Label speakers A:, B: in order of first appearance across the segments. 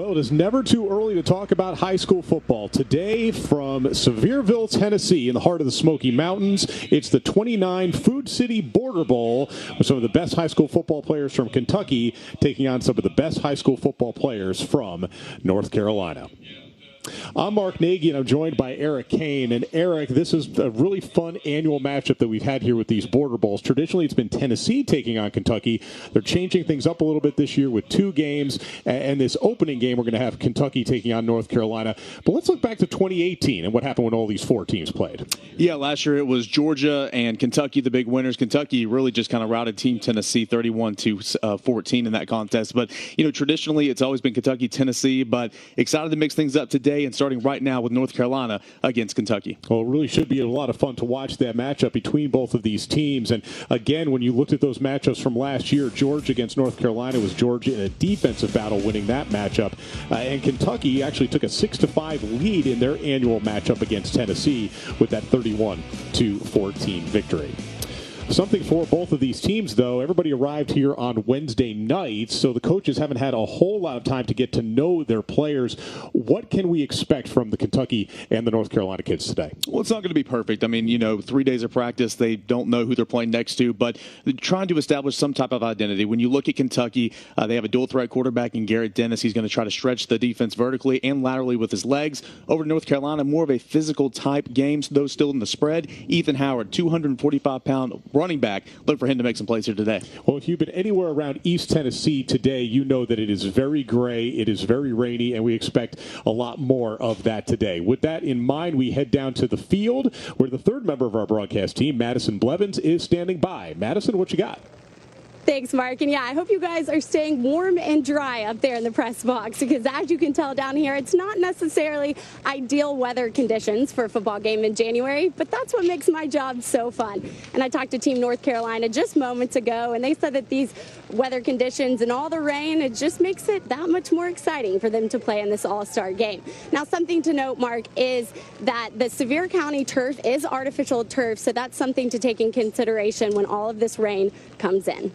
A: Well, it is never too early to talk about high school football. Today from Sevierville, Tennessee, in the heart of the Smoky Mountains, it's the 29 Food City Border Bowl with some of the best high school football players from Kentucky taking on some of the best high school football players from North Carolina. I'm Mark Nagy, and I'm joined by Eric Kane. And Eric, this is a really fun annual matchup that we've had here with these Border Bowls. Traditionally, it's been Tennessee taking on Kentucky. They're changing things up a little bit this year with 2 games. And this opening game, we're going to have Kentucky taking on North Carolina. But let's look back to 2018 and what happened when all these 4 teams played.
B: Yeah, last year it was Georgia and Kentucky, the big winners. Kentucky really just kind of routed Team Tennessee 31-14 in that contest. But, you know, traditionally it's always been Kentucky, Tennessee. But excited to mix things up today and starting right now with North Carolina against Kentucky.
A: Well, it really should be a lot of fun to watch that matchup between both of these teams. And again, when you looked at those matchups from last year, Georgia against North Carolina, was Georgia in a defensive battle winning that matchup. And Kentucky actually took a 6-5 lead in their annual matchup against Tennessee with that 31-14 victory. Something for both of these teams, though. Everybody arrived here on Wednesday night, so the coaches haven't had a whole lot of time to get to know their players. What can we expect from the Kentucky and the North Carolina kids today?
B: Well, it's not going to be perfect. I mean, you know, 3 days of practice, they don't know who they're playing next to, but they're trying to establish some type of identity. When you look at Kentucky, they have a dual-threat quarterback in Garrett Dennis. He's going to try to stretch the defense vertically and laterally with his legs. Over to North Carolina, more of a physical-type game, though still in the spread. Ethan Howard, 245-pound running back. Look for him to make some plays here today.
A: Well, if you've been anywhere around East Tennessee today, you know that it is very gray, it is very rainy, and we expect a lot more of that today. With that in mind, we head down to the field where the third member of our broadcast team, Madison Blevins, is standing by. Madison, what you got?
C: Thanks, Mark. And yeah, I hope you guys are staying warm and dry up there in the press box, because as you can tell down here, it's not necessarily ideal weather conditions for a football game in January, but that's what makes my job so fun. And I talked to Team North Carolina just moments ago, and they said that these weather conditions and all the rain, it just makes it that much more exciting for them to play in this all-star game. Now, something to note, Mark, is that the Sevier County turf is artificial turf, so that's something to take in consideration when all of this rain comes in.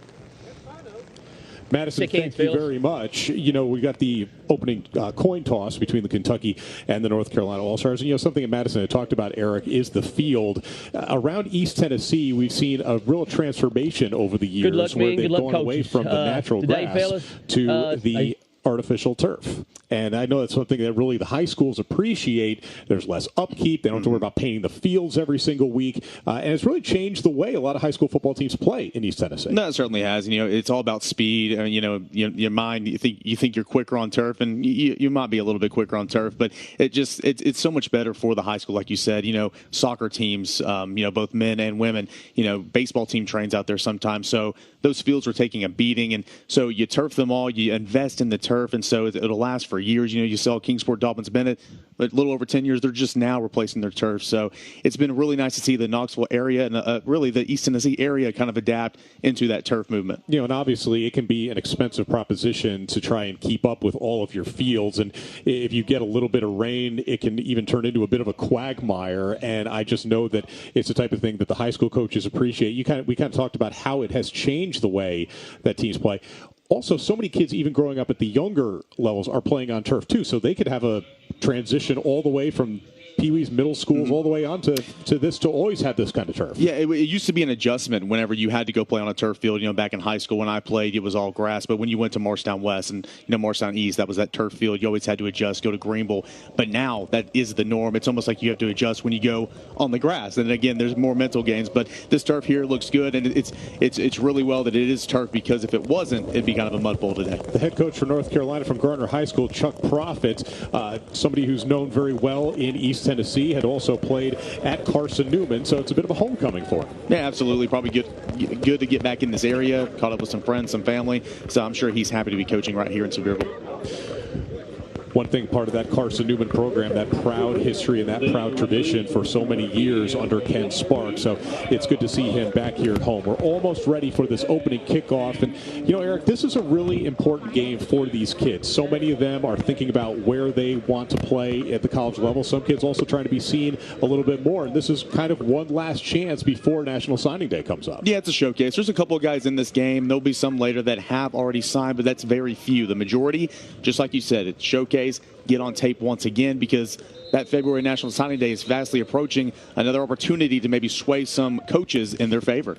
A: Madison, thank you very much. You know, we got the opening coin toss between the Kentucky and the North Carolina All-Stars. And, you know, something that Madison had talked about, Eric, is the field. Around East Tennessee, we've seen a real transformation over the years where they've gone away from the natural grass to the artificial turf. And I know that's something that really the high schools appreciate. There's less upkeep. They don't have to worry about painting the fields every single week. And it's really changed the way a lot of high school football teams play in East Tennessee.
B: No, it certainly has. You know, it's all about speed. You know, your mind, you think you're quicker on turf, and you might be a little bit quicker on turf, but it's so much better for the high school, like you said. You know, soccer teams, you know, both men and women, you know, baseball team trains out there sometimes. So those fields are taking a beating, and so you turf them all, you invest in the turf, and so it'll last for years. You know, you saw Kingsport, Dobbins Bennett, but a little over 10 years, they're just now replacing their turf. So it's been really nice to see the Knoxville area and really the East Tennessee area kind of adapt into that turf movement.
A: You know, and obviously it can be an expensive proposition to try and keep up with all of your fields. And if you get a little bit of rain, it can even turn into a bit of a quagmire. And I just know that it's the type of thing that the high school coaches appreciate. We kind of talked about how it has changed the way that teams play. Also, so many kids, even growing up at the younger levels, are playing on turf, too. So they could have a transition all the way from Pee-wees, middle schools, all the way on to this, to always have this kind of turf.
B: Yeah, it used to be an adjustment whenever you had to go play on a turf field. You know, back in high school when I played, it was all grass. But when you went to Morristown West and, you know, Morristown East, that was that turf field. You always had to adjust, go to Greenville. But now that is the norm. It's almost like you have to adjust when you go on the grass. And again, there's more mental games. But this turf here looks good, and it's really well that it is turf, because if it wasn't, it'd be kind of a mud bowl today.
A: The head coach for North Carolina from Gardner High School, Chuck Proffitt, somebody who's known very well in East Tennessee, had also played at Carson Newman, so it's a bit of a homecoming for him.
B: Yeah, absolutely. Probably good to get back in this area, caught up with some friends, some family, so I'm sure he's happy to be coaching right here in Sevierville.
A: one thing, part of that Carson Newman program, that proud history and that proud tradition for so many years under Ken Sparks. So it's good to see him back here at home. We're almost ready for this opening kickoff. And, you know, Eric, this is a really important game for these kids. So many of them are thinking about where they want to play at the college level. Some kids also trying to be seen a little bit more. And this is kind of one last chance before National Signing Day comes up.
B: Yeah, it's a showcase. There's a couple of guys in this game. There'll be some later that have already signed, but that's very few. The majority, just like you said, it's showcase, get on tape once again, because that February National Signing Day is vastly approaching. Another opportunity to maybe sway some coaches in their favor.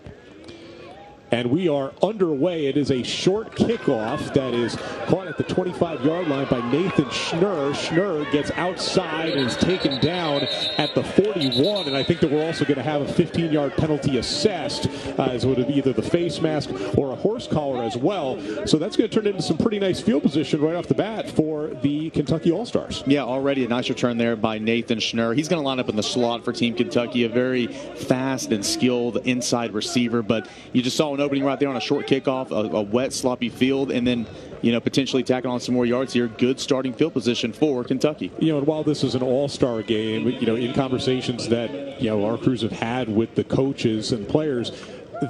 A: And we are underway. It is a short kickoff that is caught at the 25-yard line by Nathan Schnurr. Schnurr gets outside and is taken down at the 41. And I think that we're also going to have a 15-yard penalty assessed, as it would be either the face mask or a horse collar as well. So that's going to turn into some pretty nice field position right off the bat for the Kentucky All-Stars.
B: Yeah, already a nice return there by Nathan Schnurr. He's going to line up in the slot for Team Kentucky, a very fast and skilled inside receiver. But you just saw an opening right there on a short kickoff, a wet, sloppy field, and then, you know, potentially tacking on some more yards here. Good starting field position for Kentucky.
A: You know, and while this is an all-star game, you know, in conversations that, you know, our crews have had with the coaches and players,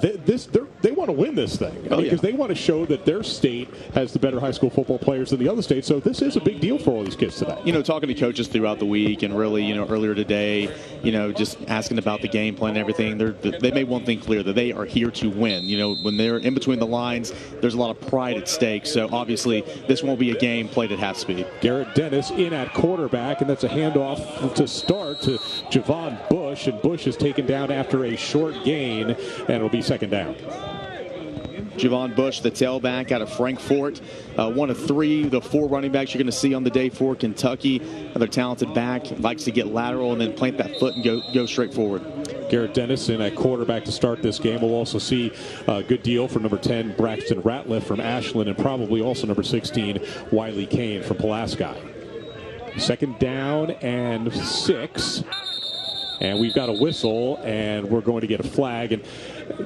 A: they want to win this thing because they want to show that their state has the better high school football players than the other states. So this is a big deal for all these kids today.
B: You know, talking to coaches throughout the week and really, you know, earlier today, you know, just asking about the game plan and everything, they made one thing clear, that they are here to win. You know, when they're in between the lines, there's a lot of pride at stake. So obviously this won't be a game played at half speed.
A: Garrett Dennis in at quarterback, and that's a handoff to start to Javon Bush, and Bush is taken down after a short gain, and it'll be second down.
B: Javon Bush, the tailback out of Frankfort, one of three, the four running backs you're going to see on the day for Kentucky. Another talented back, likes to get lateral and then plant that foot and go straight forward.
A: Garrett Dennis in at quarterback to start this game. We'll also see a good deal for number 10, Braxton Ratliff from Ashland, and probably also number 16, Wiley Kane from Pulaski. Second down and 6. And we've got a whistle, and we're going to get a flag, and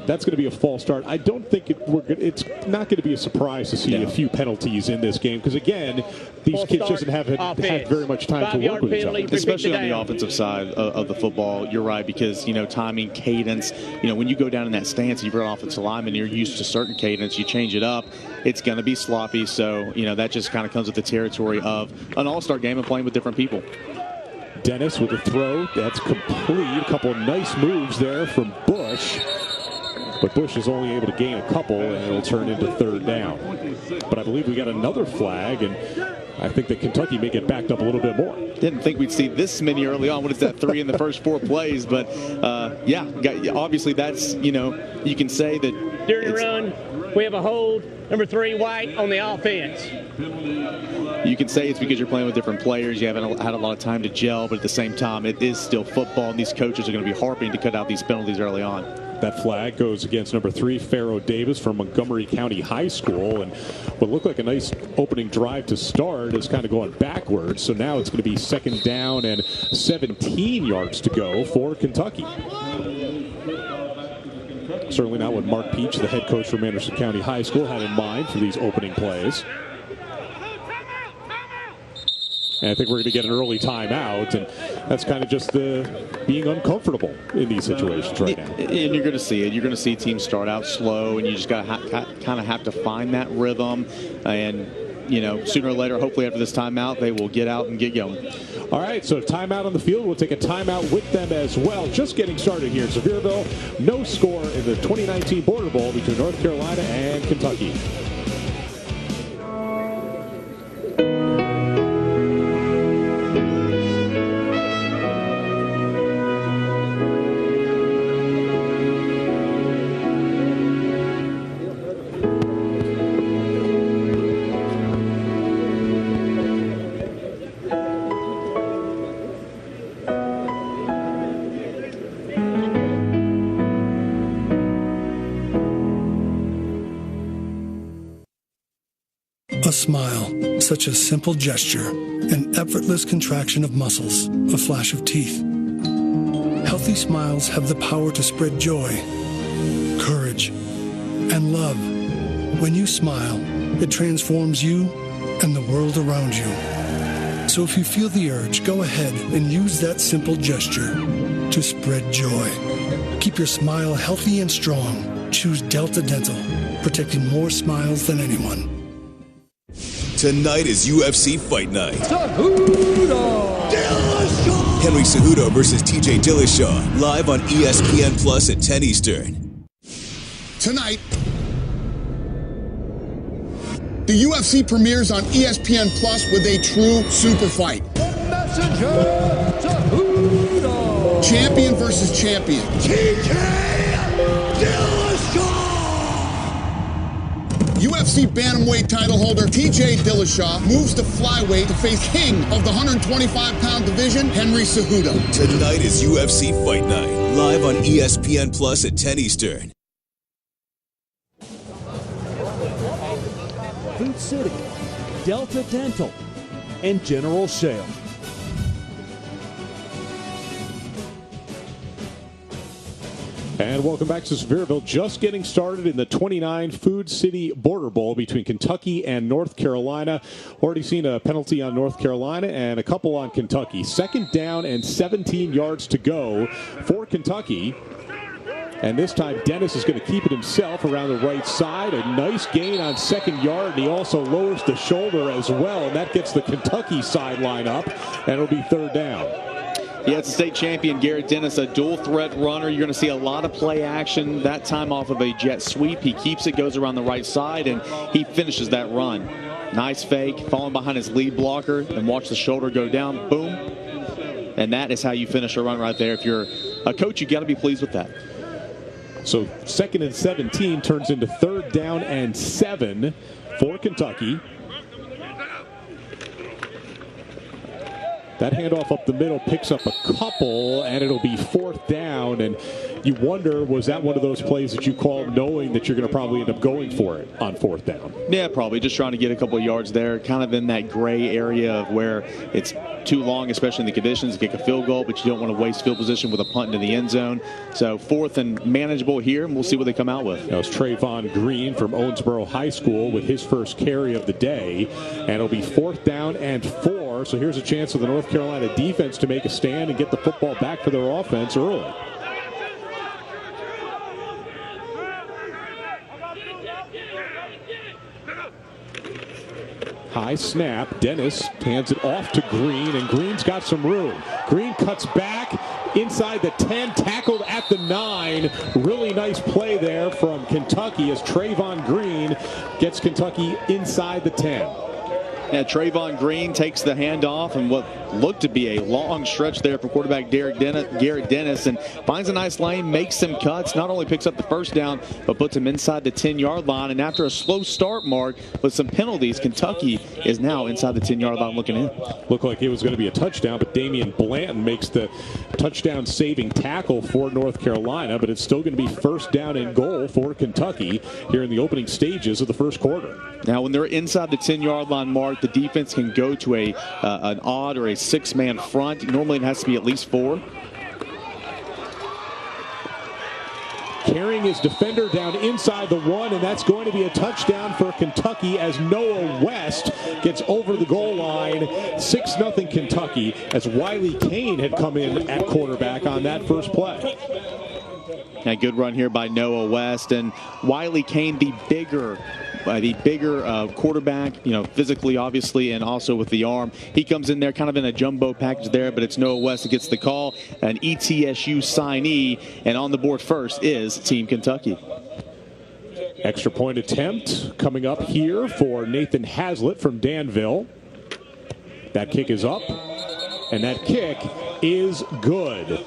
A: that's going to be a false start. I don't think it's not going to be a surprise to see a few penalties in this game, because, again, these kids just haven't had very much time to work with each other.
B: Especially on the offensive side of the football, you're right, because, you know, timing, cadence, you know, when you go down in that stance, you're an offensive lineman, you're used to certain cadence, you change it up, it's going to be sloppy. So, you know, that just kind of comes with the territory of an all-star game and playing with different people.
A: Dennis with a throw. That's complete. A couple of nice moves there from Bush. But Bush is only able to gain a couple, and it'll turn into third down. But I believe we got another flag, and I think that Kentucky may get backed up a little bit more.
B: Didn't think we'd see this many early on. What is that, 3 in the first 4 plays? But, yeah, obviously that's, you know, you can say that.
D: During the run, we have a hold. Number 3, White, on the offense.
B: You can say it's because you're playing with different players. You haven't had a lot of time to gel, but at the same time, it is still football, and these coaches are going to be harping to cut out these penalties early on.
A: That flag goes against number 3, Pharaoh Davis from Montgomery County High School. And what looked like a nice opening drive to start is kind of going backwards. So now it's going to be second down and 17 yards to go for Kentucky. Certainly not what Mark Peach, the head coach from Anderson County High School, had in mind for these opening plays. And I think we're going to get an early timeout, and that's kind of just being uncomfortable in these situations right now.
B: And you're going to see it. You're going to see teams start out slow, and you just got to kind of have to find that rhythm. And, you know, sooner or later, hopefully after this timeout, they will get out and get going.
A: All right, so timeout on the field. We'll take a timeout with them as well. Just getting started here in Sevierville. No score in the 2019 Border Bowl between North Carolina and Kentucky.
E: A smile, such a simple gesture, an effortless contraction of muscles, a flash of teeth. Healthy smiles have the power to spread joy, courage, and love. When you smile, it transforms you and the world around you. So if you feel the urge, go ahead and use that simple gesture to spread joy. Keep your smile healthy and strong. Choose Delta Dental, protecting more smiles than anyone.
F: Tonight is UFC Fight Night.
G: Cejudo! Dillashaw!
F: Henry Cejudo versus TJ Dillashaw, live on ESPN Plus at 10 Eastern.
H: Tonight, the UFC premieres on ESPN Plus with a true super fight.
G: Messenger Cejudo!
H: Champion versus champion.
G: TJ Dillashaw!
H: UFC bantamweight title holder TJ Dillashaw moves to flyweight to face king of the 125-pound division, Henry Cejudo.
F: Tonight is UFC Fight Night, live on ESPN Plus at 10 Eastern.
I: Food City, Delta Dental, and General Shale.
A: And welcome back to Sevierville. Just getting started in the 29 Food City Border Bowl between Kentucky and North Carolina. Already seen a penalty on North Carolina and a couple on Kentucky. 2nd down and 17 yards to go for Kentucky. And this time, Dennis is going to keep it himself around the right side. A nice gain on 2nd yard, and he also lowers the shoulder as well, and that gets the Kentucky sideline up, and it'll be 3rd down.
B: Yeah, it's the state champion, Garrett Dennis, a dual-threat runner. You're going to see a lot of play action, that time off of a jet sweep. He keeps it, goes around the right side, and he finishes that run. Nice fake, falling behind his lead blocker, and watch the shoulder go down, boom. And that is how you finish a run right there. If you're a coach, you got to be pleased with that.
A: So 2nd and 17 turns into 3rd down and 7 for Kentucky. That handoff up the middle picks up a couple, and it'll be 4th down. And you wonder, was that one of those plays that you called knowing that you're going to probably end up going for it on 4th down?
B: Yeah, probably. Just trying to get a couple of yards there, kind of in that gray area of where it's too long, especially in the conditions, to kick a field goal, but you don't want to waste field position with a punt into the end zone. So 4th and manageable here, and we'll see what they come out with.
A: That was Trayvon Green from Owensboro High School with his first carry of the day. And it'll be 4th down and 4. So here's a chance for the North Carolina defense to make a stand and get the football back for their offense early. High snap. Dennis hands it off to Green, and Green's got some room. Green cuts back inside the 10, tackled at the 9. Really nice play there from Kentucky as Trayvon Green gets Kentucky inside the 10.
B: Yeah, Trayvon Green takes the handoff and what looked to be a long stretch there for quarterback Garrett Dennis, and finds a nice lane, makes some cuts, not only picks up the 1st down, but puts him inside the 10-yard line. And after a slow start, Mark, with some penalties, Kentucky is now inside the 10-yard line looking in.
A: Looked like it was going to be a touchdown, but Damian Blanton makes the touchdown-saving tackle for North Carolina, but it's still going to be 1st down and goal for Kentucky here in the opening stages of the 1st quarter.
B: Now, when they're inside the 10-yard line, Mark, the defense can go to an odd or a 6-man front. Normally it has to be at least 4.
A: Carrying his defender down inside the 1, and that's going to be a touchdown for Kentucky as Noah West gets over the goal line. 6-0 Kentucky as Wiley Kane had come in at quarterback on that first play.
B: A good run here by Noah West, and Wiley Kane, the bigger quarterback, physically, obviously, and also with the arm. He comes in there kind of in a jumbo package there, but it's Noah West that gets the call, an ETSU signee, and on the board first is Team Kentucky.
A: Extra point attempt coming up here for Nathan Haslett from Danville. That kick is up, and that kick is good.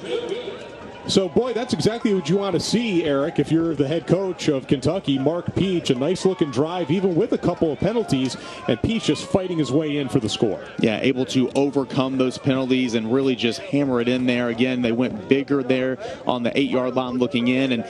A: So, boy, that's exactly what you want to see, Eric, if you're the head coach of Kentucky. Mark Peach, a nice-looking drive, even with a couple of penalties, and Peach just fighting his way in for the score.
B: Yeah, able to overcome those penalties and really just hammer it in there. Again, they went bigger there on the 8-yard line looking in. And,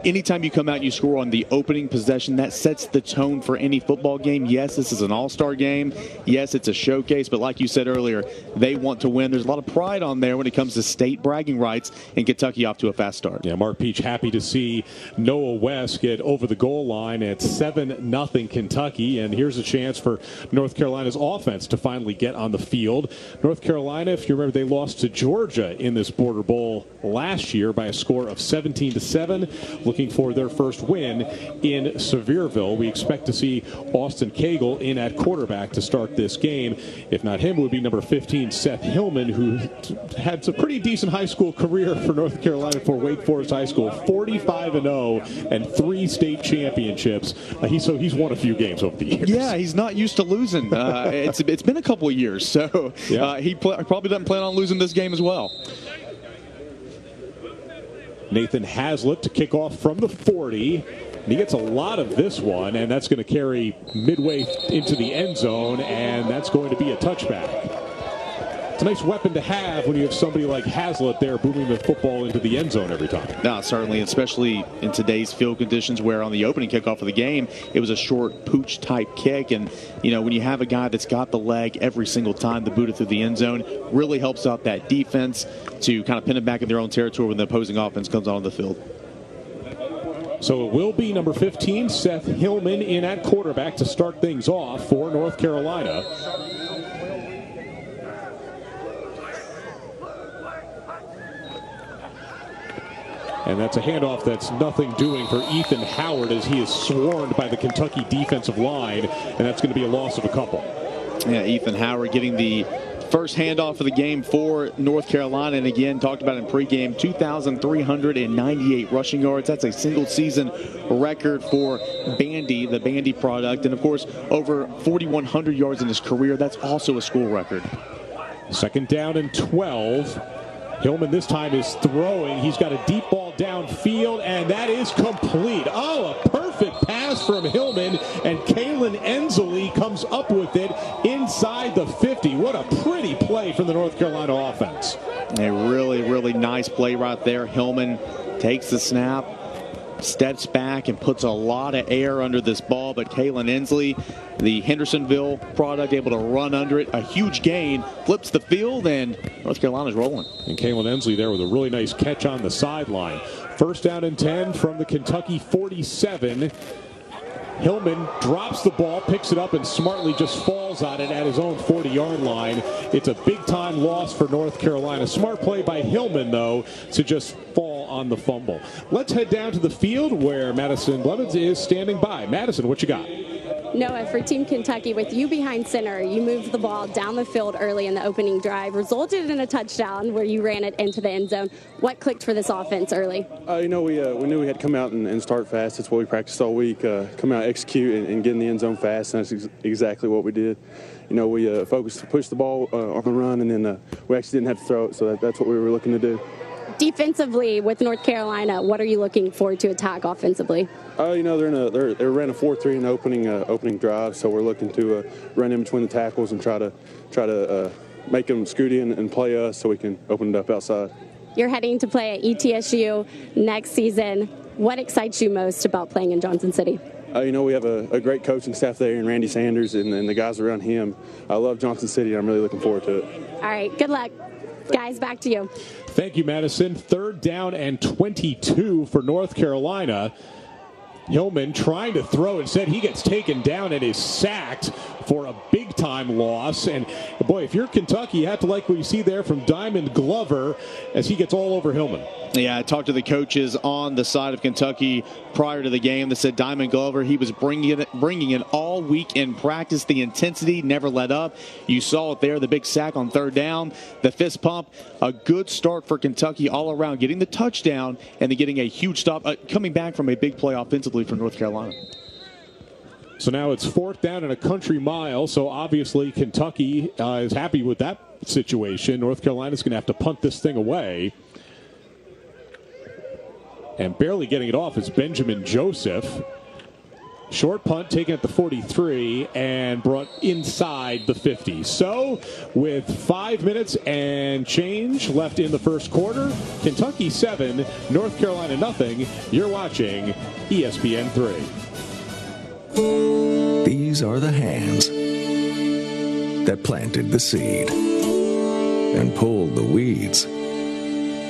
B: anytime you come out and you score on the opening possession, that sets the tone for any football game. Yes, this is an all-star game. Yes, it's a showcase. But like you said earlier, they want to win. There's a lot of pride on there when it comes to state bragging rights. highlights, and Kentucky off to a fast start.
A: Yeah, Mark Peach happy to see Noah West get over the goal line at 7-0 Kentucky, and here's a chance for North Carolina's offense to finally get on the field. North Carolina, if you remember, they lost to Georgia in this Border Bowl last year by a score of 17-7, looking for their first win in Sevierville. We expect to see Austin Kegel in at quarterback to start this game. If not him, it would be number 15, Seth Hillman, who had a pretty decent high school career for North Carolina for Wake Forest High School, 45-0 and 3 state championships. He's won a few games over the years.
B: Yeah, he's not used to losing. It's been a couple of years, so he probably doesn't plan on losing this game as well.
A: Nathan Haslett to kick off from the 40. He gets a lot of this one, and that's going to carry midway into the end zone, and that's going to be a touchback. It's a nice weapon to have when you have somebody like Haslett there booming the football into the end zone every time.
B: No, certainly, especially in today's field conditions where on the opening kickoff of the game, it was a short pooch-type kick. And, when you have a guy that's got the leg every single time to boot it through the end zone, really helps out that defense to kind of pin it back in their own territory when the opposing offense comes onto the field.
A: So it will be number 15, Seth Hillman, in at quarterback to start things off for North Carolina. And that's a handoff that's nothing doing for Ethan Howard as he is swarmed by the Kentucky defensive line, and that's going to be a loss of a couple.
B: Yeah, Ethan Howard getting the first handoff of the game for North Carolina, and again, talked about in pregame, 2,398 rushing yards. That's a single-season record for Bandy, the Bandy product, and of course, over 4,100 yards in his career. That's also a school record.
A: Second down and 12. Hillman this time is throwing. He's got a deep ball downfield, and that is complete. Oh, a perfect pass from Hillman, and Kailyn Ensley comes up with it inside the 50. What a pretty play from the North Carolina offense.
B: A really, really nice play right there. Hillman takes the snap, steps back, and puts a lot of air under this ball, but Kailyn Ensley, the Hendersonville product, able to run under it. A huge gain, flips the field, and North Carolina's rolling.
A: And Kailyn Ensley there with a really nice catch on the sideline. First down and 10 from the Kentucky 47. Hillman drops the ball, picks it up, and smartly just falls on it at his own 40-yard line. It's a big-time loss for North Carolina. Smart play by Hillman, though, to just fall on the fumble. Let's head down to the field where Madison Blevins is standing by. Madison, what you got?
C: Noah, for Team Kentucky, with you behind center, you moved the ball down the field early in the opening drive, resulted in a touchdown where you ran it into the end zone. What clicked for this offense early?
J: We knew we had to come out and start fast. That's what we practiced all week, come out, execute, and get in the end zone fast, and that's exactly what we did. We focused to push the ball on the run, and then we actually didn't have to throw it, so that's what we were looking to do.
C: Defensively, with North Carolina, what are you looking for to attack offensively?
J: They ran a 4-3 in the opening drive, so we're looking to run in between the tackles and try to make them scoot in and play us so we can open it up outside.
C: You're heading to play at ETSU next season. What excites you most about playing in Johnson City?
J: We have a great coaching staff there, and Randy Sanders and the guys around him. I love Johnson City. I'm really looking forward to it.
C: All right, good luck. Guys, back to you.
A: Thank you, Madison. Third down and 22 for North Carolina. Hillman trying to throw. Instead, he gets taken down and is sacked for a big-time loss. And, boy, if you're Kentucky, you have to like what you see there from Diamond Glover as he gets all over Hillman.
B: Yeah, I talked to the coaches on the side of Kentucky prior to the game that said Diamond Glover, he was bringing it all week in practice. The intensity never let up. You saw it there, the big sack on third down, the fist pump. A good start for Kentucky all around, getting the touchdown and then getting a huge stop, coming back from a big play offensively for North Carolina.
A: So now it's fourth down and a country mile. So obviously Kentucky is happy with that situation. North Carolina's going to have to punt this thing away. And barely getting it off is Benjamin Joseph. Short punt taken at the 43 and brought inside the 50. So with 5 minutes and change left in the first quarter, Kentucky 7, North Carolina nothing. You're watching ESPN 3.
K: These are the hands that planted the seed and pulled the weeds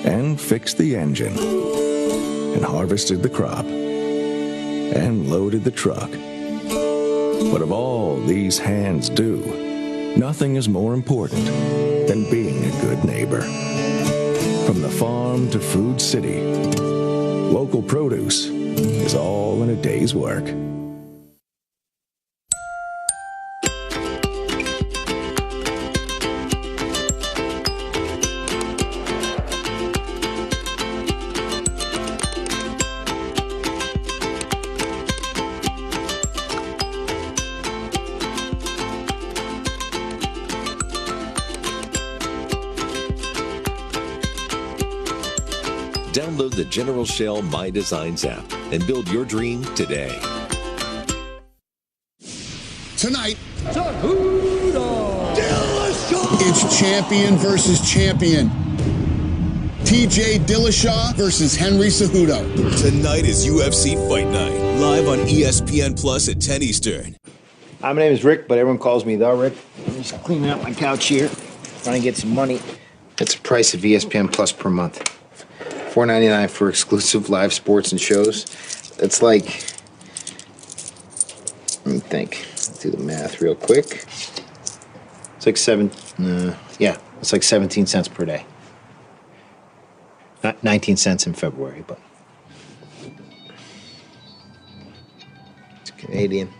K: and fixed the engine and harvested the crop and loaded the truck. But of all these hands do, nothing is more important than being a good neighbor. From the farm to Food City, local produce is all in a day's work.
L: Download the General Shell My Designs app and build your dream today.
H: Tonight,
G: Cejudo.
H: it's champion versus champion. TJ Dillashaw versus Henry Cejudo.
F: Tonight is UFC Fight Night, live on ESPN Plus at 10 Eastern.
M: Hi, my name is Rick, but everyone calls me The Rick. I'm just cleaning out my couch here, trying to get some money. That's the price of ESPN Plus per month. $4.99 for exclusive live sports and shows. It's like, let me think. Let's do the math real quick. It's like it's like 17 cents per day. Not 19 cents in February, but it's Canadian.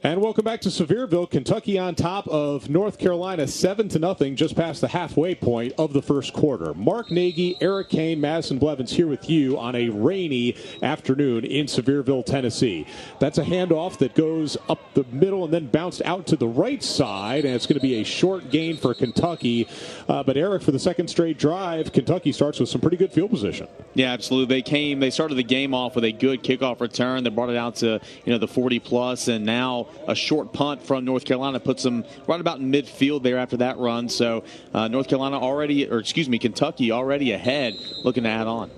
A: And welcome back to Sevierville. Kentucky on top of North Carolina 7-0, just past the halfway point of the first quarter. Mark Nagy, Eric Kane, Madison Blevins here with you on a rainy afternoon in Sevierville, Tennessee. That's a handoff that goes up the middle and then bounced out to the right side, and it's going to be a short gain for Kentucky. But Eric, for the second straight drive, Kentucky starts with some pretty good field position.
B: Yeah, absolutely. They started the game off with a good kickoff return. They brought it out to the 40-plus, and now a short punt from North Carolina puts them right about in midfield there after that run. So Kentucky already ahead, looking to add on.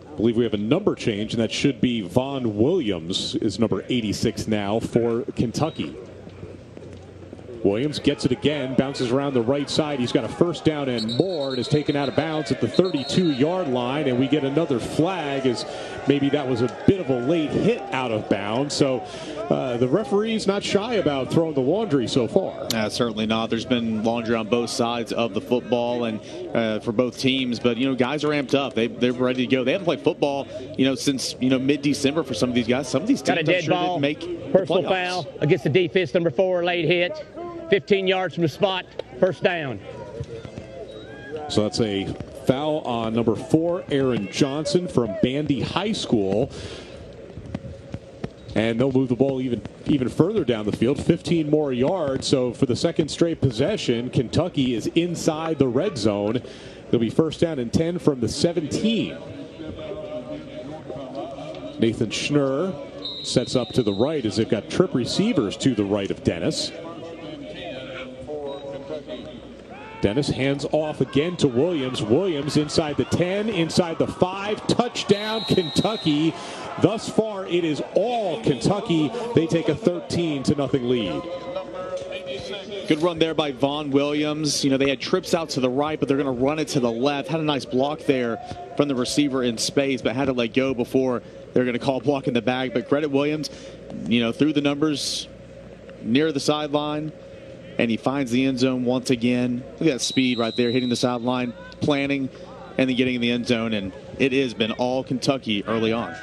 A: I believe we have a number change, and that should be Vaughn Williams is number 86 now for Kentucky. Williams gets it again, bounces around the right side. He's got a first down and more, and is taken out of bounds at the 32-yard line, and we get another flag as maybe that was a bit of a late hit out of bounds. So the referee's not shy about throwing the laundry so far.
B: Certainly not. There's been laundry on both sides of the football and for both teams, but guys are amped up. They're ready to go. They haven't played football since mid-December for some of these guys. Some of these teams
D: got a dead ball,
B: didn't make
D: personal
B: playoffs.
D: foul against the defense, number 4, late hit. 15 yards from the spot, first down.
A: So that's a foul on number 4, Aaron Johnson from Bandy High School. And they'll move the ball even further down the field, 15 more yards. So for the second straight possession, Kentucky is inside the red zone. It'll be first down and 10 from the 17. Nathan Schnurr sets up to the right as they've got trip receivers to the right of Dennis. Dennis hands off again to Williams. Williams inside the 10, inside the 5. Touchdown, Kentucky. Thus far, it is all Kentucky. They take a 13-0 lead.
B: Good run there by Vaughn Williams. They had trips out to the right, but they're going to run it to the left. Had a nice block there from the receiver in space, but had to let go before they're going to call block in the bag. But credit Williams, through the numbers near the sideline. And he finds the end zone once again. Look at that speed right there, hitting the sideline, planning, and then getting in the end zone. And it has been all Kentucky early on.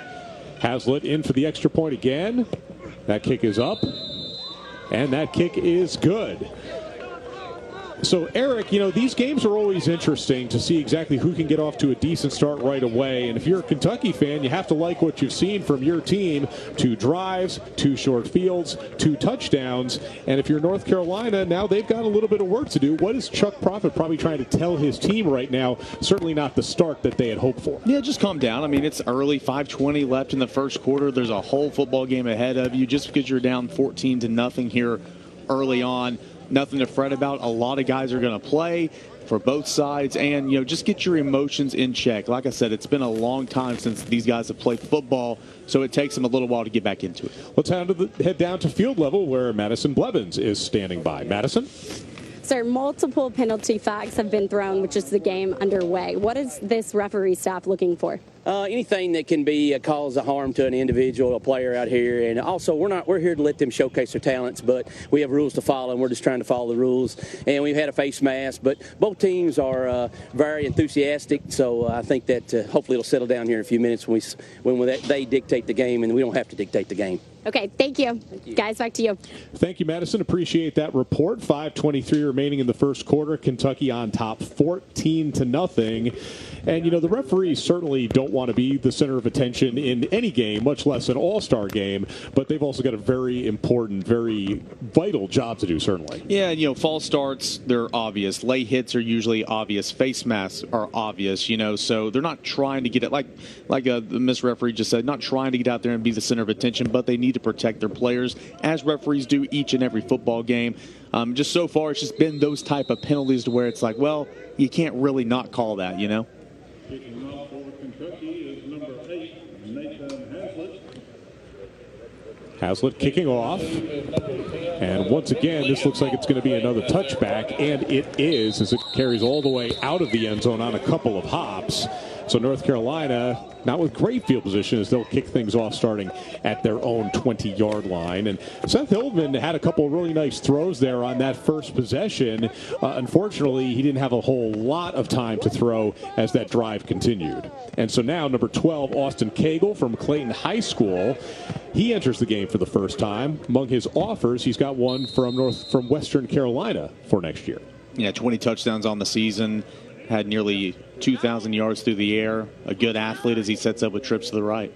A: Haslett in for the extra point again. That kick is up. And that kick is good. So, Eric, these games are always interesting to see exactly who can get off to a decent start right away. And if you're a Kentucky fan, you have to like what you've seen from your team. 2 drives, 2 short fields, 2 touchdowns. And if you're North Carolina, now they've got a little bit of work to do. What is Chuck Prophet probably trying to tell his team right now? Certainly not the start that they had hoped for.
B: Yeah, just calm down. I mean, it's early, 5:20 left in the first quarter. There's a whole football game ahead of you. Just because you're down 14-0 here early on, nothing to fret about. A lot of guys are going to play. for both sides, and just get your emotions in check. Like I said, it's been a long time since these guys have played football, so it takes them a little while to get back into it.
A: Let's head down to field level where Madison Blevins is standing by. Madison?
C: Sir, multiple penalty flags have been thrown, which is the game underway. What is this referee staff looking for?
N: Anything that can be cause a harm to an individual, a player out here, and also we're here to let them showcase their talents, but we have rules to follow, and we're just trying to follow the rules. And we've had a face mask, but both teams are very enthusiastic, so I think that hopefully it'll settle down here in a few minutes when they dictate the game, and we don't have to dictate the game.
C: Okay, thank you. Guys, back to you.
A: Thank you, Madison. Appreciate that report. 5:23 remaining in the first quarter. Kentucky on top 14-0. And, the referees certainly don't want to be the center of attention in any game, much less an all-star game, but they've also got a very important, very vital job to do, certainly.
B: Yeah, false starts, they're obvious. Late hits are usually obvious. Face masks are obvious, so they're not trying to get it, like the Miss Referee just said, not trying to get out there and be the center of attention, but they need to protect their players, as referees do each and every football game. Just so far, it's just been those type of penalties to where it's like, well, you can't really not call that,
O: Kicking off over Kentucky is number 8, Nathan
A: Haslett kicking off. And once again, this looks like it's going to be another touchback, and it is, as it carries all the way out of the end zone on a couple of hops. So North Carolina, not with great field position, as they'll kick things off starting at their own 20-yard line. And Seth Hillman had a couple of really nice throws there on that first possession. Unfortunately, he didn't have a whole lot of time to throw as that drive continued. And so now, number 12, Austin Kegel from Clayton High School. He enters the game for the first time. Among his offers, he's got one from Western Carolina for next year.
B: Yeah, 20 touchdowns on the season. Had nearly 2,000 yards through the air. A good athlete as he sets up with trips to the right.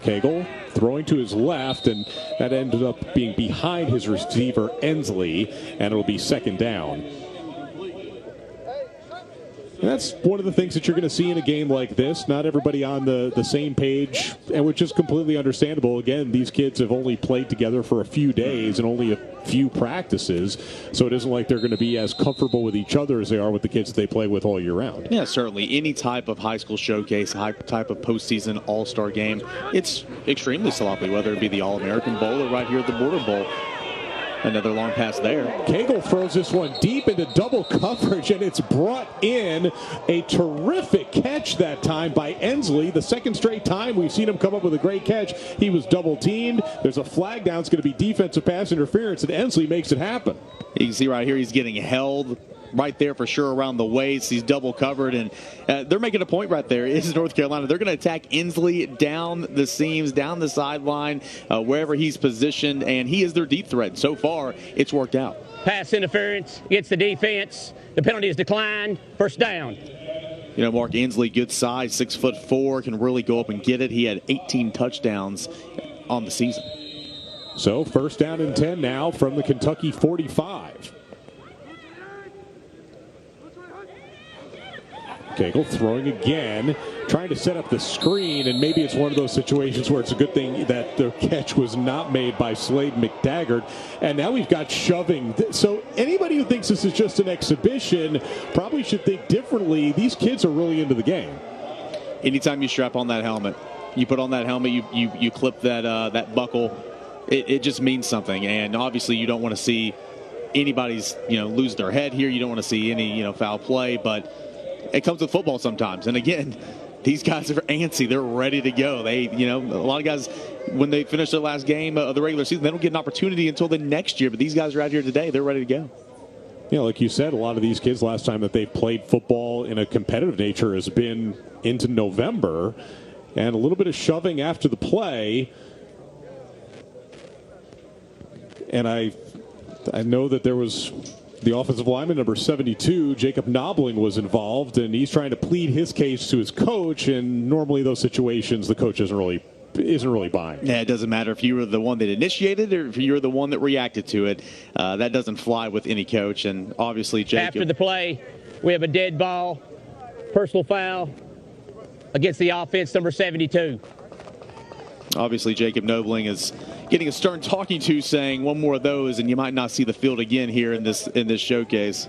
A: Kegel throwing to his left, and that ended up being behind his receiver, Ensley, and it'll be second down. And that's one of the things that you're going to see in a game like this. Not everybody on the same page, and which is completely understandable. Again, these kids have only played together for a few days and only a few practices, so it isn't like they're going to be as comfortable with each other as they are with the kids that they play with all year round.
B: Yeah, certainly. Any type of high school showcase, type of postseason all-star game, it's extremely sloppy, whether it be the All-American Bowl or right here at the Border Bowl. Another long pass there.
A: Kegel throws this one deep into double coverage, and it's brought in. A terrific catch that time by Ensley. The second straight time we've seen him come up with a great catch. He was double teamed. There's a flag down. It's going to be defensive pass interference, and Ensley makes it happen.
B: You can see right here he's getting held right there for sure around the waist. He's double covered, and they're making a point right there. This is North Carolina. They're going to attack Ensley down the seams, down the sideline, wherever he's positioned, and he is their deep threat. So far, it's worked out.
D: Pass interference against the defense. The penalty is declined. First down.
B: Mark Ensley, good size, 6'4", can really go up and get it. He had 18 touchdowns on the season.
A: So first down and 10 now from the Kentucky 45. Kegel throwing again, trying to set up the screen, and maybe it's one of those situations where it's a good thing that the catch was not made by Slade McDaggart. And now we've got shoving. So anybody who thinks this is just an exhibition probably should think differently. These kids are really into the game.
B: Anytime you strap on that helmet, you put on that helmet, you clip that buckle, it just means something. And obviously you don't want to see anybody's lose their head here. You don't want to see any foul play, but it comes with football sometimes. And again, these guys are antsy. They're ready to go. They, a lot of guys, when they finish their last game of the regular season, they don't get an opportunity until the next year. But these guys are out here today. They're ready to go.
A: Like you said, a lot of these kids last time that they've played football in a competitive nature has been into November. And a little bit of shoving after the play. And I know that there was the offensive lineman, number 72, Jacob Knobling, was involved, and he's trying to plead his case to his coach, and normally those situations the coach isn't really buying.
B: Yeah, it doesn't matter if you were the one that initiated it or if you're the one that reacted to it. That doesn't fly with any coach, and obviously Jacob.
D: After the play, we have a dead ball, personal foul against the offense, number 72.
B: Obviously, Jacob Knobling is getting a stern talking to, saying one more of those, and you might not see the field again here in this showcase.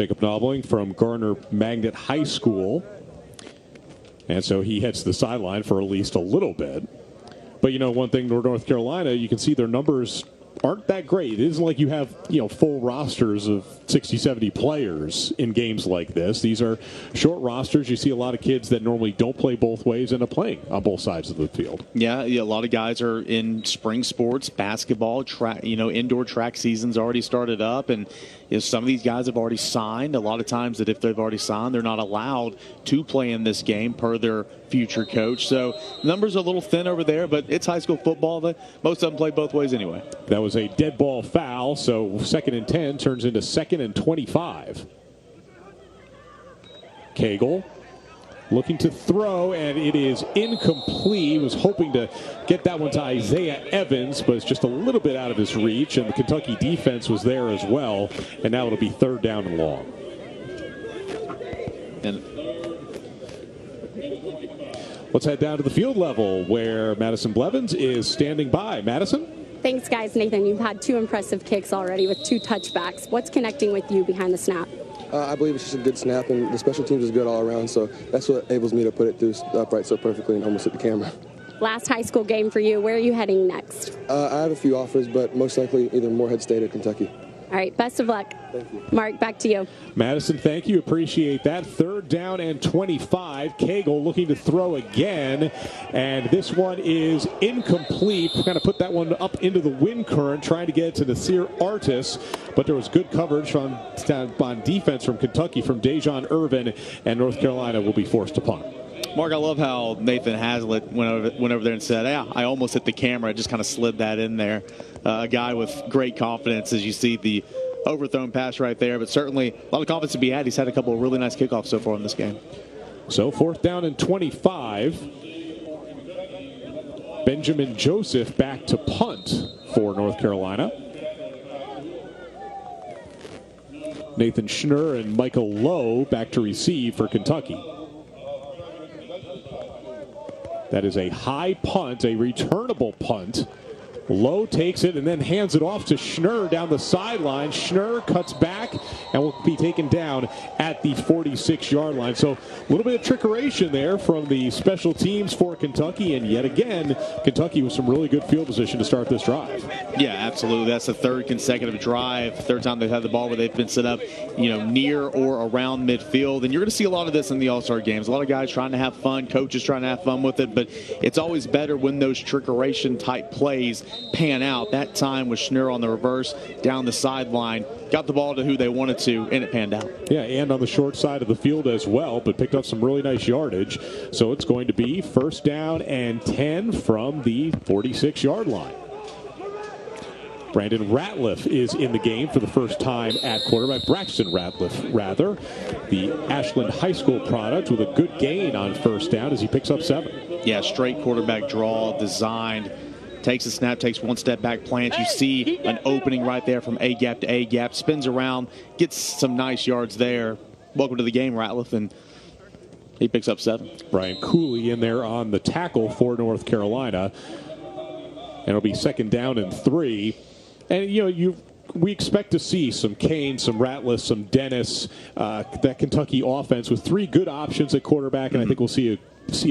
A: Jacob Knobling from Garner Magnet High School. And so he heads to the sideline for at least a little bit. But, one thing, North Carolina, you can see their numbers aren't that great. It isn't like you have, full rosters of 60, 70 players in games like this. These are short rosters. You see a lot of kids that normally don't play both ways end up playing on both sides of the field.
B: Yeah, a lot of guys are in spring sports, basketball, track, indoor track season's already started up, and some of these guys have already signed. A lot of times that if they've already signed, they're not allowed to play in this game per their future coach. So numbers are a little thin over there, but it's high school football. Most of them play both ways anyway.
A: That was a dead ball foul, so 2nd and 10 turns into 2nd and 25. Kegel looking to throw, and it is incomplete. Was hoping to get that one to Isaiah Evans, but it's just a little bit out of his reach, and the Kentucky defense was there as well, and now it'll be 3rd down and long.
B: And
A: let's head down to the field level where Madison Blevins is standing by. Madison?
C: Thanks, guys. Nathan, you've had 2 impressive kicks already with 2 touchbacks. What's connecting with you behind the snap?
P: I believe it's just a good snap, and the special teams is good all around, so that's what enables me to put it through upright so perfectly and almost hit the camera.
C: Last high school game for you. Where are you heading next?
P: I have a few offers, but most likely either Morehead State or Kentucky.
C: All right, best of luck.
P: Thank you.
C: Mark, back to you.
A: Madison, thank you. Appreciate that. 3rd down and 25. Kegel looking to throw again, and this one is incomplete. Kind of put that one up into the wind current, trying to get it to Nasir Artis, but there was good coverage on defense from Kentucky, from Dejon Irvin, and North Carolina will be forced to punt.
B: Mark, I love how Nathan Hazlitt went over there and said, yeah, I almost hit the camera. I just kind of slid that in there. A guy with great confidence, as you see the overthrown pass right there, but certainly a lot of confidence to be had. He's had a couple of really nice kickoffs so far in this game.
A: So 4th down and 25. Benjamin Joseph back to punt for North Carolina. Nathan Schnur and Michael Lowe back to receive for Kentucky. That is a high punt, a returnable punt. Lowe takes it and then hands it off to Schnur down the sideline. Schnur cuts back and will be taken down at the 46-yard line. So a little bit of trickeration there from the special teams for Kentucky. And yet again, Kentucky with some really good field position to start this drive.
B: Yeah, absolutely. That's the 3rd consecutive drive, 3rd time they've had the ball where they've been set up, near or around midfield. And you're going to see a lot of this in the All-Star games. A lot of guys trying to have fun, coaches trying to have fun with it. But it's always better when those trickeration-type plays pan out. That time with Schnur on the reverse down the sideline, got the ball to who they wanted to, and it panned out.
A: Yeah, and on the short side of the field as well, but picked up some really nice yardage. So it's going to be 1st down and 10 from the 46-yard line. Brandon Ratliff is in the game for the first time at quarterback. Braxton Ratliff, rather. The Ashland High School product with a good gain on 1st down as he picks up 7.
B: Yeah, straight quarterback draw designed. Takes a snap, takes 1 step back, plants. You see an opening right there from A-gap to A-gap. Spins around, gets some nice yards there. Welcome to the game, Ratliff, and he picks up 7.
A: Brian Cooley in there on the tackle for North Carolina. And it'll be 2nd down and 3. And, we expect to see some Kane, some Ratliff, some Dennis, that Kentucky offense with 3 good options at quarterback, and I think we'll see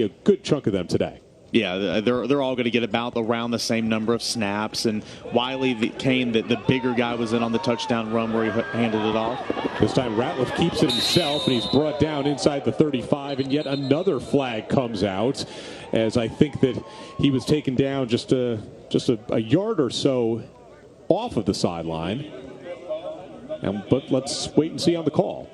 A: a good chunk of them today.
B: Yeah, they're all going to get about around the same number of snaps. And Wiley, Kane, the bigger guy, was in on the touchdown run where he handed it off.
A: This time Ratliff keeps it himself, and he's brought down inside the 35, and yet another flag comes out, as I think that he was taken down just a yard or so off of the sideline. But let's wait and see on the call.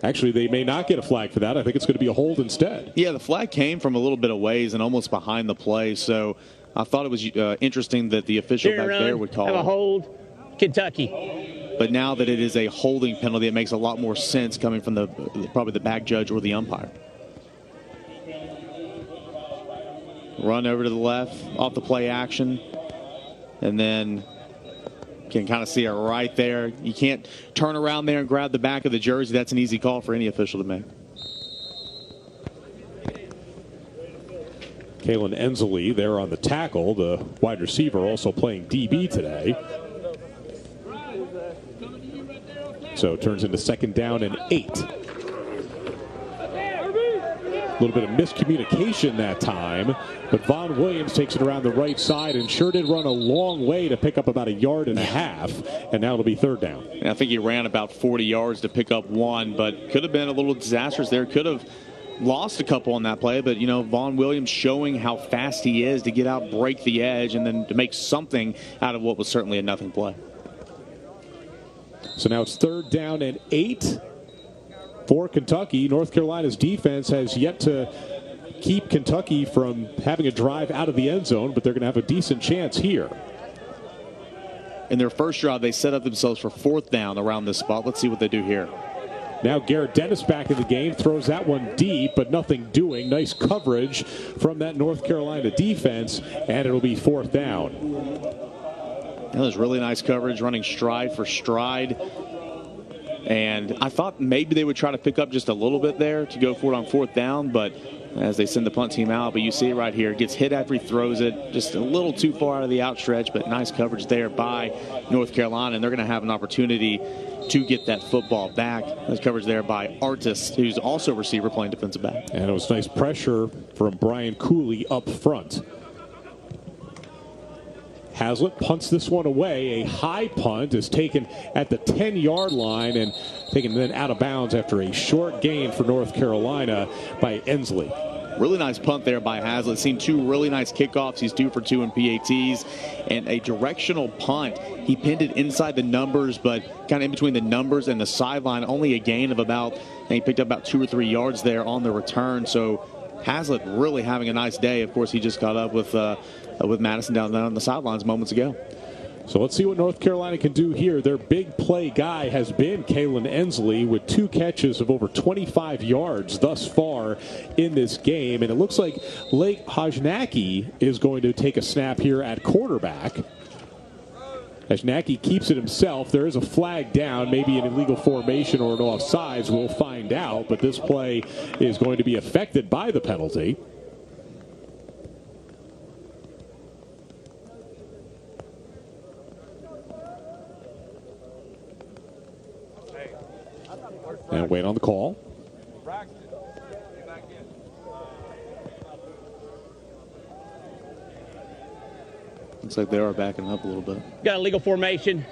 A: Actually, they may not get a flag for that. I think it's going to be a hold instead.
B: Yeah, the flag came from a little bit of ways and almost behind the play. So I thought it was interesting that the official back there would call
D: have a hold, Kentucky.
B: But now that it is a holding penalty, it makes a lot more sense coming from probably the back judge or the umpire. Run over to the left, off the play action, and then can kind of see it right there. You can't turn around there and grab the back of the jersey. That's an easy call for any official to make.
A: Kailyn Ensley there on the tackle, the wide receiver, also playing DB today. So it turns into 2nd down and 8. A little bit of miscommunication that time, but Vaughn Williams takes it around the right side and sure did run a long way to pick up about 1.5 yards, and now it'll be 3rd down.
B: And I think he ran about 40 yards to pick up 1, but could have been a little disastrous there. Could have lost a couple on that play, but, you know, Vaughn Williams showing how fast he is to get out, break the edge, and then to make something out of what was certainly a nothing play.
A: So now it's 3rd down and 8 for Kentucky. North Carolina's defense has yet to keep Kentucky from having a drive out of the end zone, but they're going to have a decent chance here.
B: In their first drive, they set up themselves for 4th down around this spot. Let's see what they do here.
A: Now Garrett Dennis back in the game, throws that one deep, but nothing doing. Nice coverage from that North Carolina defense, and it'll be 4th down.
B: That was really nice coverage, running stride for stride. And I thought maybe they would try to pick up just a little bit there to go for it on 4th down, but as they send the punt team out, but you see it right here. Gets hit after he throws it, just a little too far out of the outstretch, but nice coverage there by North Carolina, and they're going to have an opportunity to get that football back. Nice coverage there by Artis, who's also a receiver playing defensive back.
A: And it was nice pressure from Brian Cooley up front. Hazlitt punts this one away. A high punt is taken at the 10-yard line and taken then out of bounds after a short gain for North Carolina by Ensley.
B: Really nice punt there by Hazlitt. Seen 2 really nice kickoffs. He's 2 for 2 in PATs. And a directional punt. He pinned it inside the numbers, but kind of in between the numbers and the sideline. Only a gain of about, and he picked up about 2 or 3 yards there on the return. So Hazlitt really having a nice day. Of course, he just got up with Madison down there on the sidelines moments ago.
A: So let's see what North Carolina can do here. Their big play guy has been Kailyn Ensley with 2 catches of over 25 yards thus far in this game. And it looks like Lake Hajnaki is going to take a snap here at quarterback. Hajnaki keeps it himself. There is a flag down, maybe an illegal formation or an offsides. We'll find out. But this play is going to be affected by the penalty. And wait on the call.
B: Looks like they are backing up a little bit.
D: Got a legal formation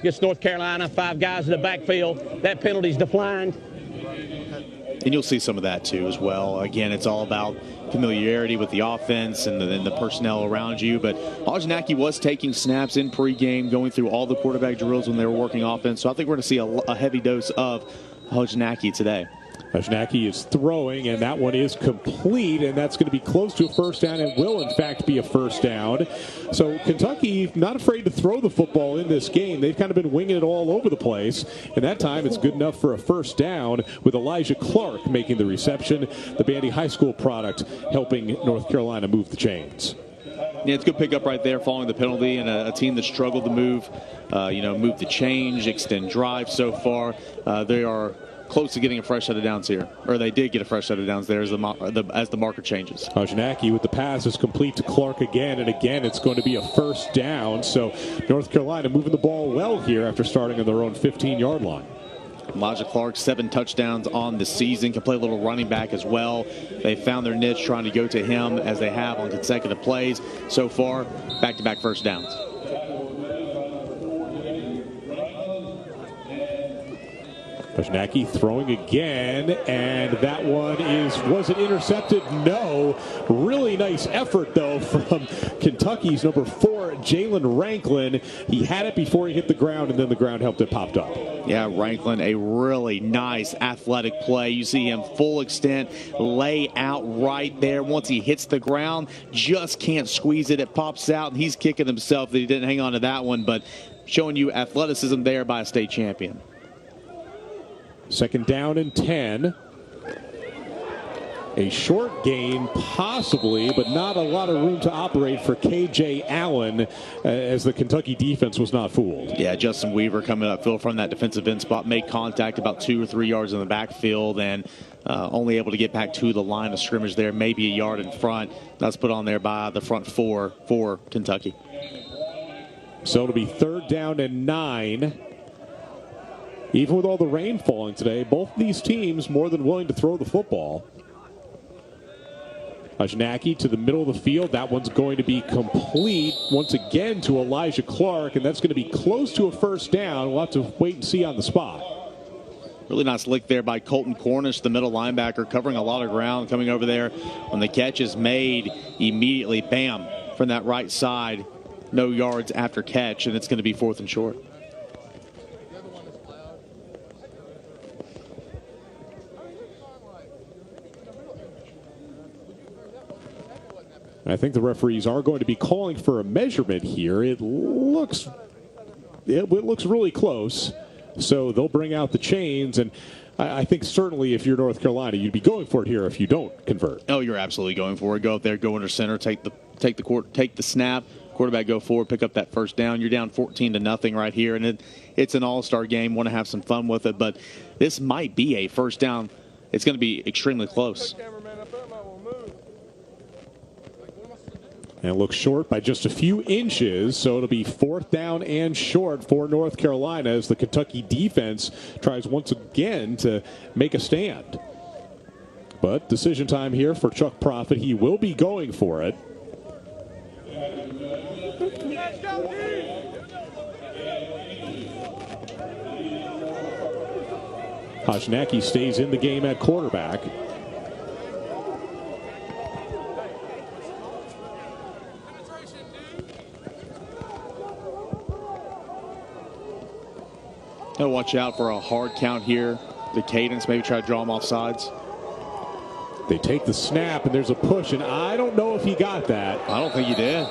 D: against North Carolina. 5 guys in the backfield. That penalty's declined.
B: And you'll see some of that too as well. Again, it's all about familiarity with the offense and the personnel around you. But Hajnaki was taking snaps in pregame, going through all the quarterback drills when they were working offense. So I think we're going to see a heavy dose of Hajnaki today.
A: Hajnaki is throwing, and that one is complete, and that's going to be close to a first down and will, in fact, be a first down. So Kentucky not afraid to throw the football in this game. They've kind of been winging it all over the place, and that time it's good enough for a first down with Elijah Clark making the reception, the Bandy High School product, helping North Carolina move the chains.
B: Yeah, it's a good pickup right there following the penalty, and a team that struggled to move the change, extend drive so far. They are close to getting a fresh set of downs here, or they did get a fresh set of downs there as the marker changes.
A: Hajnaki with the pass is complete to Clark again, and again it's going to be a first down. So North Carolina moving the ball well here after starting on their own 15-yard line.
B: Elijah Clark, 7 touchdowns on the season, can play a little running back as well. They found their niche trying to go to him as they have on consecutive plays. So far, back-to-back first downs.
A: Hajnaki throwing again, and that one was it intercepted? No. Really nice effort, though, from Kentucky's number 4, Jalen Ranklin. He had it before he hit the ground, and then the ground helped it popped up.
B: Yeah, Ranklin, a really nice athletic play. You see him full extent, lay out right there. Once he hits the ground, just can't squeeze it. It pops out, and he's kicking himself that he didn't hang on to that one, but showing you athleticism there by a state champion.
A: Second down and 10. A short gain, possibly, but not a lot of room to operate for K.J. Allen as the Kentucky defense was not fooled.
B: Yeah, Justin Weaver coming upfield from that defensive end spot, made contact about 2 or 3 yards in the backfield, and only able to get back to the line of scrimmage there, maybe a yard in front. That's put on there by the front 4 for Kentucky.
A: So it'll be 3rd down and 9. Even with all the rain falling today, both of these teams more than willing to throw the football. Hajnacki to the middle of the field. That one's going to be complete once again to Elijah Clark, and that's going to be close to a first down. We'll have to wait and see on the spot.
B: Really nice lick there by Colton Cornish, the middle linebacker, covering a lot of ground, coming over there. When the catch is made, immediately, bam, from that right side, no yards after catch, and it's going to be 4th and short.
A: I think the referees are going to be calling for a measurement here. It looks really close. So they'll bring out the chains, and I think certainly if you're North Carolina, you'd be going for it here if you don't convert.
B: Oh, you're absolutely going for it. Go up there, go under center, take the snap, quarterback go forward, pick up that first down. You're down 14-0 right here, and it's an all-star game. Want to have some fun with it, but this might be a first down. It's going to be extremely close.
A: And it looks short by just a few inches, so it'll be 4th down and short for North Carolina as the Kentucky defense tries once again to make a stand. But decision time here for Chuck Profit. He will be going for it. Hajnacki stays in the game at quarterback.
B: He'll watch out for a hard count here. The cadence, maybe try to draw him off sides.
A: They take the snap, and there's a push, and I don't know if he got that.
B: I don't think he did.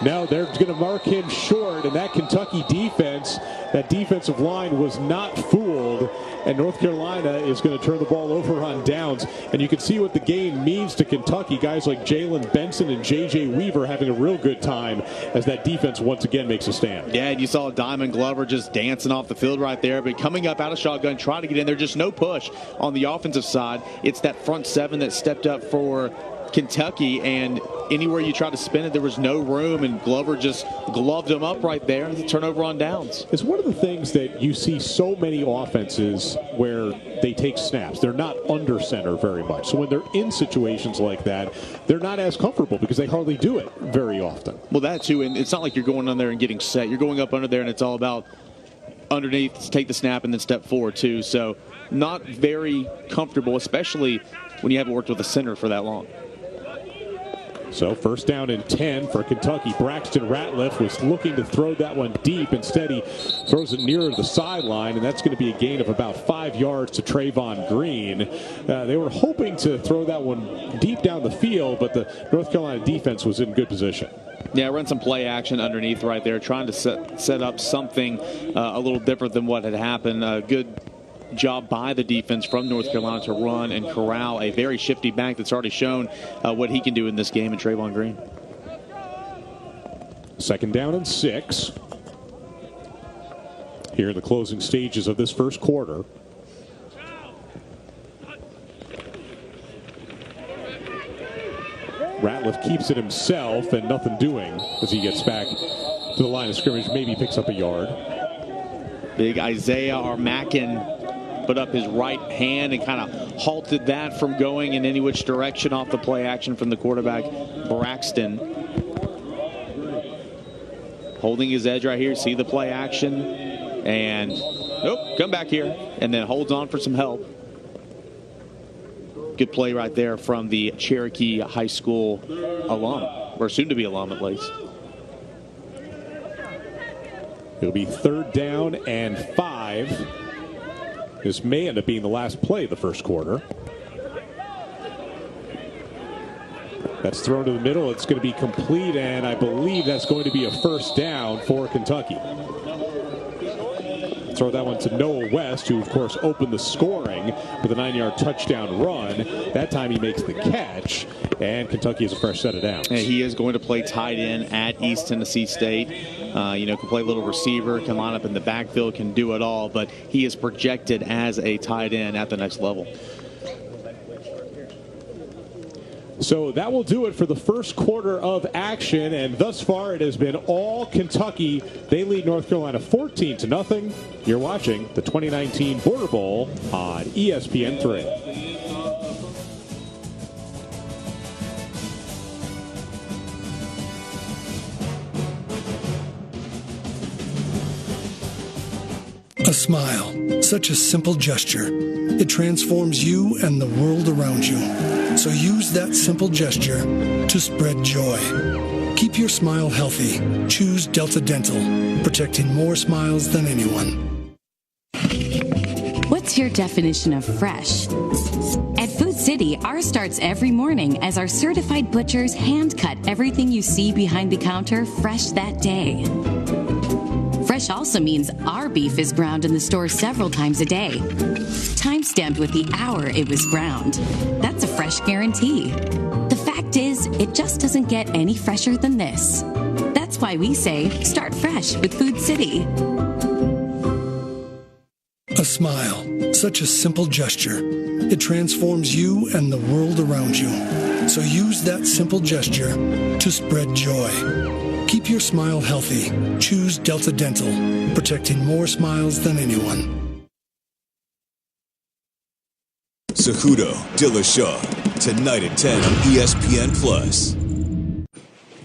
A: No, they're going to mark him short, and that Kentucky defense, that defensive line was not fooled, and North Carolina is going to turn the ball over on downs. And you can see what the game means to Kentucky. Guys like Jalen Benson and J.J. Weaver having a real good time as that defense once again makes a stand.
B: Yeah, and you saw Diamond Glover just dancing off the field right there, but coming up out of shotgun, trying to get in there, just no push on the offensive side. It's that front seven that stepped up for Kentucky, and anywhere you try to spin it, there was no room, and Glover just gloved him up right there, and the turnover on downs.
A: It's one of the things that you see so many offenses where they take snaps. They're not under center very much. So when they're in situations like that, they're not as comfortable because they hardly do it very often.
B: Well, that too, and it's not like you're going on there and getting set. You're going up under there, and it's all about underneath, take the snap, and then step forward too. So not very comfortable, especially when you haven't worked with a center for that long.
A: So first down and 10 for Kentucky. Braxton Ratliff was looking to throw that one deep. Instead, he throws it nearer to the sideline, and that's going to be a gain of about 5 yards to Trayvon Green. They were hoping to throw that one deep down the field, but the North Carolina defense was in good position.
B: Yeah, run some play action underneath right there, trying to set up something a little different than what had happened. Good job by the defense from North Carolina to run and corral a very shifty back that's already shown what he can do in this game in Trayvon Green.
A: Second down and 6. Here in the closing stages of this first quarter. Ratliff keeps it himself and nothing doing as he gets back to the line of scrimmage. Maybe picks up a yard.
B: Big Isaiah Armakin put up his right hand and kind of halted that from going in any which direction off the play action from the quarterback, Braxton. Holding his edge right here. See the play action. And, come back here. And then holds on for some help. Good play right there from the Cherokee High School alum, or soon to be alum at least.
A: It'll be third down and 5. This may end up being the last play of the first quarter. That's thrown to the middle. It's going to be complete, and I believe that's going to be a first down for Kentucky. Throw that one to Noah West, who, of course, opened the scoring with a 9-yard touchdown run. That time he makes the catch, and Kentucky has a fresh set of downs.
B: And he is going to play tight end at East Tennessee State. Can play a little receiver, can line up in the backfield, can do it all, but he is projected as a tight end at the next level.
A: So that will do it for the first quarter of action, and thus far it has been all Kentucky. They lead North Carolina 14-0. You're watching the 2019 Border Bowl on ESPN3.
E: A smile, such a simple gesture. It transforms you and the world around you. So use that simple gesture to spread joy. Keep your smile healthy. Choose Delta Dental, protecting more smiles than anyone.
Q: What's your definition of fresh? At Food City, ours starts every morning as our certified butchers hand cut everything you see behind the counter fresh that day. Fresh also means our beef is ground in the store several times a day, time-stamped with the hour it was ground. That's a fresh guarantee. The fact is, it just doesn't get any fresher than this. That's why we say, start fresh with Food City.
E: A smile, such a simple gesture. It transforms you and the world around you. So use that simple gesture to spread joy. Keep your smile healthy. Choose Delta Dental, protecting more smiles than anyone.
F: Cejudo, Dillashaw, tonight at 10 on ESPN+.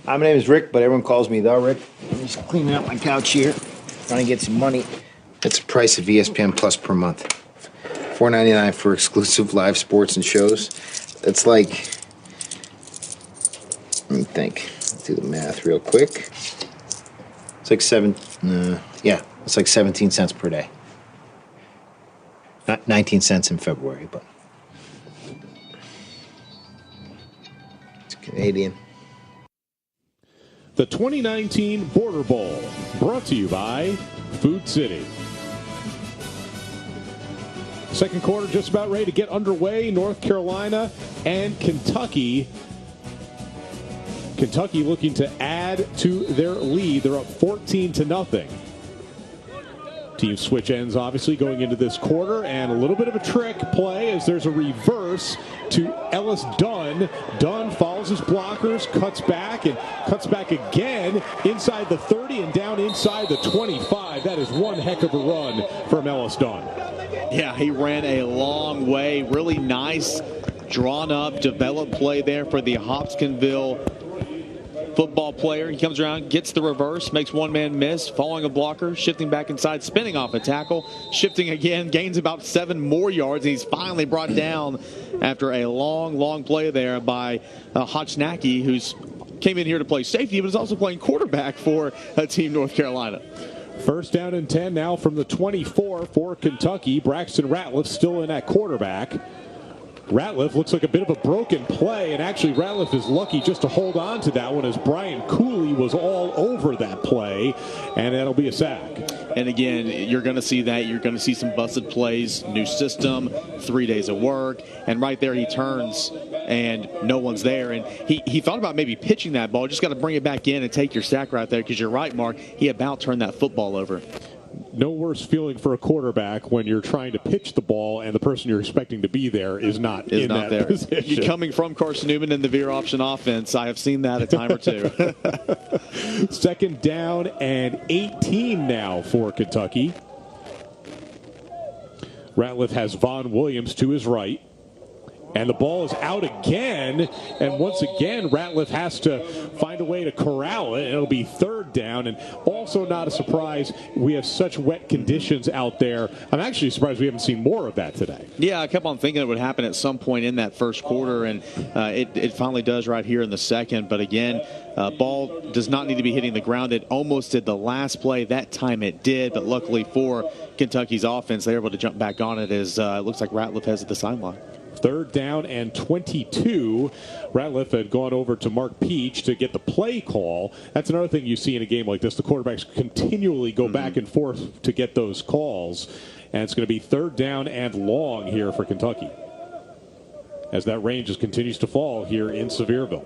M: Hi, my name is Rick, but everyone calls me the Rick. I'm just cleaning out my couch here, trying to get some money. That's the price of ESPN Plus per month. $4.99 for exclusive live sports and shows. It's like, let me think. Let's do the math real quick. It's like it's like 17 cents per day. Not 19 cents in February, but it's Canadian.
A: The 2019 Border Bowl, brought to you by Food City. Second quarter just about ready to get underway. North Carolina and Kentucky. Kentucky looking to add to their lead. They're up 14-0. Teams switch ends, obviously, going into this quarter, and a little bit of a trick play as there's a reverse to Ellis Dunn. Dunn follows his blockers, cuts back again inside the 30 and down inside the 25. That is one heck of a run from Ellis Dunn.
B: Yeah, he ran a long way. Really nice, drawn up, developed play there for the Hopkinsville football player. He comes around, gets the reverse, makes one man miss, following a blocker, shifting back inside, spinning off a tackle, shifting again, gains about 7 more yards, and he's finally brought down after a long play there by Hochnacki, who's came in here to play safety, but is also playing quarterback for Team North Carolina.
A: First down and 10 now from the 24 for Kentucky. Braxton Ratliff still in at quarterback. Ratliff looks like a bit of a broken play, and actually Ratliff is lucky just to hold on to that one as Brian Cooley was all over that play, and that'll be a sack.
B: And again, you're going to see that. You're going to see some busted plays, new system, 3 days of work, and right there he turns and no one's there. And he thought about maybe pitching that ball. Just got to bring it back in and take your sack right there because you're right, Mark. He about turned that football over.
A: No worse feeling for a quarterback when you're trying to pitch the ball and the person you're expecting to be there is not there. Position.
B: You're coming from Carson Newman in the veer option offense. I have seen that a time or two.
A: Second down and 18 now for Kentucky. Ratliff has Vaughn Williams to his right. And the ball is out again. And once again, Ratliff has to find a way to corral it. And it'll be third down. And also not a surprise, we have such wet conditions out there. I'm actually surprised we haven't seen more of that today.
B: Yeah, I kept on thinking it would happen at some point in that first quarter. And it finally does right here in the second. But again, ball does not need to be hitting the ground. It almost did the last play. That time it did. But luckily for Kentucky's offense, they're able to jump back on it as it looks like Ratliff has at the sideline.
A: Third down and 22. Ratliff had gone over to Mark Peach to get the play call. That's another thing you see in a game like this. The quarterbacks continually go back and forth to get those calls. And it's going to be third down and long here for Kentucky, as that range just continues to fall here in Sevierville.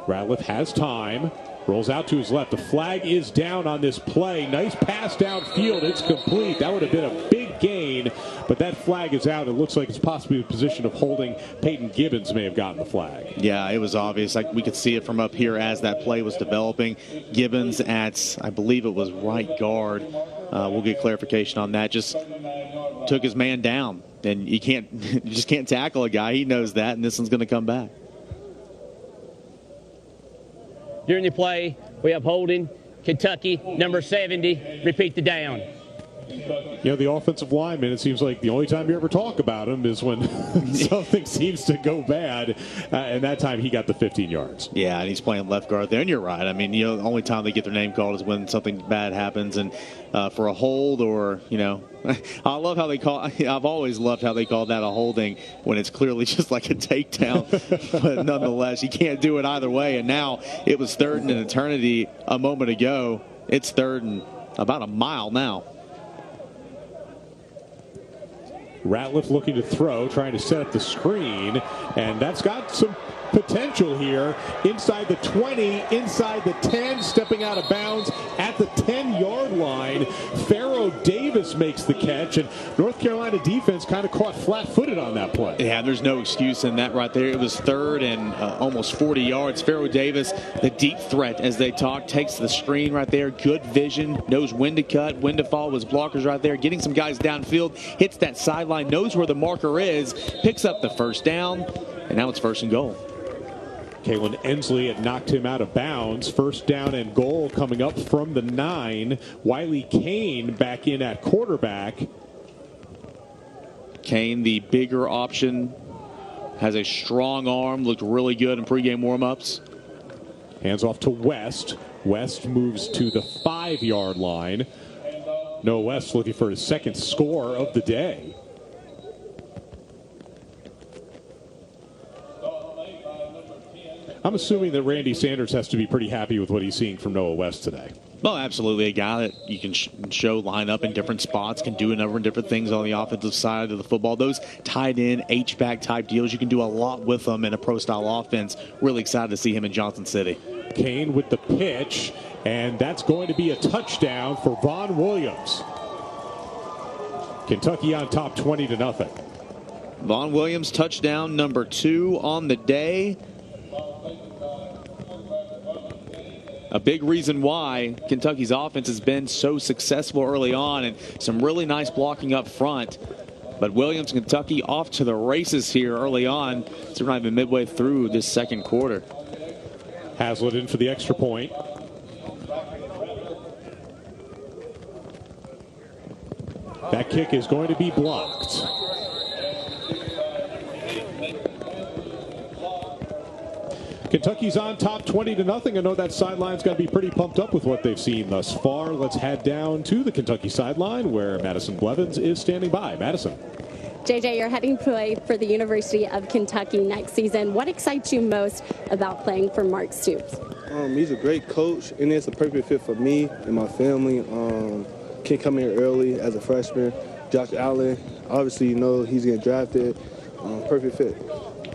A: Ratliff has time. Rolls out to his left. The flag is down on this play. Nice pass downfield. It's complete. That would have been a big gain but that flag is out. It looks like it's possibly a position of holding. Peyton Gibbons may have gotten the flag.
B: Yeah, it was obvious. We could see it from up here as that play was developing. Gibbons at, I believe it was right guard. We'll get clarification on that. Just took his man down, and you just can't tackle a guy. He knows that, and this one's going to come back.
D: During the play, we have holding, Kentucky, number 70. Repeat the down.
A: You know, the offensive lineman, it seems like the only time you ever talk about him is when something seems to go bad. And that time he got the 15 yards.
B: Yeah, and he's playing left guard there. And you're right. I mean, you know, the only time they get their name called is when something bad happens. And for a hold or, you know, I love how they I've always loved how they call that a holding when it's clearly just like a takedown. But nonetheless, you can't do it either way. And now it was third and an eternity a moment ago. It's third and about a mile now.
A: Ratliff looking to throw, trying to set up the screen, and that's got some potential here. Inside the 20, inside the 10, stepping out of bounds at the 10-yard line. Pharaoh Davis makes the catch, and North Carolina defense kind of caught flat-footed on that play.
B: Yeah, there's no excuse in that right there. It was third and almost 40 yards. Pharaoh Davis, the deep threat, as they talk, takes the screen right there. Good vision, knows when to cut, when to fall. With blockers right there, getting some guys downfield, hits that sideline, knows where the marker is, picks up the first down, and now it's 1st and goal.
A: Kailyn Ensley had knocked him out of bounds. 1st down and goal coming up from the 9. Wiley Kane back in at quarterback.
B: Kane, the bigger option, has a strong arm, looked really good in pregame warmups.
A: Hands off to West. West moves to the 5-yard line. Noah West looking for his 2nd score of the day. I'm assuming that Randy Sanders has to be pretty happy with what he's seeing from Noah West today.
B: Well, absolutely. A guy that you can show line up in different spots, can do a number of different things on the offensive side of the football. Those tight end, H-back type deals, you can do a lot with them in a pro-style offense. Really excited to see him in Johnson City.
A: Kane with the pitch, and that's going to be a touchdown for Vaughn Williams. Kentucky on top 20-0.
B: Vaughn Williams, touchdown number 2 on the day. A big reason why Kentucky's offense has been so successful early on, and some really nice blocking up front. But Williams, Kentucky off to the races here early on. So we're not even midway through this 2nd quarter.
A: Haslett in for the extra point. That kick is going to be blocked. Kentucky's on top 20-0. I know that sideline's got to be pretty pumped up with what they've seen thus far. Let's head down to the Kentucky sideline where Madison Blevins is standing by. Madison.
C: JJ, you're heading to play for the University of Kentucky next season. What excites you most about playing for Mark Stoops?
P: He's a great coach, and it's a perfect fit for me and my family. Can come here early as a freshman. Josh Allen, obviously, you know he's getting drafted. Perfect fit.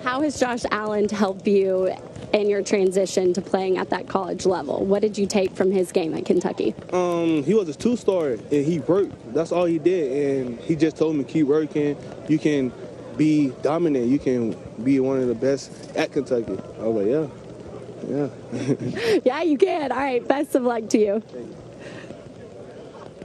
C: How has Josh Allen helped you in your transition to playing at that college level? What did you take from his game at Kentucky?
P: He was a 2-star, and he worked. That's all he did, and he just told me, keep working. You can be dominant. You can be one of the best at Kentucky. I was like, yeah.
C: Yeah, you can. All right, best of luck to you.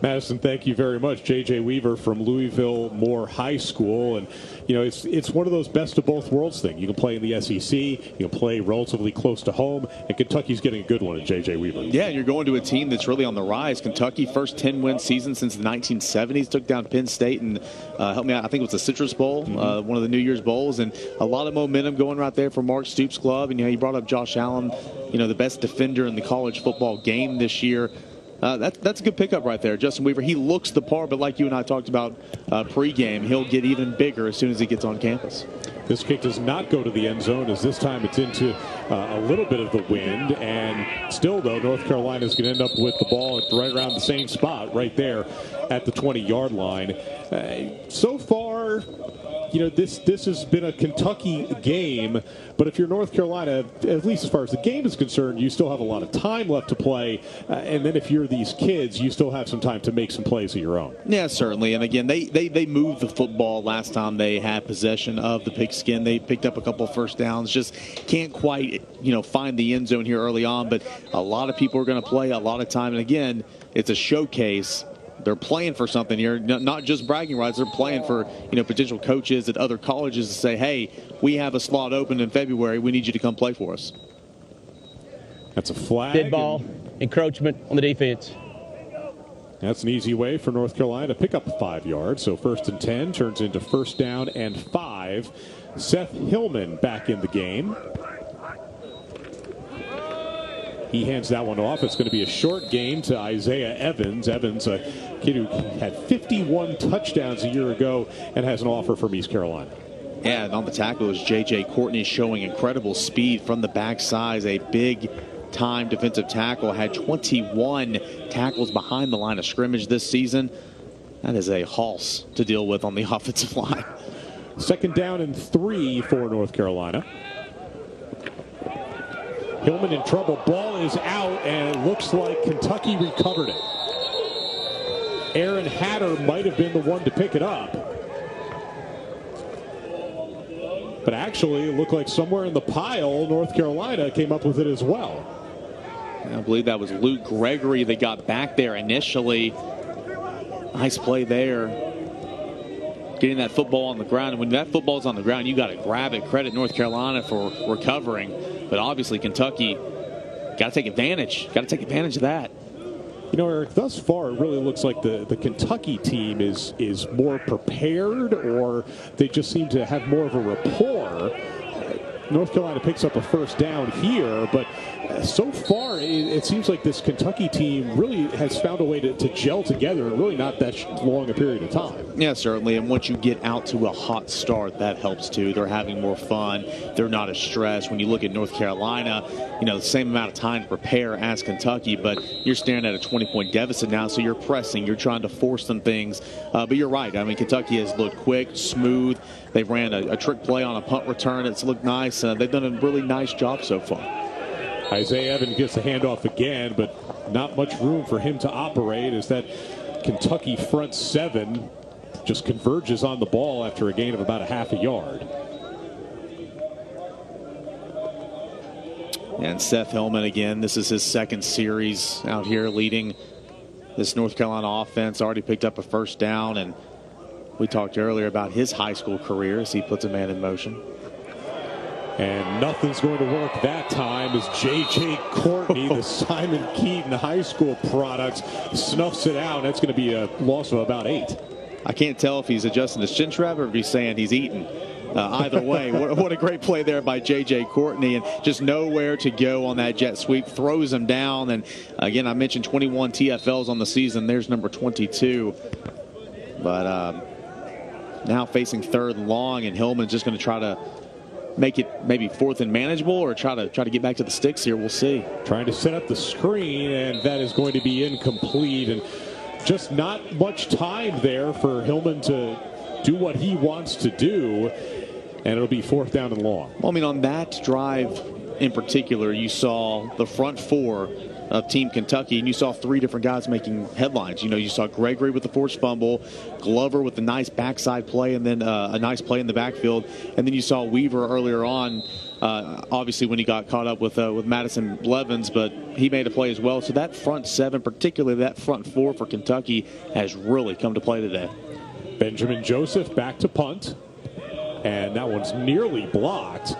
A: Madison, thank you very much. J.J. Weaver from Louisville Moore High School. And, you know, it's one of those best of both worlds thing. You can play in the SEC, you can play relatively close to home, and Kentucky's getting a good one at J.J. Weaver.
B: Yeah, and you're going to a team that's really on the rise. Kentucky, first 10-win season since the 1970s, took down Penn State and helped me out. I think it was the Citrus Bowl, one of the New Year's Bowls, and a lot of momentum going right there for Mark Stoops' club. And, you know, you brought up Josh Allen, you know, the best defender in the college football game this year. That's a good pickup right there. Justin Weaver, he looks the part, but like you and I talked about pregame, he'll get even bigger as soon as he gets on campus.
A: This kick does not go to the end zone, as this time it's into a little bit of the wind. And still, though, North Carolina's going to end up with the ball right around the same spot right there at the 20-yard line. So far, this has been a Kentucky game, but if you're North Carolina, at least as far as the game is concerned, you still have a lot of time left to play. And then if you're these kids, you still have some time to make some plays of your own.
B: Yeah, certainly. And again, they moved the football last time they had possession of the pigskin. They picked up a couple of first downs. Just can't quite, find the end zone here early on. But a lot of people are going to play a lot of time. And again, it's a showcase. They're playing for something here, not just bragging rights. They're playing for, potential coaches at other colleges to say, hey, we have a slot open in February. We need you to come play for us.
A: That's a flag.
D: Dead ball, encroachment on the defense.
A: That's an easy way for North Carolina to pick up 5 yards. So 1st and 10 turns into 1st down and 5. Seth Hillman back in the game. He hands that one off. It's going to be a short gain to Isaiah Evans. Evans, a kid who had 51 touchdowns a year ago and has an offer from East Carolina.
B: Yeah, and on the tackle is J.J. Courtney, showing incredible speed from the backside. A big-time defensive tackle. Had 21 tackles behind the line of scrimmage this season. That is a hoss to deal with on the offensive line.
A: 2nd down and 3 for North Carolina. Hillman in trouble. Ball is out, and it looks like Kentucky recovered it. Aaron Hatter might have been the one to pick it up. But actually, it looked like somewhere in the pile, North Carolina came up with it as well.
B: I believe that was Luke Gregory that got back there initially. Nice play there. Getting that football on the ground. And when that football's on the ground, you got to grab it. Credit North Carolina for recovering. But obviously, Kentucky got to take advantage. Got to take advantage of that.
A: Eric, thus far, it really looks like the Kentucky team is more prepared, or they just seem to have more of a rapport. North Carolina picks up a 1st down here, but so far it seems like this Kentucky team really has found a way to gel together in really not that long a period of time.
B: Yeah, certainly. And once you get out to a hot start, that helps too. They're having more fun. They're not as stressed. When you look at North Carolina, the same amount of time to prepare as Kentucky, but you're staring at a 20-point deficit now, so you're pressing. You're trying to force some things. But you're right. I mean, Kentucky has looked quick, smooth. They ran a trick play on a punt return. It's looked nice. They've done a really nice job so far.
A: Isaiah Evans gets the handoff again, but not much room for him to operate as that Kentucky front 7 just converges on the ball after a gain of about a half a yard.
B: And Seth Hillman again, this is his 2nd series out here leading this North Carolina offense. Already picked up a 1st down, and we talked earlier about his high school career as he puts a man in motion.
A: And nothing's going to work that time as J.J. Courtney, the Simon Keaton high school product, snuffs it out. That's going to be a loss of about 8.
B: I can't tell if he's adjusting his chin strap or if he's saying he's eating. Either way, what a great play there by J.J. Courtney, and just nowhere to go on that jet sweep. Throws him down, and again, I mentioned 21 TFLs on the season. There's number 22. But now facing 3rd and long, and Hillman's just going to try to make it maybe 4th and manageable, or try to get back to the sticks here. We'll see.
A: Trying to set up the screen, and that is going to be incomplete. And just not much time there for Hillman to do what he wants to do. And it'll be 4th down and long.
B: Well, I mean, on that drive in particular, you saw the front 4 of Team Kentucky, and you saw 3 different guys making headlines. You saw Gregory with the forced fumble, Glover with the nice backside play, and then a nice play in the backfield. And then you saw Weaver earlier on, obviously when he got caught up with Madison Blevins, but he made a play as well. So that front 7, particularly that front 4 for Kentucky, has really come to play today.
A: Benjamin Joseph back to punt, and that one's nearly blocked.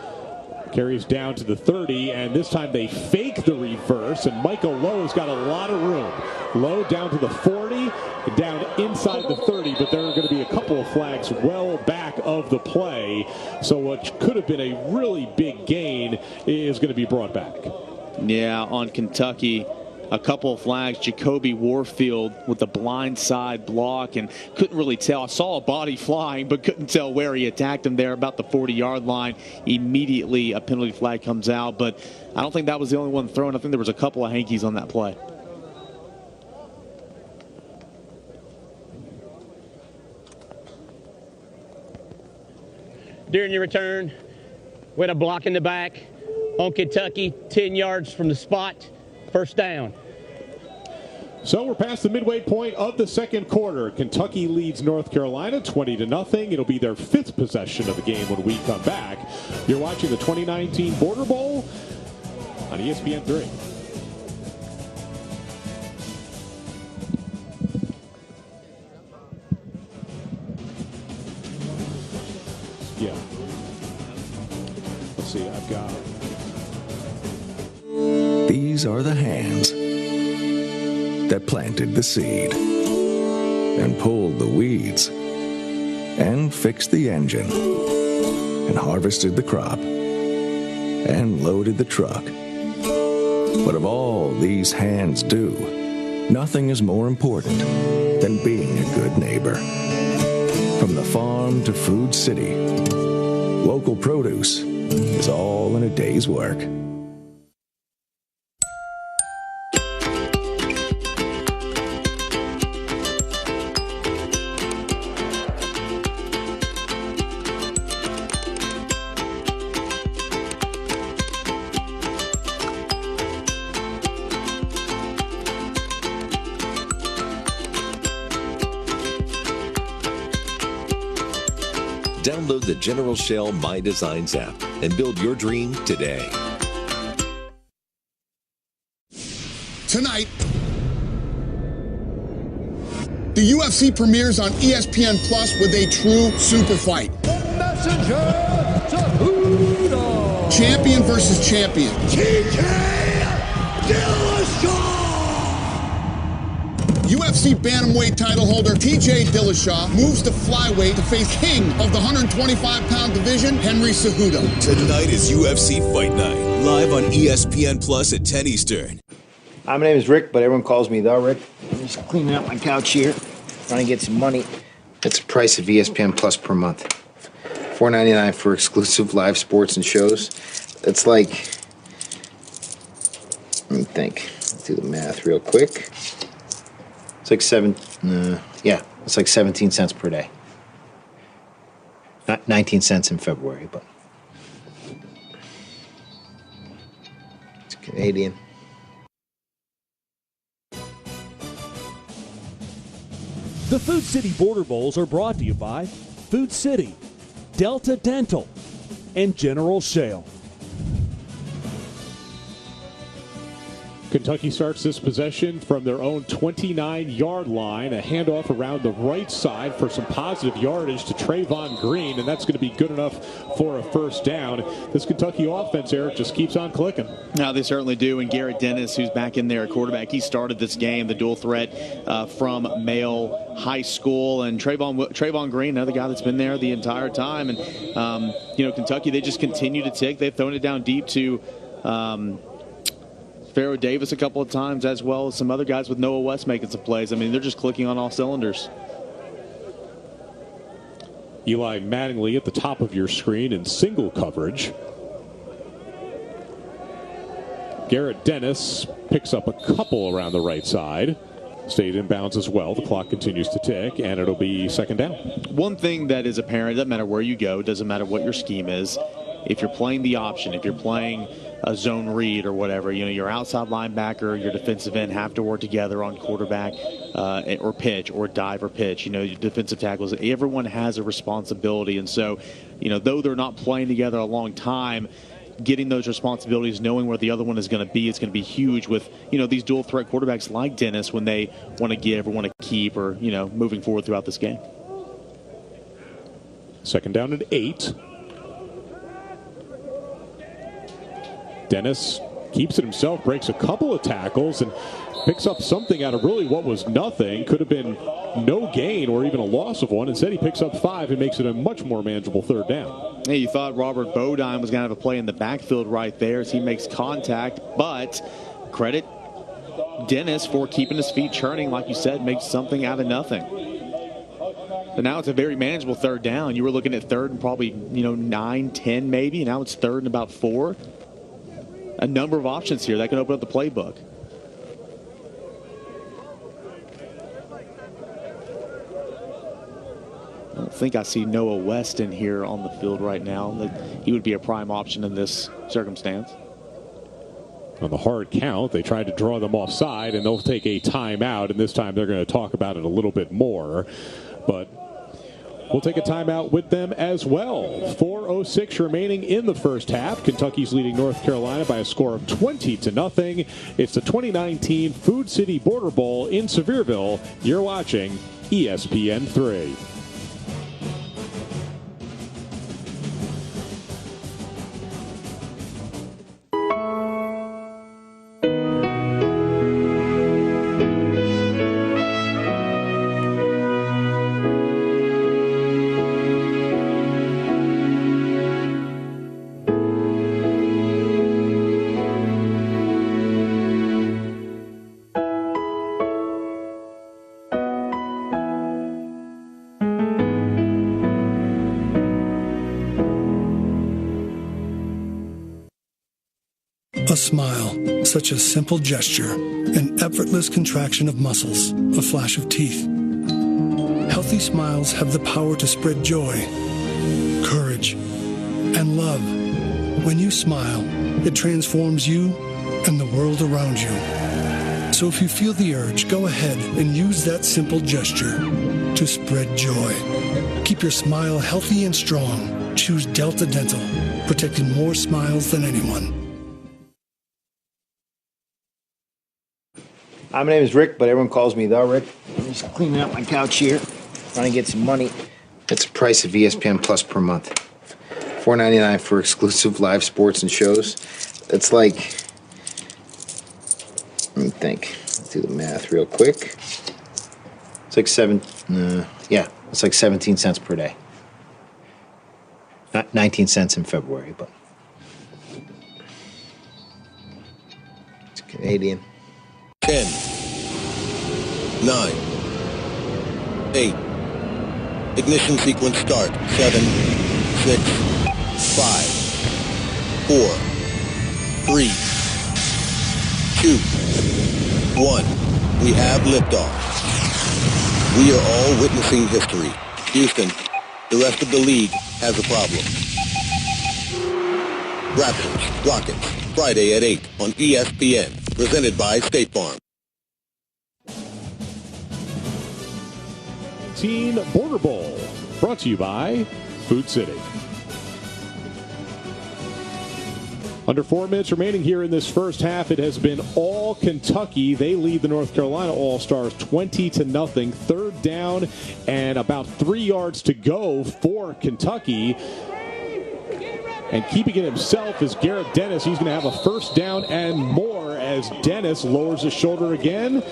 A: Carries down to the 30, and this time they fake the reverse, and Michael Lowe's got a lot of room. Lowe down to the 40, down inside the 30, but there are going to be a couple of flags well back of the play. So what could have been a really big gain is going to be brought back.
B: Yeah, on Kentucky, a couple of flags. Jacoby Warfield with the blind side block, and couldn't really tell. I saw a body flying, but couldn't tell where he attacked him there about the 40-yard line. Immediately a penalty flag comes out, but I don't think that was the only one thrown. I think there was a couple of hankies on that play.
D: during your return. We had a block in the back on Kentucky, 10 yards from the spot, first down.
A: So we're past the midway point of the second quarter. Kentucky leads North Carolina 20-0. It'll be their 5th possession of the game when we come back. You're watching the 2019 Border Bowl on ESPN 3. Yeah. Let's see, I've got...
K: These are the hands that planted the seed and pulled the weeds and fixed the engine and harvested the crop and loaded the truck. But of all these hands do, nothing is more important than being a good neighbor. From the farm to Food City, local produce is all in a day's work.
L: Download the General Shell My Designs app and build your dream today.
H: Tonight, the UFC premieres on ESPN Plus with a true super fight.
G: Messenger Cejudo.
H: Champion versus champion.
G: TJ Dillashaw.
H: UFC bantamweight title holder TJ Dillashaw moves to flyweight to face king of the 125-pound division, Henry Cejudo.
F: Tonight is UFC Fight Night, live on ESPN Plus at 10 Eastern.
M: My name is Rick, but everyone calls me the Rick. I'm just cleaning up my couch here, trying to get some money. That's the price of ESPN Plus per month. $4.99 for exclusive live sports and shows. It's like, let me think. Let's do the math real quick. It's like it's like 17 cents per day. Not 19 cents in February, but it's Canadian.
I: The Food City Border Bowls are brought to you by Food City, Delta Dental, and General Shale.
A: Kentucky starts this possession from their own 29-yard line. A handoff around the right side for some positive yardage to Trayvon Green, and that's going to be good enough for a first down. This Kentucky offense, Eric, just keeps on clicking.
B: Now they certainly do, and Garrett Dennis, who's back in there at quarterback, he started this game, the dual threat from Male High School, and Trayvon Green, another guy that's been there the entire time. And, Kentucky, they just continue to tick. They've thrown it down deep to Pharaoh Davis a couple of times, as well as some other guys with Noah West making some plays. I mean, they're just clicking on all cylinders.
A: Eli Mattingly at the top of your screen in single coverage. Garrett Dennis picks up a couple around the right side. Stayed in bounds as well. The clock continues to tick, and it'll be second down.
B: One thing that is apparent, it doesn't matter where you go, doesn't matter what your scheme is. If you're playing the option, if you're playing a zone read or whatever, your outside linebacker, your defensive end have to work together on quarterback or pitch or dive or pitch. Your defensive tackles, everyone has a responsibility. And so, though they're not playing together a long time, getting those responsibilities, knowing where the other one is going to be, it's going to be huge with, these dual threat quarterbacks like Dennis when they want to give or want to keep or, moving forward throughout this game.
A: Second down and 8. Dennis keeps it himself, breaks a couple of tackles, and picks up something out of really what was nothing. Could have been no gain or even a loss of one. Instead, he picks up 5 and makes it a much more manageable third down.
B: Hey, you thought Robert Bodine was going to have a play in the backfield right there as he makes contact, but credit Dennis for keeping his feet churning. Like you said, makes something out of nothing. But now it's a very manageable third down. You were looking at third and probably, 9, 10 maybe. Now it's third and about 4. A number of options here that can open up the playbook. think I see Noah West in here on the field right now. He would be a prime option in this circumstance.
A: On the hard count, they tried to draw them offside, and they'll take a timeout, and this time they're going to talk about it a little bit more. But we'll take a timeout with them as well. 4:06 remaining in the first half. Kentucky's leading North Carolina by a score of 20-0. It's the 2019 Food City Border Bowl in Sevierville. You're watching ESPN 3.
E: A smile, such a simple gesture, an effortless contraction of muscles, a flash of teeth. Healthy smiles have the power to spread joy, courage, and love. When you smile, it transforms you and the world around you. So if you feel the urge, go ahead and use that simple gesture to spread joy. Keep your smile healthy and strong. Choose Delta Dental, protecting more smiles than anyone.
M: My name is Rick, but everyone calls me the Rick. I'm just cleaning out my couch here, trying to get some money. That's the price of ESPN Plus per month. $4.99 for exclusive live sports and shows. It's like, let me think. Let's do the math real quick. It's like it's like 17 cents per day. Not 19 cents in February, but it's Canadian.
R: 10, 9, 8, ignition sequence start, 7, 6, 5, 4, 3, 2, 1. We have liftoff. We are all witnessing history. Houston, the rest of the league has a problem. Raptors, Rockets, Friday at 8 on ESPN. Presented by State Farm.
A: Teen Border Bowl, brought to you by Food City. Under 4 minutes remaining here in this first half, it has been all Kentucky. They lead the North Carolina All-Stars 20-0. Third down and about 3 yards to go for Kentucky. And keeping it himself is Garrett Dennis. He's going to have a first down and more as Dennis lowers his shoulder again,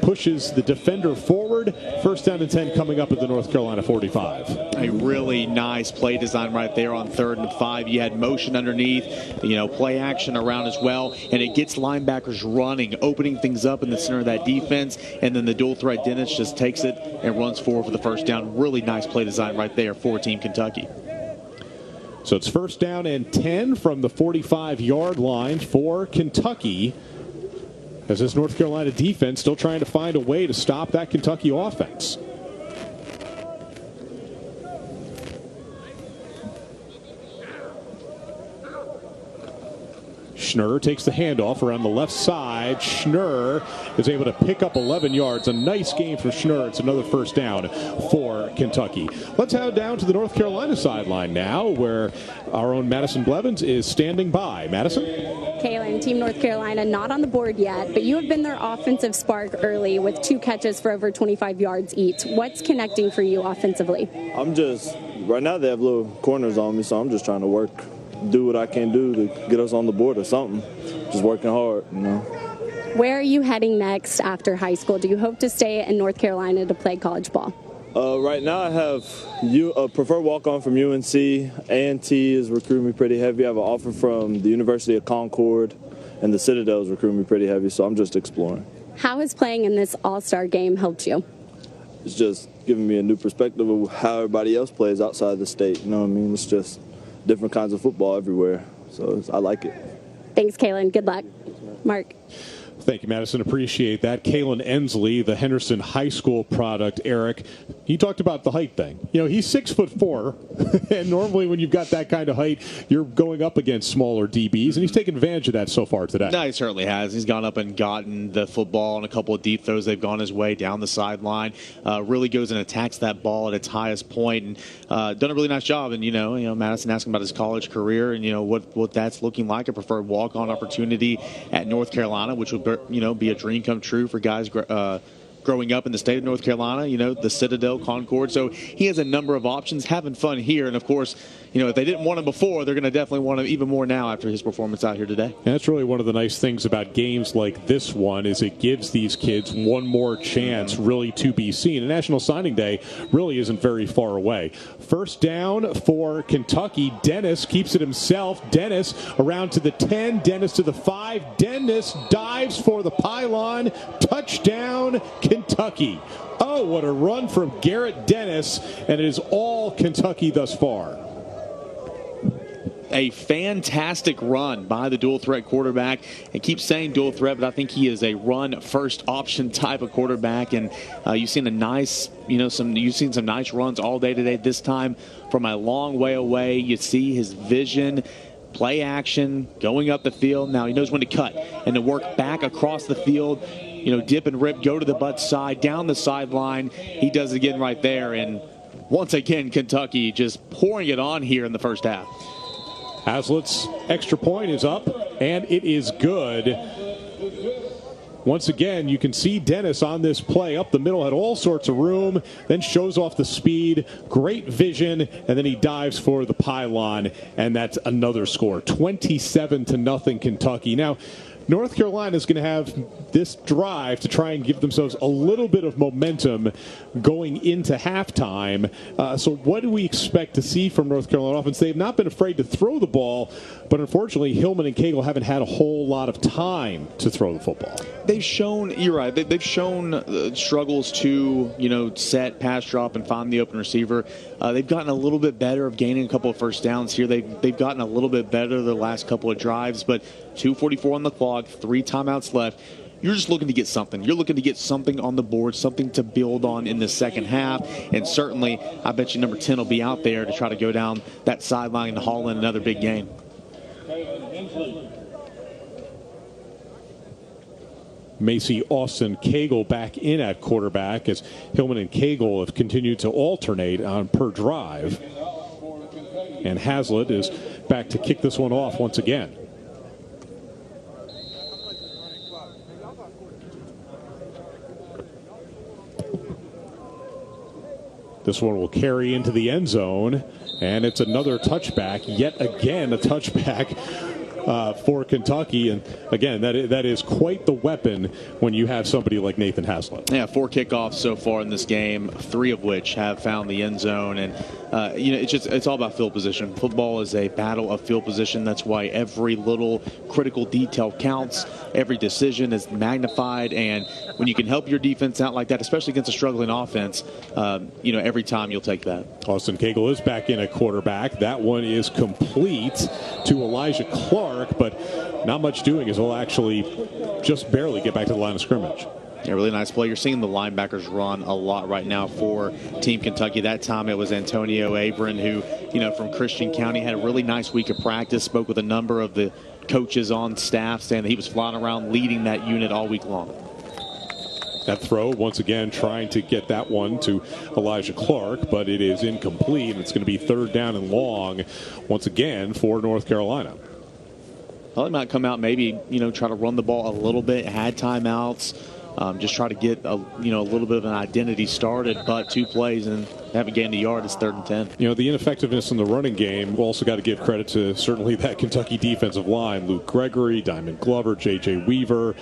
A: pushes the defender forward. First down and 10 coming up at the North Carolina 45.
B: A really nice play design right there on 3rd and 5. You had motion underneath, play action around as well, and it gets linebackers running, opening things up in the center of that defense, and then the dual threat Dennis just takes it and runs forward for the first down. Really nice play design right there for Team Kentucky.
A: So it's first down and 10 from the 45-yard line for Kentucky, as this North Carolina defense still trying to find a way to stop that Kentucky offense. Schnurr takes the handoff around the left side. Schnurr is able to pick up 11 yards. A nice game for Schnurr. It's another first down for Kentucky. Let's head down to the North Carolina sideline now, where our own Madison Blevins is standing by. Madison?
C: Kailyn, Team North Carolina not on the board yet, but you have been their offensive spark early with 2 catches for over 25 yards each. What's connecting for you offensively?
P: Right now they have little corners on me, so I'm just trying to do what I can do to get us on the board or something. Just working hard,
C: Where are you heading next after high school? Do you hope to stay in North Carolina to play college ball?
P: Right now I have a preferred walk-on from UNC. A&T is recruiting me pretty heavy. I have an offer from the University of Concord, and the Citadel is recruiting me pretty heavy, so I'm just exploring.
C: How has playing in this all-star game helped you?
P: It's just giving me a new perspective of how everybody else plays outside the state. You know what I mean? It's just different kinds of football everywhere, so I like it.
C: Thanks, Kailyn. Good luck. Mark.
A: Thank you, Madison. Appreciate that. Kailyn Ensley, the Henderson High School product. Eric, he talked about the height thing. You know, he's 6'4", and normally when you've got that kind of height, you're going up against smaller DBs, and he's taken advantage of that so far today.
B: No, he certainly has. He's gone up and gotten the football and a couple of deep throws. They've gone his way down the sideline. Really goes and attacks that ball at its highest point, and done a really nice job. And you know, Madison asking about his college career and what that's looking like. A preferred walk-on opportunity at North Carolina, which would be a dream come true for guys growing up in the state of North Carolina, the Citadel, Concord. So he has a number of options, having fun here. And, of course, if they didn't want him before, they're going to definitely want him even more now after his performance out here today.
A: And that's really one of the nice things about games like this one is it gives these kids one more chance really to be seen. And National Signing Day really isn't very far away. First down for Kentucky. Dennis keeps it himself. Dennis around to the 10. Dennis to the 5. Dennis dives for the pylon. Touchdown, Kentucky. Oh, what a run from Garrett Dennis, and it is all Kentucky thus far.
B: A fantastic run by the dual threat quarterback. I keep saying dual threat, but I think he is a run first option type of quarterback. And you've seen you've seen some nice runs all day today. This time from a long way away, you see his vision, play action, going up the field. Now he knows when to cut and to work back across the field. Dip and rip, go to the butt side, down the sideline. He does it again right there. And once again, Kentucky just pouring it on here in the first half.
A: Hazlett's extra point is up, and it is good. Once again, you can see Dennis on this play up the middle, had all sorts of room, then shows off the speed, great vision, and then he dives for the pylon, and that's another score. 27-0 Kentucky. Now, North Carolina is going to have this drive to try and give themselves a little bit of momentum going into halftime. So what do we expect to see from North Carolina offense? They've not been afraid to throw the ball, but unfortunately Hillman and Kegel haven't had a whole lot of time to throw the football.
B: They've shown, you're right, they've shown struggles to, set, pass drop, and find the open receiver. They've gotten a little bit better of gaining a couple of first downs here. They've gotten a little bit better the last couple of drives, but 2:44 on the clock, 3 timeouts left. You're just looking to get something. You're looking to get something on the board, something to build on in the second half. And certainly, I bet you number 10 will be out there to try to go down that sideline and haul in another big game.
A: Macy Austin Kegel back in at quarterback as Hillman and Kegel have continued to alternate on per drive. And Hazlett is back to kick this one off once again. This one will carry into the end zone, and it's another touchback. Yet again, a touchback for Kentucky. And again, that is quite the weapon when you have somebody like Nathan Hazlett.
B: Yeah, 4 kickoffs so far in this game, 3 of which have found the end zone. And it's all about field position. Football is a battle of field position. That's why every little critical detail counts. Every decision is magnified. And when you can help your defense out like that, especially against a struggling offense, every time you'll take that.
A: Austin Kegel is back in at quarterback. That one is complete to Elijah Clark, but not much doing as he'll actually just barely get back to the line of scrimmage.
B: Yeah, really nice play. You're seeing the linebackers run a lot right now for Team Kentucky. That time it was Antonio Abram, who, from Christian County, had a really nice week of practice, spoke with a number of the coaches on staff, saying that he was flying around leading that unit all week long.
A: That throw, once again, trying to get that one to Elijah Clark, but it is incomplete, and it's going to be 3rd down and long once again for North Carolina.
B: Well, they might come out maybe, try to run the ball a little bit, had timeouts, just try to get a little bit of an identity started, but 2 plays and haven't gained a yard. It's 3rd and 10.
A: The ineffectiveness in the running game, we've also got to give credit to certainly that Kentucky defensive line. Luke Gregory, Diamond Glover, J.J. Weaver,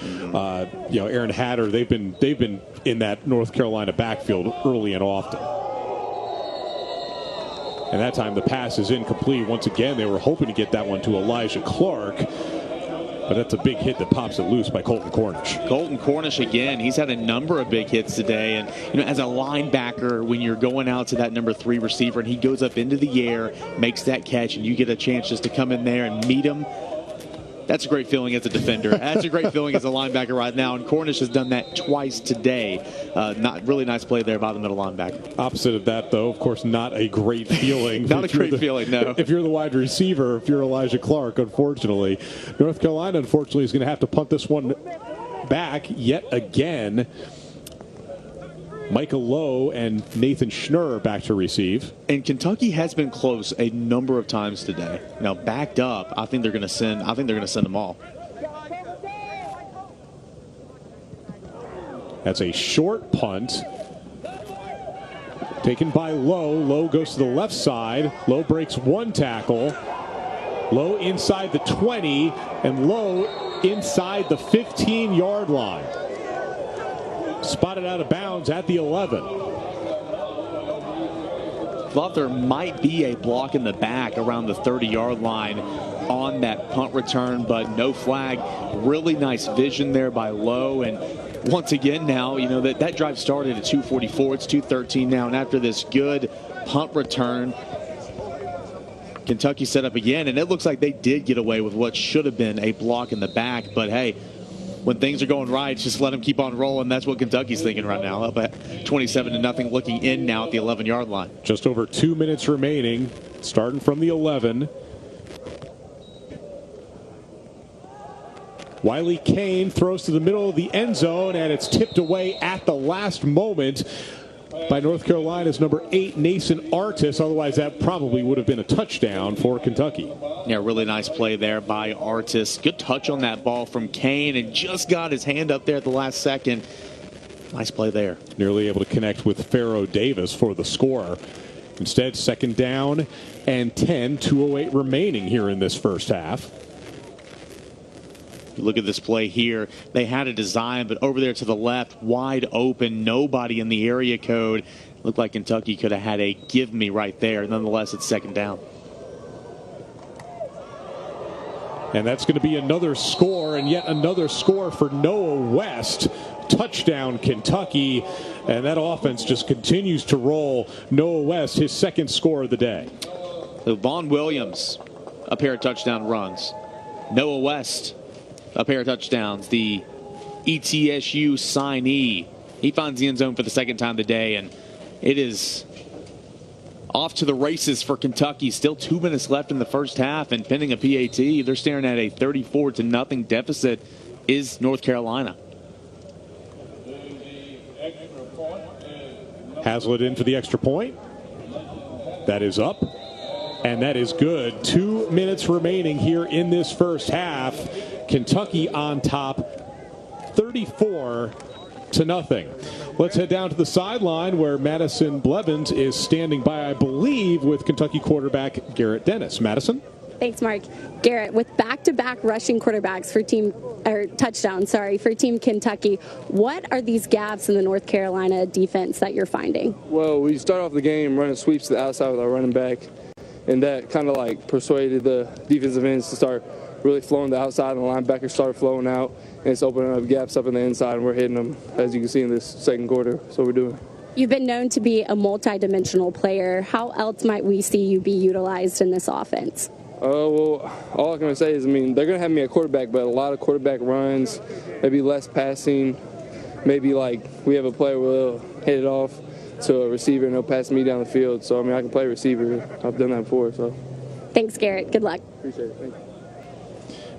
A: Aaron Hatter. They've been in that North Carolina backfield early and often. And that time the pass is incomplete. Once again, they were hoping to get that one to Elijah Clark. But that's a big hit that pops it loose by Colton Cornish.
B: Colton Cornish again. He's had a number of big hits today. And, as a linebacker, when you're going out to that number 3 receiver and he goes up into the air, makes that catch, and you get a chance just to come in there and meet him, That's a great feeling as a defender. That's a great feeling as a linebacker right now. And Cornish has done that twice today. Not really nice play there by the middle linebacker.
A: Opposite of that, though, of course, not a great feeling.
B: Not a great feeling, no.
A: If you're the wide receiver, if you're Elijah Clark, unfortunately. North Carolina, unfortunately, is going to have to punt this one back yet again. Micah Lowe and Nathan Schnurr back to receive.
B: And Kentucky has been close a number of times today. Now backed up, I think they're going to send them all.
A: That's a short punt. Taken by Lowe. Lowe goes to the left side. Lowe breaks one tackle. Lowe inside the 20, and Lowe inside the 15-yard line. Spotted out of bounds at the 11.
B: Thought there might be a block in the back around the 30-yard line on that punt return, but no flag. Really nice vision there by Lowe. And once again now, you know, that drive started at 2:44. It's 2:13 now. And after this good punt return, Kentucky set up again. And it looks like they did get away with what should have been a block in the back. But, hey, when things are going right, just let them keep on rolling. That's what Kentucky's thinking right now. Up at 27-0, looking in now at the 11-yard line.
A: Just over 2 minutes remaining, starting from the 11. Wiley Kane throws to the middle of the end zone, and it's tipped away at the last moment by North Carolina's number 8, Nason Artis. Otherwise, that probably would have been a touchdown for Kentucky.
B: Yeah, really nice play there by Artis. Good touch on that ball from Kane, and just got his hand up there at the last second. Nice play there.
A: Nearly able to connect with Pharaoh Davis for the score. Instead, second down and 10, 2:08 remaining here in this first half.
B: Look at this play here. They had a design, but over there to the left, wide open, nobody in the area code. Looked like Kentucky could have had a give me right there. Nonetheless, it's second down.
A: And that's going to be another score, and yet another score for Noah West. Touchdown, Kentucky. And that offense just continues to roll. Noah West, his second score of the day.
B: So Vaughn Williams, a pair of touchdown runs. Noah West, a pair of touchdowns. The ETSU signee, he finds the end zone for the second time today, and it is off to the races for Kentucky. Still 2 minutes left in the first half, and pending a PAT, they're staring at a 34-0 deficit is North Carolina.
A: Hazlitt in for the extra point. That is up, and that is good. 2 minutes remaining here in this first half. Kentucky on top, 34-0. Let's head down to the sideline where Madison Blevins is standing by, I believe, with Kentucky quarterback Garrett Dennis. Madison?
C: Thanks, Mark. Garrett, with back-to-back rushing quarterbacks for touchdowns for Team Kentucky, what are these gaps in the North Carolina defense that you're finding?
S: Well, we start off the game running sweeps to the outside with our running back, and that kind of like persuaded the defensive ends to start really flowing to the outside, and the linebackers started flowing out, and it's opening up gaps up in the inside, and we're hitting them, as you can see in this second quarter. That's what we're doing.
C: You've been known to be a multi-dimensional player. How else might we see you be utilized in this offense?
S: Well, all I can say is, they're going to have me at quarterback, but a lot of quarterback runs, maybe less passing, maybe like we have a player will hit it off to a receiver and he'll pass me down the field. So, I can play receiver. I've done that before. So.
C: Thanks, Garrett. Good luck.
S: Appreciate it. Thank you.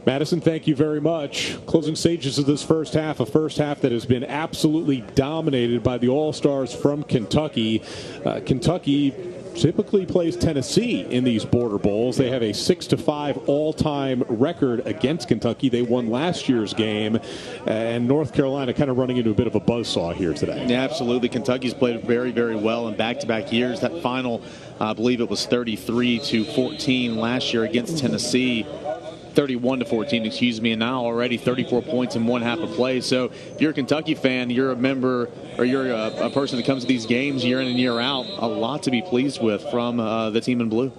A: Madison, thank you very much. Closing stages of this first half, a first half that has been absolutely dominated by the All-Stars from Kentucky. Kentucky typically plays Tennessee in these border bowls. They have a 6-5 all-time record against Kentucky. They won last year's game, and North Carolina kind of running into a bit of a buzzsaw here today.
B: Yeah, absolutely. Kentucky's played very, very well in back-to-back years. That final, I believe it was 33-14 last year against Tennessee. 31-14, excuse me, and now already 34 points in one half of play. So if you're a Kentucky fan, you're a member, or you're a person that comes to these games year in and year out, a lot to be pleased with from the team in blue.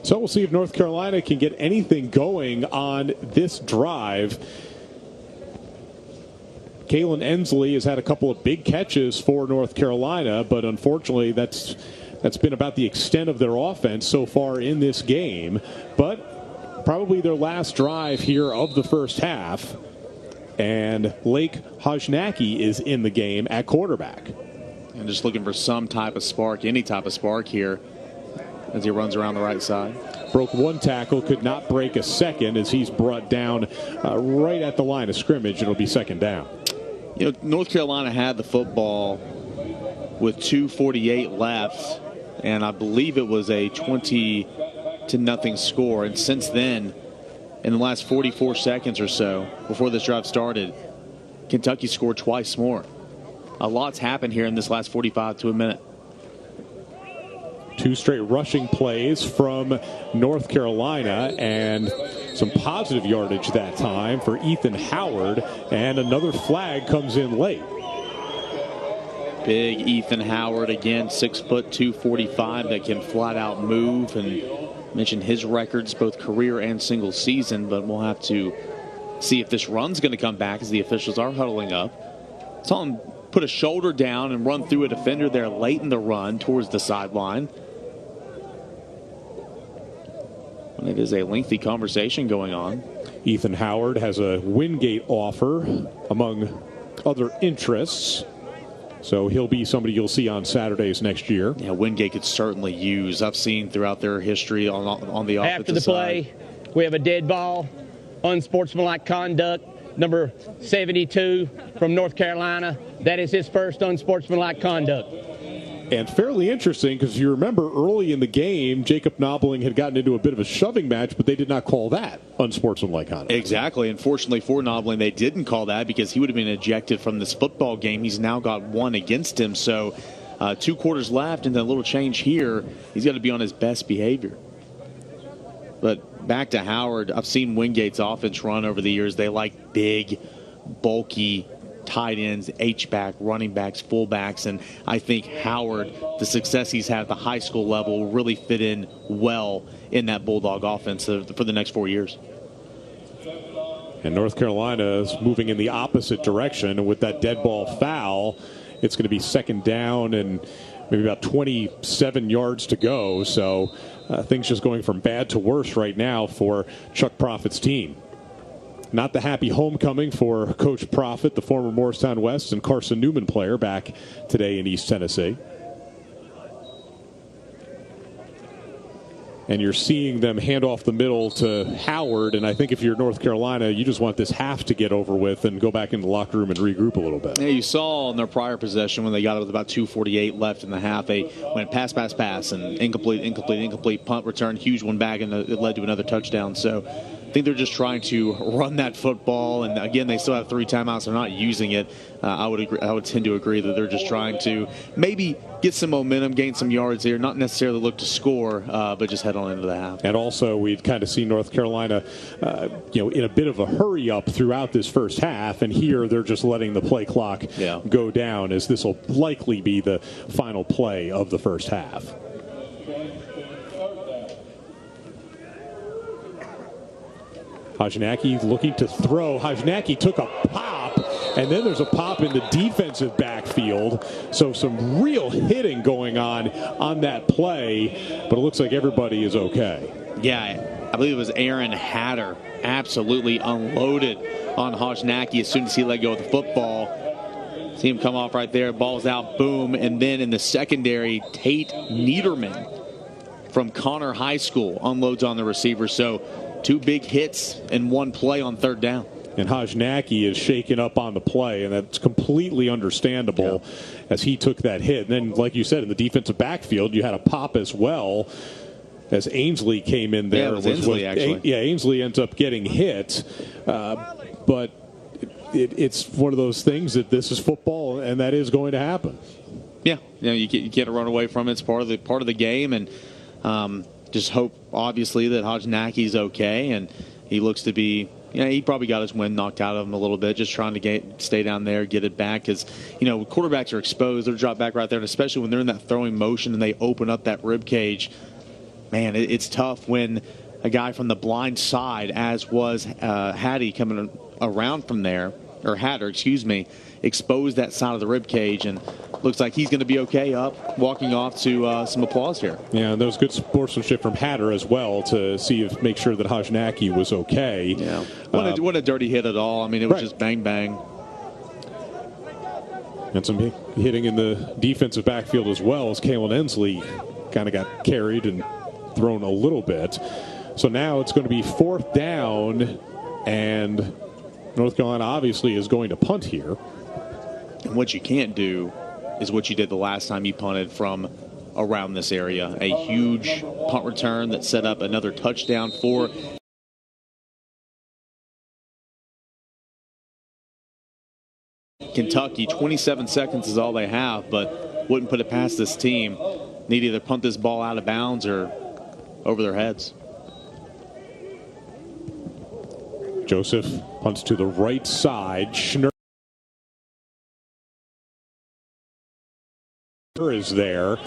A: So we'll see if North Carolina can get anything going on this drive. Kailyn Ensley has had a couple of big catches for North Carolina, but unfortunately that's been about the extent of their offense so far in this game. But probably their last drive here of the first half. And Lake Hajnaki is in the game at quarterback.
B: And just looking for some type of spark, any type of spark here as he runs around the right side.
A: Broke one tackle, could not break a second as he's brought down right at the line of scrimmage. It'll be second down.
B: You know, North Carolina had the football with 2:48 left, and I believe it was a 20-0 score. And since then, in the last 44 seconds or so before this drive started, Kentucky scored twice more. A lot's happened here in this last 45 to a minute.
A: 2 straight rushing plays from North Carolina and some positive yardage that time for Ethan Howard, and another flag comes in late.
B: Big Ethan Howard again, 6 foot 245, that can flat out move, and mentioned his records, both career and single season, but we'll have to see if this run's going to come back as the officials are huddling up. Saw him put a shoulder down and run through a defender there late in the run towards the sideline. And it is a lengthy conversation going on.
A: Ethan Howard has a Wingate offer among other interests, so he'll be somebody you'll see on Saturdays next year.
B: Yeah, Wingate could certainly use. I've seen throughout their history on the offensive
D: After the play,
B: side.
D: we have a dead ball, unsportsmanlike conduct, number 72 from North Carolina. That is his first unsportsmanlike conduct.
A: And fairly interesting, because you remember early in the game, Jacob Nobbling had gotten into a bit of a shoving match, but they did not call that unsportsmanlike conduct.
B: Exactly. Unfortunately for Nobbling, they didn't call that because he would have been ejected from this football game. He's now got 1 against him. So 2 quarters left, and then a little change here. He's got to be on his best behavior. But back to Howard, I've seen Wingate's offense run over the years. They like big, bulky tight ends, H-back, running backs, fullbacks, and I think Howard, the success he's had at the high school level, will really fit in well in that Bulldog offense for the next 4 years.
A: And North Carolina is moving in the opposite direction, and with that dead ball foul, it's going to be second down and maybe about 27 yards to go. So things just going from bad to worse right now for Chuck Proffitt's team. Not the happy homecoming for Coach Proffitt, the former Morristown West and Carson Newman player, back today in East Tennessee. And you're seeing them hand off the middle to Howard, and I think if you're North Carolina, you just want this half to get over with and go back into the locker room and regroup a little bit.
B: Yeah, you saw in their prior possession when they got it with about 2:48 left in the half, they went pass, and incomplete, punt return, huge one back, and it led to another touchdown. So I think they're just trying to run that football, and again, they still have 3 timeouts. They're not using it. I would tend to agree that they're just trying to maybe get some momentum, gain some yards here, not necessarily look to score, but just head on into the half.
A: And also, we've kind of seen North Carolina, in a bit of a hurry up throughout this first half, and here they're just letting the play clock go down, as this will likely be the final play of the first half. Hajnaki looking to throw. Hajnaki took a pop, and then there's a pop in the defensive backfield. So some real hitting going on that play, but it looks like everybody is okay.
B: Yeah, I believe it was Aaron Hatter absolutely unloaded on Hajnaki as soon as he let go of the football. See him come off right there, ball's out, boom, and then in the secondary, Tate Niederman from Connor High School unloads on the receiver. So 2 big hits in 1 play on 3rd down.
A: And Hajnaki is shaken up on the play, and that's completely understandable as he took that hit. And then, like you said, in the defensive backfield, you had a pop as well as Ainsley came in there.
B: Yeah, it was Ainsley, actually.
A: Ainsley ends up getting hit. But it's one of those things that this is football, and that is going to happen.
B: Yeah, you can't run away from it. It's part of the game, and just hope, obviously, that Hajnaki's okay, and he looks to be, he probably got his wind knocked out of him a little bit, just trying to stay down there, get it back, because, quarterbacks are exposed. They're dropped back right there, and especially when they're in that throwing motion and they open up that rib cage, man, it's tough when a guy from the blind side, as was Hattie coming around from there, or Hatter, exposed that side of the rib cage, and looks like he's going to be okay up, walking off to some applause here.
A: Yeah, and there was good sportsmanship from Hatter as well to make sure that Hajnacki was okay.
B: Yeah, wasn't a dirty hit at all. I mean, it was just bang, bang.
A: And some hitting in the defensive backfield as well, as Kailyn Ensley kind of got carried and thrown a little bit. So now it's going to be 4th down, and North Carolina obviously is going to punt here.
B: And what you can't do is what you did the last time you punted from around this area. A huge punt return that set up another touchdown for Kentucky. 27 seconds is all they have, but wouldn't put it past this team. Need to either punt this ball out of bounds or over their heads.
A: Joseph punts to the right side. Schnur is there.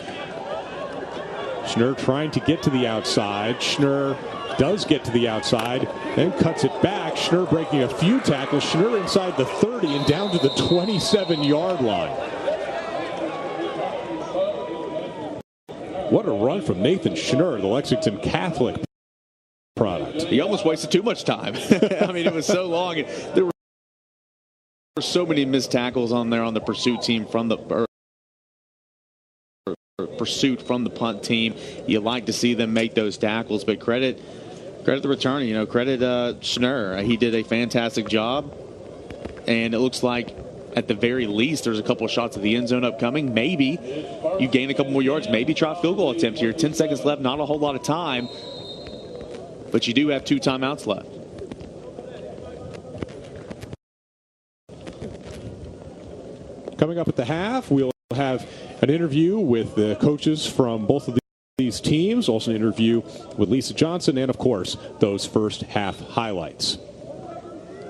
A: Schnur trying to get to the outside. Schnur does get to the outside, then cuts it back. Schnur breaking a few tackles. Schnur inside the 30 and down to the 27-yard line. What a run from Nathan Schnur, the Lexington Catholic product.
B: He almost wasted too much time. I mean, it was so long. There were so many missed tackles on there on the pursuit team from the punt team. You like to see them make those tackles, but credit the returner. Credit Schnur. He did a fantastic job, and it looks like at the very least there's a couple of shots at the end zone upcoming. Maybe you gain a couple more yards. Maybe try a field goal attempt here. 10 seconds left. Not a whole lot of time, but you do have 2 timeouts left.
A: Coming up at the half, we'll have an interview with the coaches from both of these teams, also an interview with Lisa Johnson, and of course those first half highlights.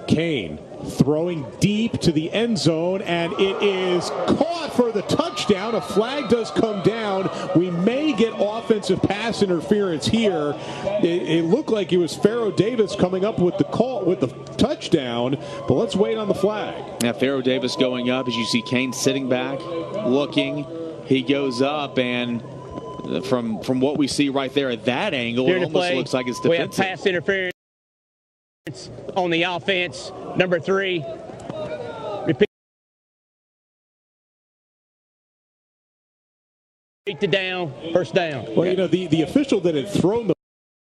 A: Kane throwing deep to the end zone, and it is caught for the touchdown. A flag does come down. We may get offensive pass interference here. It looked like it was Pharaoh Davis coming up with the call, with the touchdown, but let's wait on the flag.
B: Now Pharaoh Davis going up, as you see Kane sitting back, looking. He goes up, and from what we see right there at that angle, it almost looks like it's defensive.
D: We have pass interference on the offense. Number 3. Repeat the down. First down.
A: Well, the official that had thrown the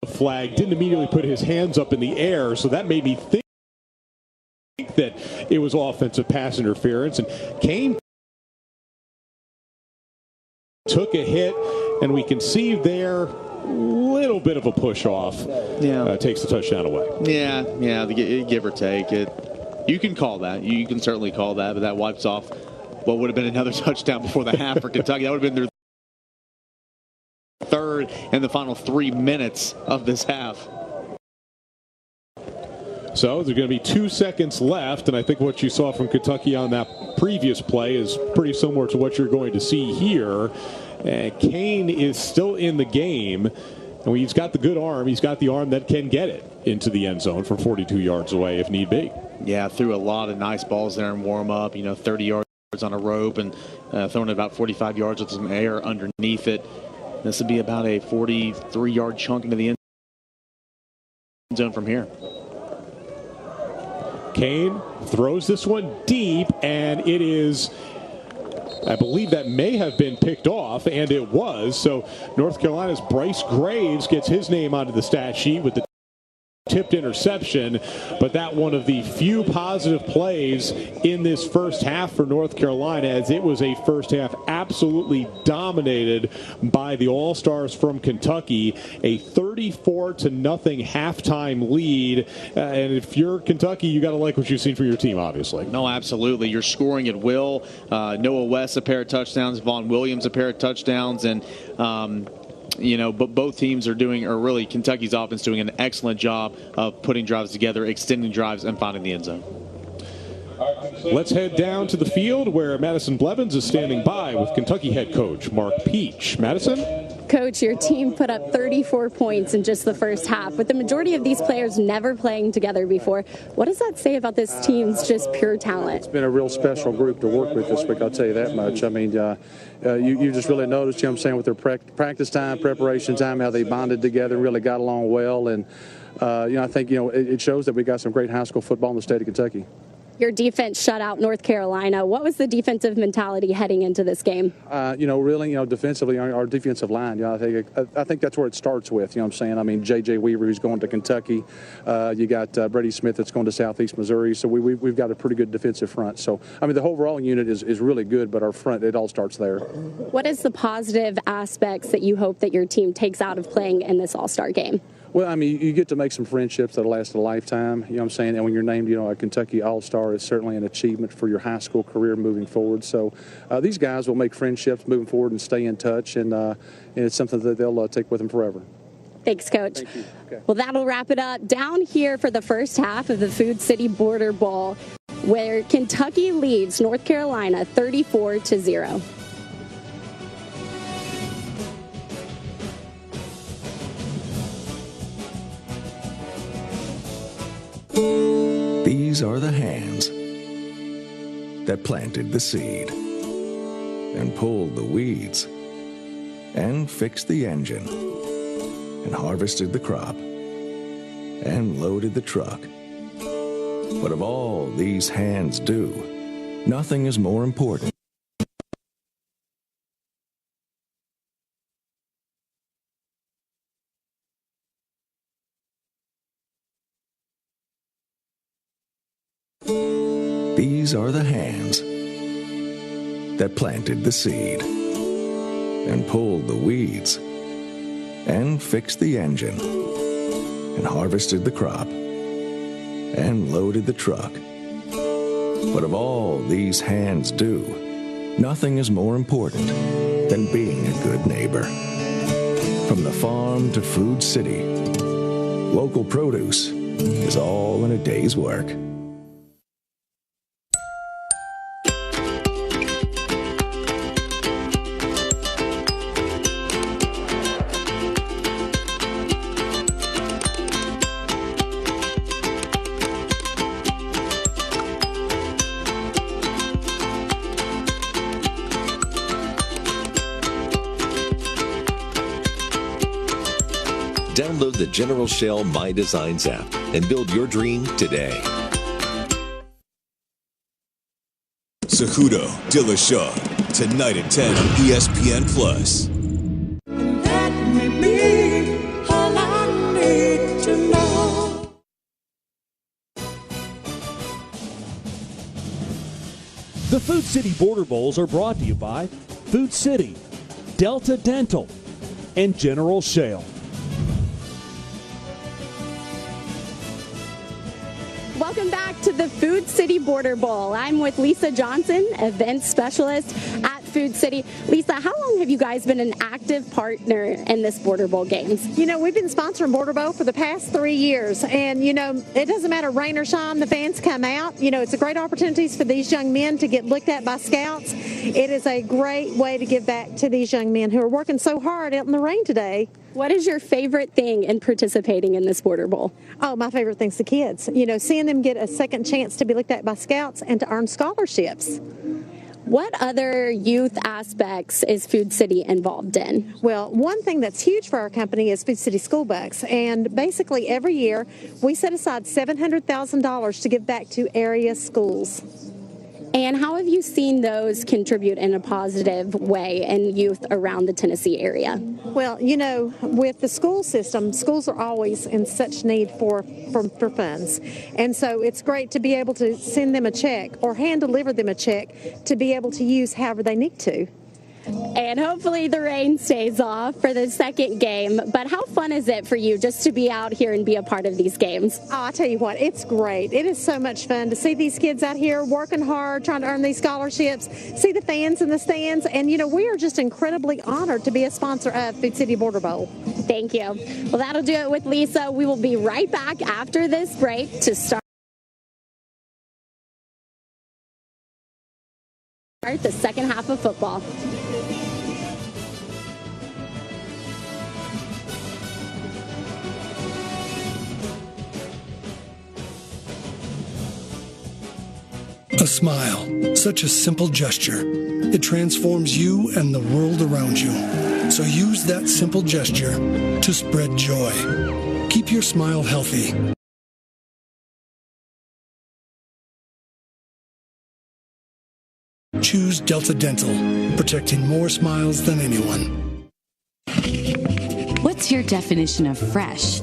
A: flag didn't immediately put his hands up in the air, so that made me think that it was offensive pass interference. And Kane took a hit, and we can see there little bit of a push off.
B: Yeah,
A: takes the touchdown away.
B: Yeah, give or take it. You can call that. You can certainly call that, but that wipes off what would have been another touchdown before the half for Kentucky. That would have been their third in the final 3 minutes of this half.
A: So there's going to be 2 seconds left, and I think what you saw from Kentucky on that previous play is pretty similar to what you're going to see here. Kane is still in the game, and he's got the good arm. He's got the arm that can get it into the end zone from 42 yards away if need be.
B: Yeah, threw a lot of nice balls there in warm-up, 30 yards on a rope and throwing about 45 yards with some air underneath it. This would be about a 43-yard chunk into the end zone from here.
A: Kane throws this one deep, and it is, I believe that may have been picked off, and it was. So North Carolina's Bryce Graves gets his name onto the stat sheet with the tipped interception, but that one of the few positive plays in this first half for North Carolina, as it was a first half absolutely dominated by the All-Stars from Kentucky, a 34-0 halftime lead. And if you're Kentucky, you got to like what you've seen from your team, obviously.
B: No, absolutely. You're scoring at will. Noah West a pair of touchdowns, Vaughn Williams a pair of touchdowns, and but both teams are really Kentucky's offense doing an excellent job of putting drives together, extending drives, and finding the end zone.
A: Let's head down to the field where Madison Blevins is standing by with Kentucky head coach Mark Peach. Madison?
C: Coach, your team put up 34 points in just the first half, with the majority of these players never playing together before. What does that say about this team's just pure talent?
J: It's been a real special group to work with this week, I'll tell you that much. I mean, you just really noticed, you know what I'm saying, with their practice time, preparation time, how they bonded together, really got along well. And, I think, it shows that we got some great high school football in the state of Kentucky.
C: Your defense shut out North Carolina. What was the defensive mentality heading into this game?
J: Really, defensively, our defensive line, I think that's where it starts with, you know what I'm saying? I mean, J.J. Weaver, who's going to Kentucky. You got Brady Smith that's going to Southeast Missouri. So we've got a pretty good defensive front. So, I mean, the overall unit is really good, but our front, it all starts there.
C: What is the positive aspects that you hope that your team takes out of playing in this All-Star game?
J: Well, I mean, you get to make some friendships that'll last a lifetime, you know what I'm saying? And when you're named, a Kentucky All-Star, it's certainly an achievement for your high school career moving forward. So these guys will make friendships moving forward and stay in touch, and it's something that they'll take with them forever.
C: Thanks, Coach.
J: Thank you. Okay.
C: Well, that'll wrap it up down here for the first half of the Food City Border Bowl, where Kentucky leads North Carolina 34-0.
K: These are the hands that planted the seed and pulled the weeds and fixed the engine and harvested the crop and loaded the truck. But of all these hands do, nothing is more important. These are the hands that planted the seed and pulled the weeds and fixed the engine and harvested the crop and loaded the truck. But of all these hands do, nothing is more important than being a good neighbor. From the farm to Food City, local produce is all in a day's work.
L: Download the General Shell My Designs app and build your dream today.
F: Cejudo, Dillashaw, tonight at 10 on ESPN+.
I: The Food City Border Bowls are brought to you by Food City, Delta Dental, and General Shale.
C: Welcome back to the Food City Border Bowl. I'm with Lisa Johnson, event specialist at Food City. Lisa, how long have you guys been an active partner in this Border Bowl games?
T: We've been sponsoring Border Bowl for the past 3 years. And, it doesn't matter rain or shine, the fans come out. It's a great opportunity for these young men to get looked at by scouts. It is a great way to give back to these young men who are working so hard out in the rain today.
C: What is your favorite thing in participating in this Border Bowl?
T: Oh, my favorite thing's the kids. Seeing them get a second chance to be looked at by scouts and to earn scholarships.
C: What other youth aspects is Food City involved in?
T: Well, one thing that's huge for our company is Food City School Bucks. And basically every year we set aside $700,000 to give back to area schools.
C: And how have you seen those contribute in a positive way in youth around the Tennessee area?
T: Well, with the school system, schools are always in such need for funds. And so it's great to be able to send them a check or hand deliver them a check to be able to use however they need to.
C: And hopefully the rain stays off for the second game. But how fun is it for you just to be out here and be a part of these games?
T: Oh, I tell you what, it's great. It is so much fun to see these kids out here working hard, trying to earn these scholarships, see the fans in the stands. And, we are just incredibly honored to be a sponsor of Food City Border Bowl.
C: Thank you. Well, that'll do it with Lisa. We will be right back after this break to start the second half of football.
E: A smile, such a simple gesture. It transforms you and the world around you. So use that simple gesture to spread joy. Keep your smile healthy. Choose Delta Dental, protecting more smiles than anyone.
Q: What's your definition of fresh?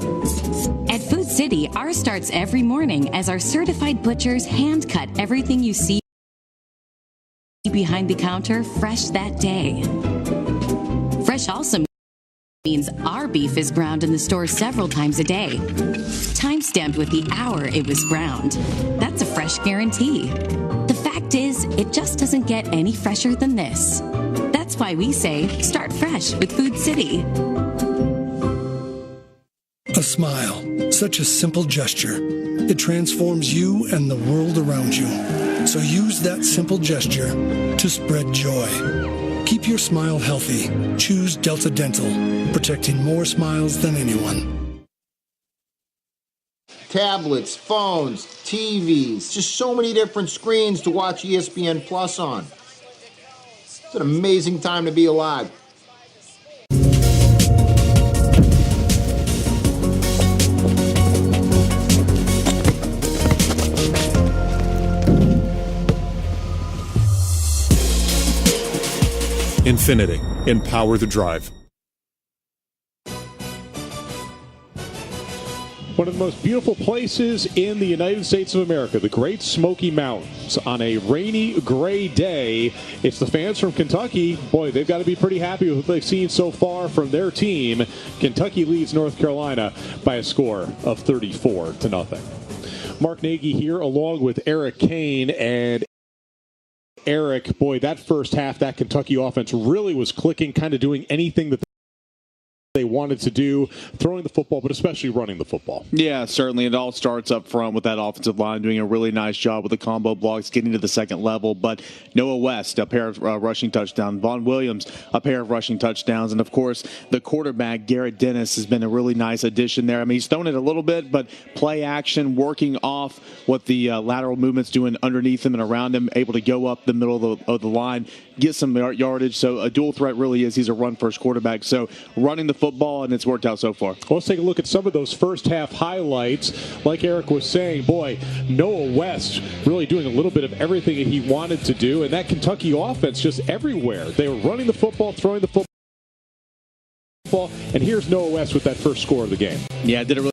Q: At Food City, ours starts every morning as our certified butchers hand cut everything you see behind the counter fresh that day. Fresh also means our beef is ground in the store several times a day, time-stamped with the hour it was ground. That's a fresh guarantee. The fact is, it just doesn't get any fresher than this. That's why we say, start fresh with Food City.
E: A smile, such a simple gesture. It transforms you and the world around you. So use that simple gesture to spread joy. Keep your smile healthy. Choose Delta Dental, protecting more smiles than anyone.
M: Tablets, phones, TVs, just so many different screens to watch ESPN Plus on. It's an amazing time to be alive.
U: Infinity. Empower the drive.
A: One of the most beautiful places in the United States of America, the Great Smoky Mountains. On a rainy, gray day, it's the fans from Kentucky. Boy, they've got to be pretty happy with what they've seen so far from their team. Kentucky leads North Carolina by a score of 34-0. Mark Nagy here along with Eric Kane. And Eric, boy, that first half, that Kentucky offense really was clicking, kind of doing anything that they wanted to do, throwing the football, but especially running the football.
B: Yeah, certainly. It all starts up front with that offensive line doing a really nice job with the combo blocks, getting to the second level. But Noah West, a pair of rushing touchdowns. Vaughn Williams, a pair of rushing touchdowns. And, of course, the quarterback, Garrett Dennis, has been a really nice addition there. I mean, he's thrown it a little bit, but play action, working off what the lateral movement's doing underneath him and around him, able to go up the middle of the line, get some yardage. So a dual threat really is. He's a run-first quarterback. So running the football, and it's worked out so far.
A: Well, let's take a look at some of those first half highlights. Like Eric was saying, boy, Noah West really doing a little bit of everything that he wanted to do, and that Kentucky offense just everywhere. They were running the football, throwing the football, and here's Noah West with that first score of the game.
B: Yeah, did a really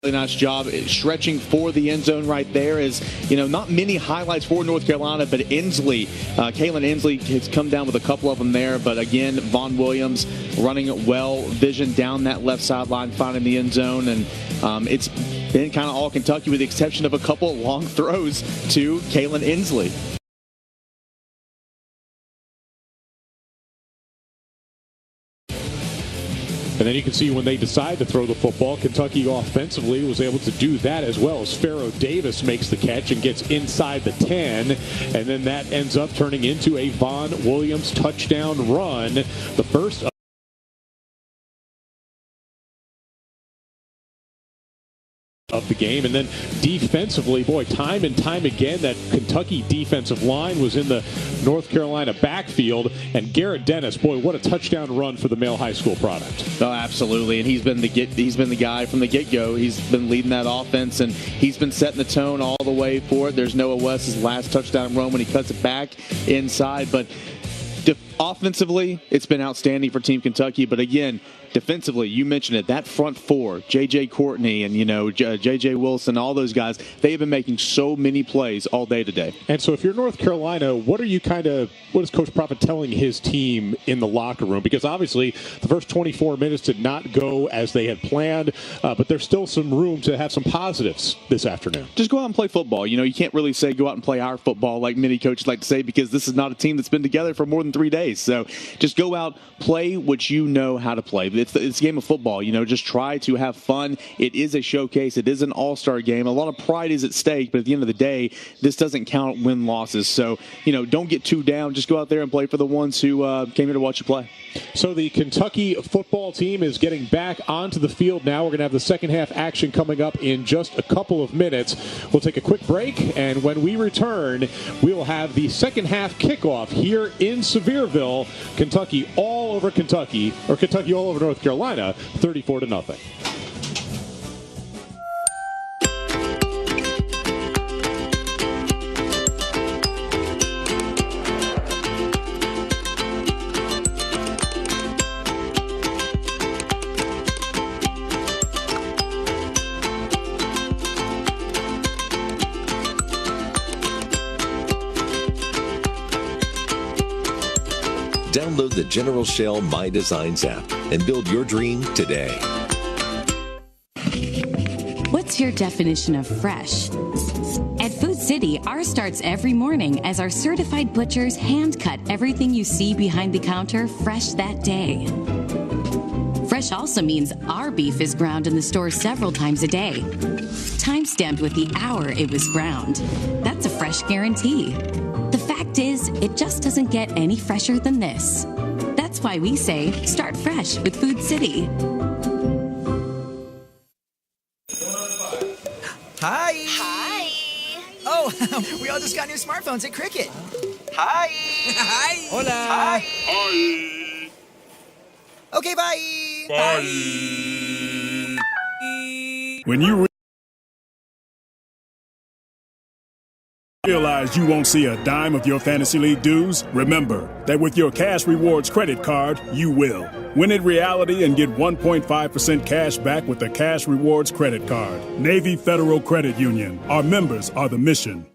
B: nice job stretching for the end zone right there. Is, you know, not many highlights for North Carolina, but Ensley, Kailyn Ensley has come down with a couple of them there. But again, Vaughn Williams running well, vision down that left sideline, finding the end zone. And it's been kind of all Kentucky with the exception of a couple of long throws to Kailyn Ensley.
A: And then you can see when they decide to throw the football, Kentucky offensively was able to do that as well, as Pharaoh Davis makes the catch and gets inside the 10. And then that ends up turning into a Vaughn Williams touchdown run, the first of the game. And then defensively, boy, time and time again, that Kentucky defensive line was in the North Carolina backfield. And Garrett Dennis, boy, what a touchdown run for the male high school product.
B: Oh, absolutely. And he's been the guy from the get-go. He's been leading that offense, and he's been setting the tone all the way for it. There's Noah West's last touchdown run when he cuts it back inside. But offensively, it's been outstanding for Team Kentucky. But again, defensively, you mentioned it, that front four, J.J. Courtney and, J.J. Wilson, all those guys, they have been making so many plays all day today.
A: And so if you're North Carolina, what is Coach Profit telling his team in the locker room? Because obviously the first 24 minutes did not go as they had planned, but there's still some room to have some positives this afternoon.
B: Just go out and play football. You can't really say go out and play our football like many coaches like to say, because this is not a team that's been together for more than 3 days. pace. So just go out, play what you know how to play. It's a game of football. Just try to have fun. It is a showcase. It is an all-star game. A lot of pride is at stake, but at the end of the day, this doesn't count win-losses. So, don't get too down. Just go out there and play for the ones who came here to watch you play.
A: So the Kentucky football team is getting back onto the field now. We're going to have the second half action coming up in just a couple of minutes. We'll take a quick break, and when we return, we will have the second half kickoff here in Sevierville. Kentucky all over Kentucky, or Kentucky all over North Carolina, 34-0.
L: Download the General Shell My Designs app and build your dream today.
Q: What's your definition of fresh? At Food City, ours starts every morning as our certified butchers hand cut everything you see behind the counter fresh that day. Fresh also means our beef is ground in the store several times a day, time-stamped with the hour it was ground. That's a fresh guarantee. The fact is, it just doesn't get any fresher than this. That's why we say, start fresh with Food City.
N: Hi. Hi. Oh, we all just got new smartphones at Cricket. Hi. Hi. Hola. Hi. Hi. Okay, bye. Bye.
V: When you realize you won't see a dime of your Fantasy League dues, remember that with your Cash Rewards credit card, you will. Win in reality and get 1.5% cash back with the Cash Rewards credit card. Navy Federal Credit Union. Our members are the mission.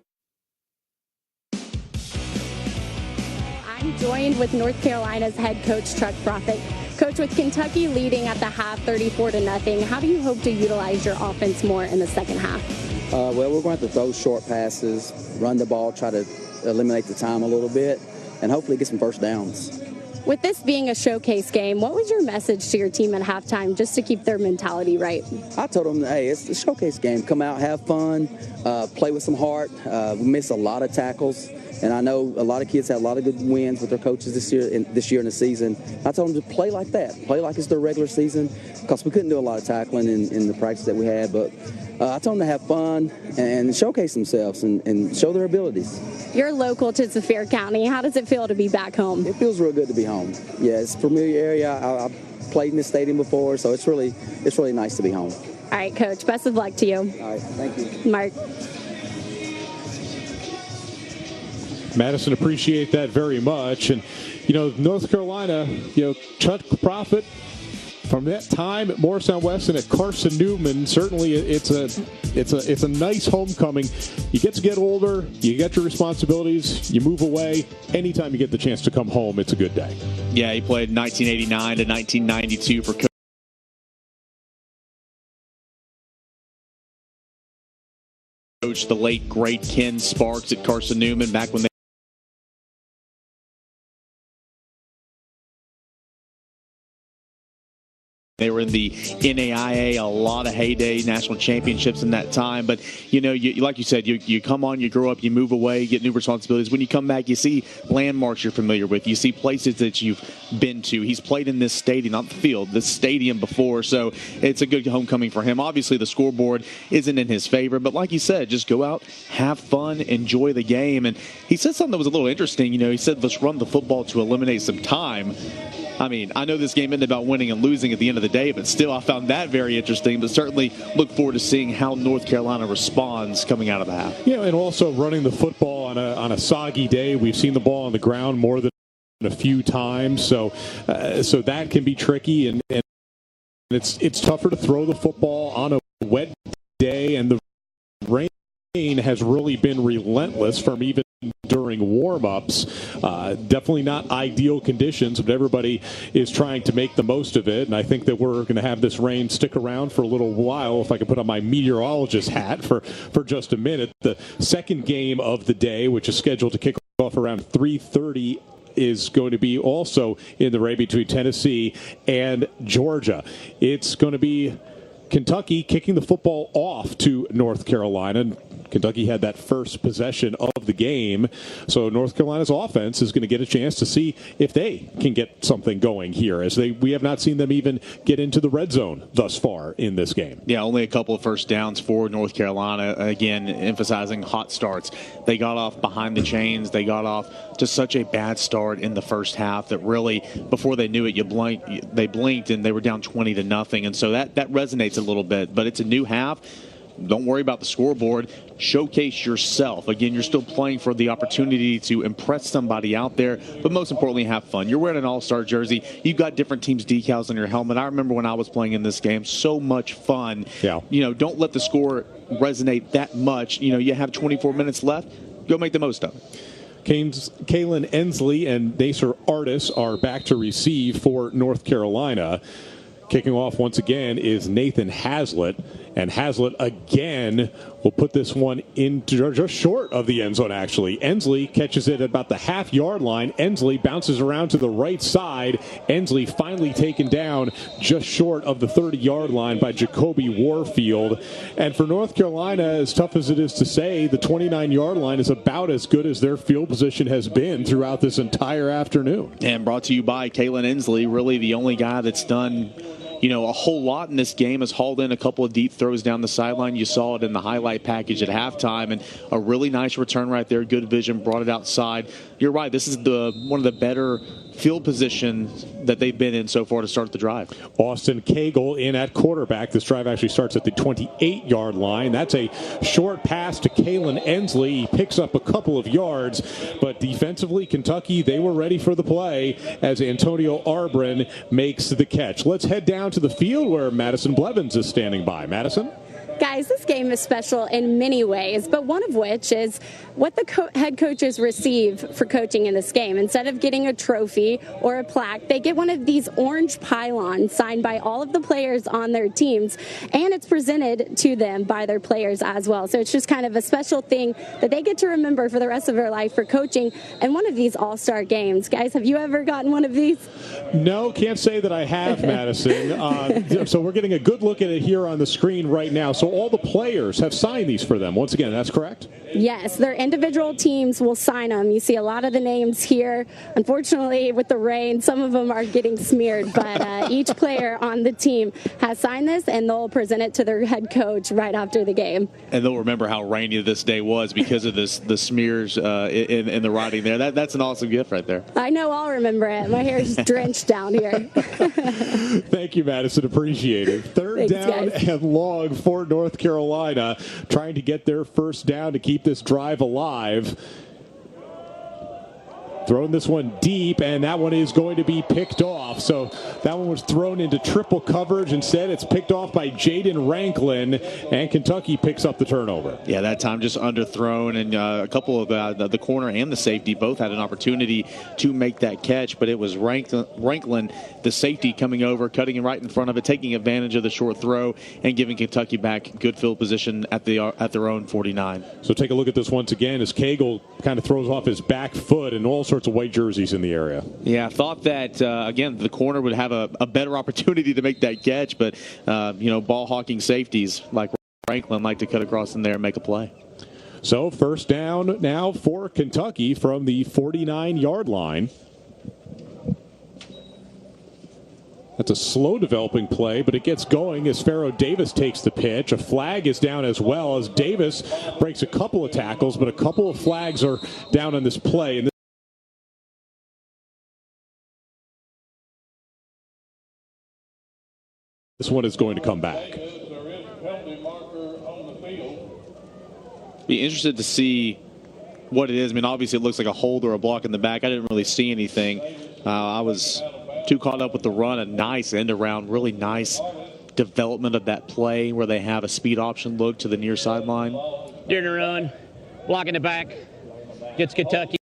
C: I'm joined with North Carolina's head coach, Chuck Profit. Coach, with Kentucky leading at the half 34-0, how do you hope to utilize your offense more in the second half?
W: Well, we're going to have to throw short passes, run the ball, try to eliminate the time a little bit, and hopefully get some first downs.
C: With this being a showcase game, what was your message to your team at halftime just to keep their mentality right?
W: I told them, hey, it's a showcase game. Come out, have fun, play with some heart. We missed a lot of tackles, and I know a lot of kids had a lot of good wins with their coaches this year in the season. I told them to play like that, play like it's their regular season, because we couldn't do a lot of tackling in the practice that we had, but I told them to have fun and showcase themselves and show their abilities.
C: You're local to Sevier County. How does it feel to be back home?
W: It feels real good to be home. Yeah, it's a familiar area. I played in this stadium before, so it's really nice to be home.
C: All right, Coach. Best of luck to you.
W: All right, thank you.
C: Mark.
A: Madison, appreciate that very much. And, North Carolina, Chuck Profit, from that time at Morristown West and at Carson Newman, certainly it's a nice homecoming. You get older, you get your responsibilities, you move away. Anytime you get the chance to come home, it's a good day.
B: Yeah, he played 1989 to 1992 for Coach the late great Ken Sparks at Carson Newman back when they were in the NAIA, a lot of heyday national championships in that time. But, like you said, you come on, you grow up, you move away, get new responsibilities. When you come back, you see landmarks you're familiar with. You see places that you've been to. He's played in this stadium, not the field, this stadium before. So it's a good homecoming for him. Obviously, the scoreboard isn't in his favor. But like you said, just go out, have fun, enjoy the game. And he said something that was a little interesting. He said, let's run the football to eliminate some time. I mean, I know this game isn't about winning and losing at the end of the day, but still I found that very interesting. But certainly look forward to seeing how North Carolina responds coming out of the half.
A: Yeah, and also running the football on a soggy day. We've seen the ball on the ground more than a few times, so that can be tricky, and it's tougher to throw the football on a wet day, and the rain has really been relentless from even during warm-ups. Definitely not ideal conditions, but everybody is trying to make the most of it, and I think that we're going to have this rain stick around for a little while. If I could put on my meteorologist hat for just a minute. The second game of the day, which is scheduled to kick off around 3:30 is going to be also in the race between Tennessee and Georgia. It's going to be Kentucky kicking the football off to North Carolina. Kentucky had that first possession of the game. So North Carolina's offense is going to get a chance to see if they can get something going here, as we have not seen them even get into the red zone thus far in this game.
B: Yeah, only a couple of first downs for North Carolina. Again, emphasizing hot starts. They got off behind the chains. They got off to such a bad start in the first half that really, before they knew it, they blinked and they were down 20-0. And so that resonates a little bit. But it's a new half. Don't worry about the scoreboard. Showcase yourself. Again, you're still playing for the opportunity to impress somebody out there, but most importantly, have fun. You're wearing an all-star jersey. You've got different teams' decals on your helmet. I remember when I was playing in this game, so much fun.
A: Yeah.
B: Don't let the score resonate that much. You have 24 minutes left. Go make the most of it.
A: Kailyn Ensley and Nasir Artis are back to receive for North Carolina. Kicking off once again is Nathan Haslett, and Haslett again will put this one into just short of the end zone, actually. Ensley catches it at about the half-yard line. Ensley bounces around to the right side. Ensley finally taken down just short of the 30-yard line by Jacoby Warfield. And for North Carolina, as tough as it is to say, the 29-yard line is about as good as their field position has been throughout this entire afternoon.
B: And brought to you by Kailyn Ensley, really the only guy that's done a whole lot in this game, has hauled in a couple of deep throws down the sideline. You saw it in the highlight package at halftime, and a really nice return right there. Good vision, brought it outside. You're right, this is one of the better field positions that they've been in so far to start the drive.
A: Austin Kegel in at quarterback. This drive actually starts at the 28-yard line. That's a short pass to Kailyn Ensley. He picks up a couple of yards, but defensively, Kentucky, they were ready for the play as Antonio Arbrin makes the catch. Let's head down to the field where Madison Blevins is standing by. Madison?
C: Guys, this game is special in many ways, but one of which is what the head coaches receive for coaching in this game. Instead of getting a trophy or a plaque, they get one of these orange pylons signed by all of the players on their teams, and it's presented to them by their players as well. So it's just kind of a special thing that they get to remember for the rest of their life for coaching in one of these all-star games. Guys, have you ever gotten one of these?
A: No, can't say that I have, Madison. So we're getting a good look at it here on the screen right now. So all the players have signed these for them. Once again, that's correct?
C: Yes, their individual teams will sign them. You see a lot of the names here. Unfortunately, with the rain, some of them are getting smeared, but each player on the team has signed this, and they'll present it to their head coach right after the game.
B: And they'll remember how rainy this day was because of the smears in the writing there. That's an awesome gift right there.
C: I know I'll remember it. My hair is drenched down here.
A: Thank you, Madison. Appreciate it. Third down and long for North Carolina, trying to get their first down to keep this drive alive. Throwing this one deep, and that one is going to be picked off. So that one was thrown into triple coverage. Instead, it's picked off by Jaden Ranklin, and Kentucky picks up the turnover.
B: Yeah, that time just underthrown, and a couple of the corner and the safety both had an opportunity to make that catch, but it was Ranklin, the safety, coming over, cutting it right in front of it, taking advantage of the short throw, and giving Kentucky back good field position at their own 49.
A: So take a look at this once again as Kegel kind of throws off his back foot, and all sorts of white jerseys in the area.
B: Yeah, I thought that, again, the corner would have a better opportunity to make that catch, but, ball hawking safeties like Franklin like to cut across in there and make a play.
A: So first down now for Kentucky from the 49-yard line. That's a slow developing play, but it gets going as Pharaoh Davis takes the pitch. A flag is down as well as Davis breaks a couple of tackles, but a couple of flags are down on this play. And this one is going to come back.
B: Be interested to see what it is. I mean, obviously it looks like a hold or a block in the back. I didn't really see anything. I was too caught up with the run. A nice end around, really nice development of that play where they have a speed option look to the near sideline.
D: During the run, block in the back, gets Kentucky.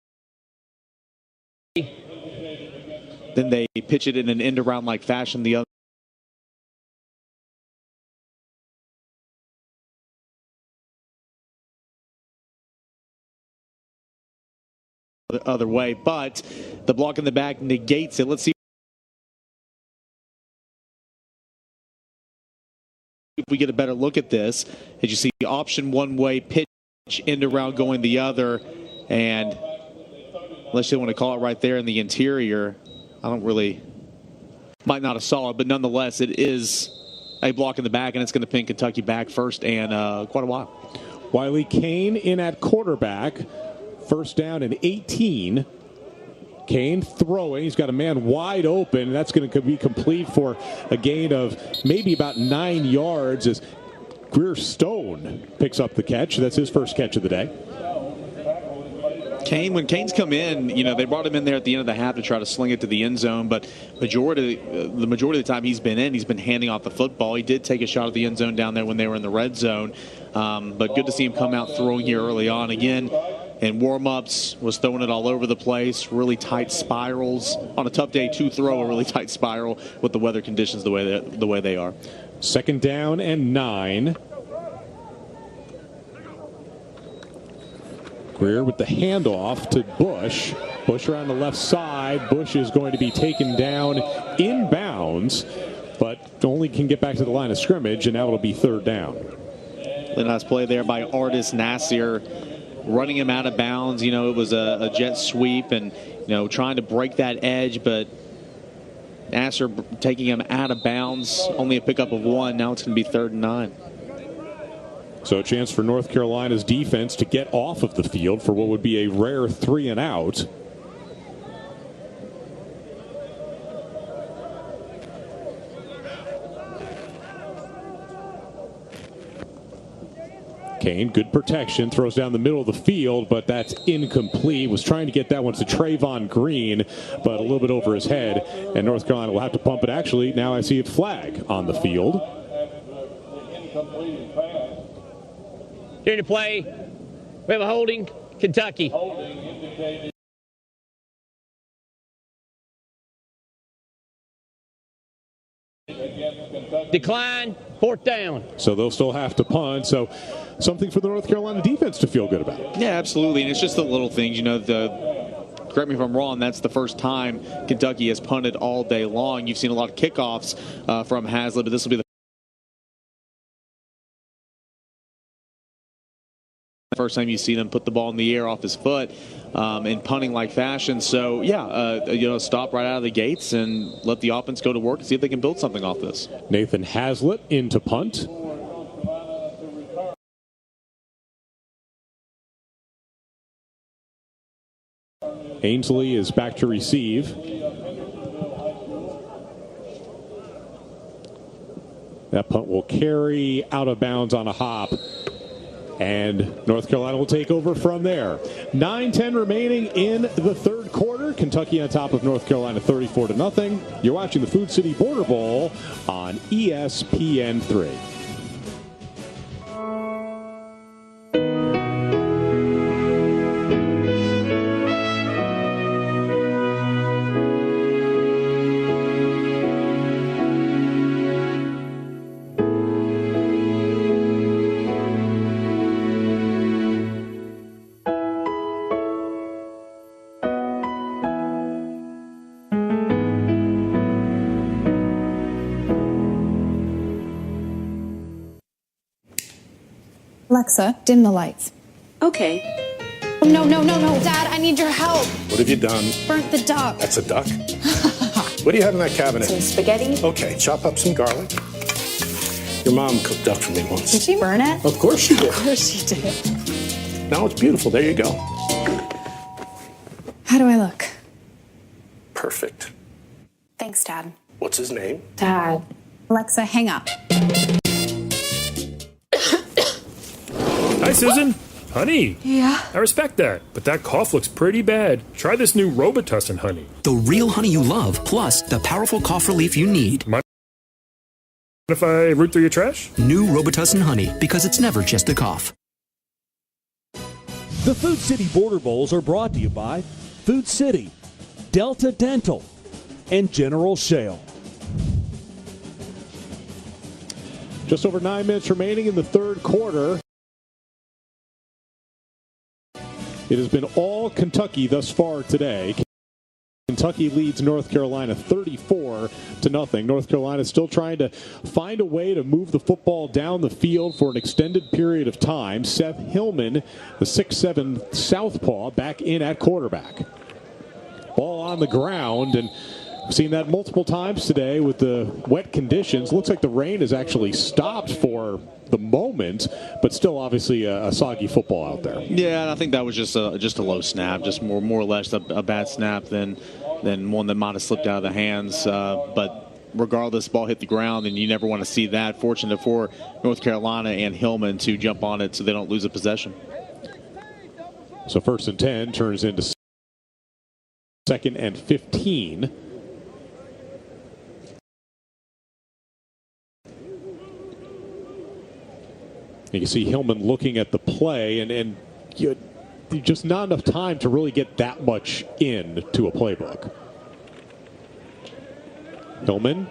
B: Then they pitch it in an end around like fashion the other way. But the block in the back negates it. Let's see if we get a better look at this. As you see, option one way, pitch end around going the other, and unless you want to call it right there in the interior, might not have saw it, but nonetheless, it is a block in the back, and it's going to pin Kentucky back first and quite a while.
A: Wiley Kane in at quarterback. First down and 18. Kane throwing. He's got a man wide open. That's going to be complete for a gain of maybe about 9 yards as Greer Stone picks up the catch. That's his first catch of the day.
B: When Kane's come in, they brought him in there at the end of the half to try to sling it to the end zone, but the majority of the time he's been handing off the football. He did take a shot at the end zone down there when they were in the red zone, but good to see him come out throwing here early on. Again, in warm-ups, was throwing it all over the place, really tight spirals. On a tough day to throw a really tight spiral with the weather conditions the way they are.
A: Second down and 9. Greer with the handoff to Bush. Bush around the left side. Bush is going to be taken down inbounds, but only can get back to the line of scrimmage, and now it'll be third down.
B: Really nice play there by Artis Nasir, running him out of bounds. It was a jet sweep and, trying to break that edge, but Nasir taking him out of bounds. Only a pickup of 1. Now it's going to be 3rd and 9.
A: So a chance for North Carolina's defense to get off of the field for what would be a rare 3 and out. Kane, good protection, throws down the middle of the field, but that's incomplete. Was trying to get that one to Trayvon Green, but a little bit over his head, and North Carolina will have to pump it. Actually, now I see a flag on the field.
D: Here to play, we have a holding, Kentucky. Decline, 4th down.
A: So they'll still have to punt. So something for the North Carolina defense to feel good about.
B: Yeah, absolutely. And it's just the little things. Correct me if I'm wrong, that's the first time Kentucky has punted all day long. You've seen a lot of kickoffs from Hazlitt, but this will be the first time you see them put the ball in the air off his foot in punting like fashion. So, stop right out of the gates and let the offense go to work and see if they can build something off this.
A: Nathan Hazlitt into punt. Ensley is back to receive. That punt will carry out of bounds on a hop. And North Carolina will take over from there. 9:10 remaining in the third quarter. Kentucky on top of North Carolina 34-0. You're watching the Food City Border Bowl on ESPN3.
G: Alexa, dim the lights.
H: Okay.
G: No, Dad, I need your help.
U: What have you done?
G: Burnt the duck.
U: That's a duck? What do you have in that cabinet?
G: Some spaghetti.
U: Okay, chop up some garlic. Your mom cooked duck for me once.
G: Did she burn it?
U: Of course she did.
G: Of course she did.
U: Now it's beautiful. There you go.
G: How do I look?
U: Perfect.
G: Thanks, Dad.
U: What's his name?
G: Dad. Alexa, hang up.
O: Hi, Susan. Honey.
G: Yeah?
O: I respect that, but that cough looks pretty bad. Try this new Robitussin honey.
X: The real honey you love, plus the powerful cough relief you need.
O: Mind if I root through your trash?
X: New Robitussin honey, because it's never just a cough.
I: The Food City Border Bowls are brought to you by Food City, Delta Dental, and General Shale.
A: Just over 9 minutes remaining in the third quarter. It has been all Kentucky. Kentucky thus far today. Kentucky leads North Carolina 34-0. North Carolina still trying to find a way to move the football down the field for an extended period of time. Seth Hillman, the 6'7" southpaw, back in at quarterback. Ball on the ground, and we've seen that multiple times today with the wet conditions. Looks like the rain has actually stopped for the moment, but still obviously a soggy football out there.
B: Yeah, and I think that was just a low snap, just more or less a bad snap than one that might have slipped out of the hands. But regardless, ball hit the ground, and you never want to see that. Fortunate for North Carolina and Hillman to jump on it so they don't lose a possession.
A: So 1st and 10 turns into 2nd and 15. You can see Hillman looking at the play, and just not enough time to really get that much into a playbook. Hillman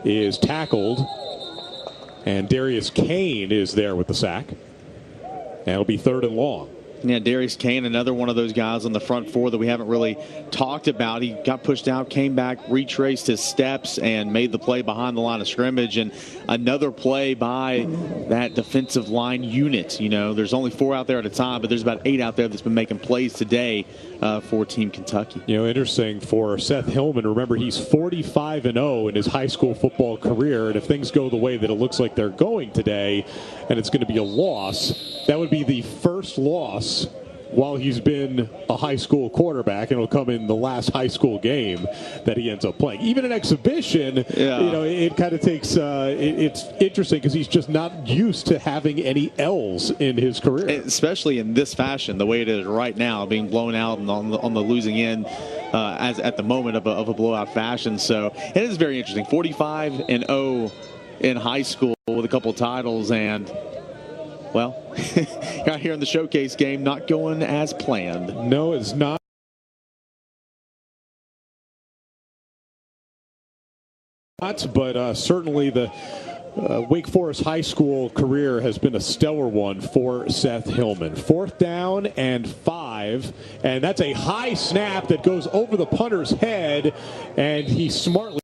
A: is tackled, and Darius Kane is there with the sack. And it'll be 3rd and long.
B: Yeah, Darius Kane, another one of those guys on the front four that we haven't really talked about. He got pushed out, came back, retraced his steps, and made the play behind the line of scrimmage. And another play by that defensive line unit. You know, there's only 4 out there at a time, but there's about 8 out there that's been making plays today for Team Kentucky.
A: You know, interesting for Seth Hillman. Remember, he's 45-0 in his high school football career. And if things go the way that it looks like they're going today, and it's going to be a loss, that would be the first loss while he's been a high school quarterback, and it'll come in the last high school game that he ends up playing. Even an exhibition, you know, it kind of takes, it's interesting because he's just not used to having any L's in his career.
B: Especially in this fashion, the way it is right now, being blown out and on the losing end as at the moment of a blowout fashion. So it is very interesting. 45-0 in high school with a couple titles, and well, got here in the showcase game, not going as planned.
A: No, it's not. But certainly the Wake Forest High School career has been a stellar one for Seth Hillman. 4th down and 5, and that's a high snap that goes over the punter's head, and he smartly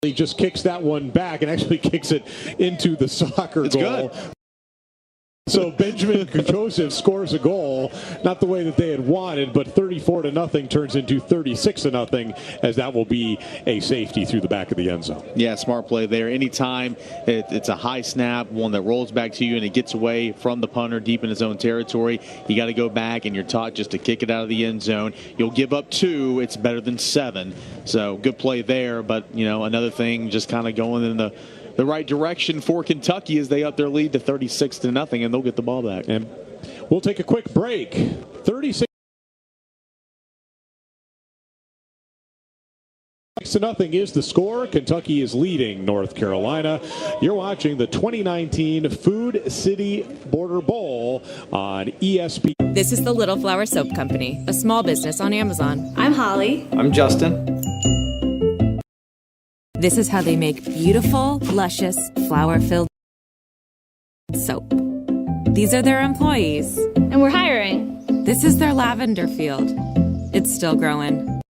A: just kicks that one back and actually kicks it into the soccer goal.
B: Good.
A: So Benjamin Joseph scores a goal, not the way that they had wanted, but 34-0 turns into 36-0, as that will be a safety through the back of the end zone.
B: Yeah, smart play there. Anytime it's a high snap, one that rolls back to you and it gets away from the punter deep in his own territory, you got to go back, and you're taught just to kick it out of the end zone. You'll give up 2. It's better than 7. So good play there, but, you know, another thing just kind of going in the right direction for Kentucky as they up their lead to 36-0, and they'll get the ball back.
A: And we'll take a quick break. 36-0 is the score. Kentucky is leading North Carolina. You're watching the 2019 Food City Border Bowl on ESPN.
H: This is the Little Flower Soap Company, a small business on Amazon.
P: I'm Holly.
R: I'm Justin.
H: This is how they make beautiful, luscious, flower-filled soap. These are their employees.
P: And we're hiring.
H: This is their lavender field. It's still growing.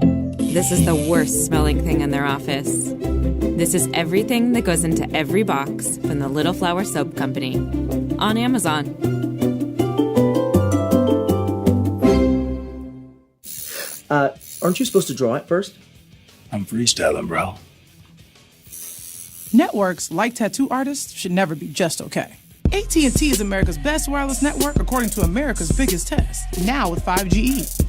H: This is the worst smelling thing in their office. This is everything that goes into every box from the Little Flower Soap Company on Amazon.
R: Aren't you supposed to draw it first?
S: I'm freestyling, bro.
Y: Networks, like tattoo artists, should never be just okay. AT&T is America's best wireless network according to America's biggest test. Now with 5GE.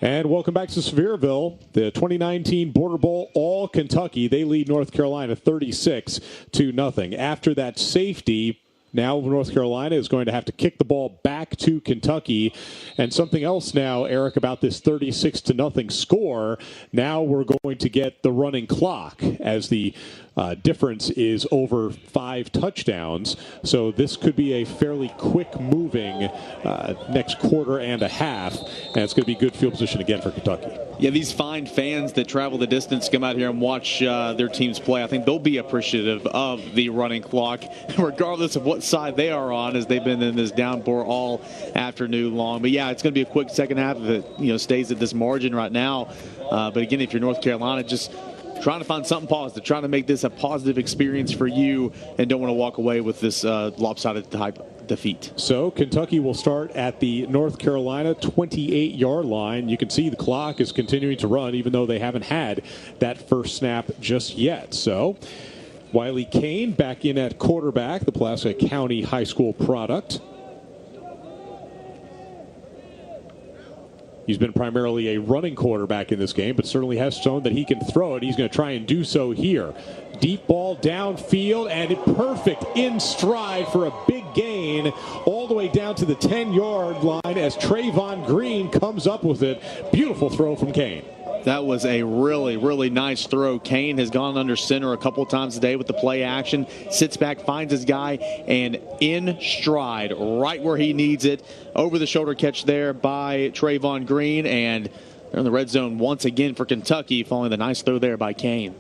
A: And welcome back to Sevierville. The 2019 Border Bowl, all Kentucky. They lead North Carolina 36-0. After that safety, now North Carolina is going to have to kick the ball back to Kentucky. And something else now, Eric, about this 36-0 score. Now we're going to get the running clock as the difference is over 5 touchdowns. So this could be a fairly quick moving next quarter and a half, and it's going to be good field position again for Kentucky.
B: Yeah, these fine fans that travel the distance, come out here and watch their teams play, I think they'll be appreciative of the running clock, regardless of what side they are on, as they've been in this downpour all afternoon long. But yeah, it's going to be a quick second half if it stays at this margin right now. But again, if you're North Carolina, just trying to find something positive, trying to make this a positive experience for you, and don't want to walk away with this lopsided type defeat.
A: So Kentucky will start at the North Carolina 28-yard line. You can see the clock is continuing to run, even though they haven't had that first snap just yet. So Wiley Kane back in at quarterback, the Pulaski County High School product. He's been primarily a running quarterback in this game, but certainly has shown that he can throw it. He's going to try and do so here. Deep ball downfield, and perfect in stride for a big gain all the way down to the 10-yard line as Trayvon Green comes up with it. Beautiful throw from Kane.
B: That was a really, really nice throw. Kane has gone under center a couple times today with the play action. Sits back, finds his guy, and in stride, right where he needs it. Over the shoulder catch there by Trayvon Green, and they're in the red zone once again for Kentucky, following the nice throw there by Kane.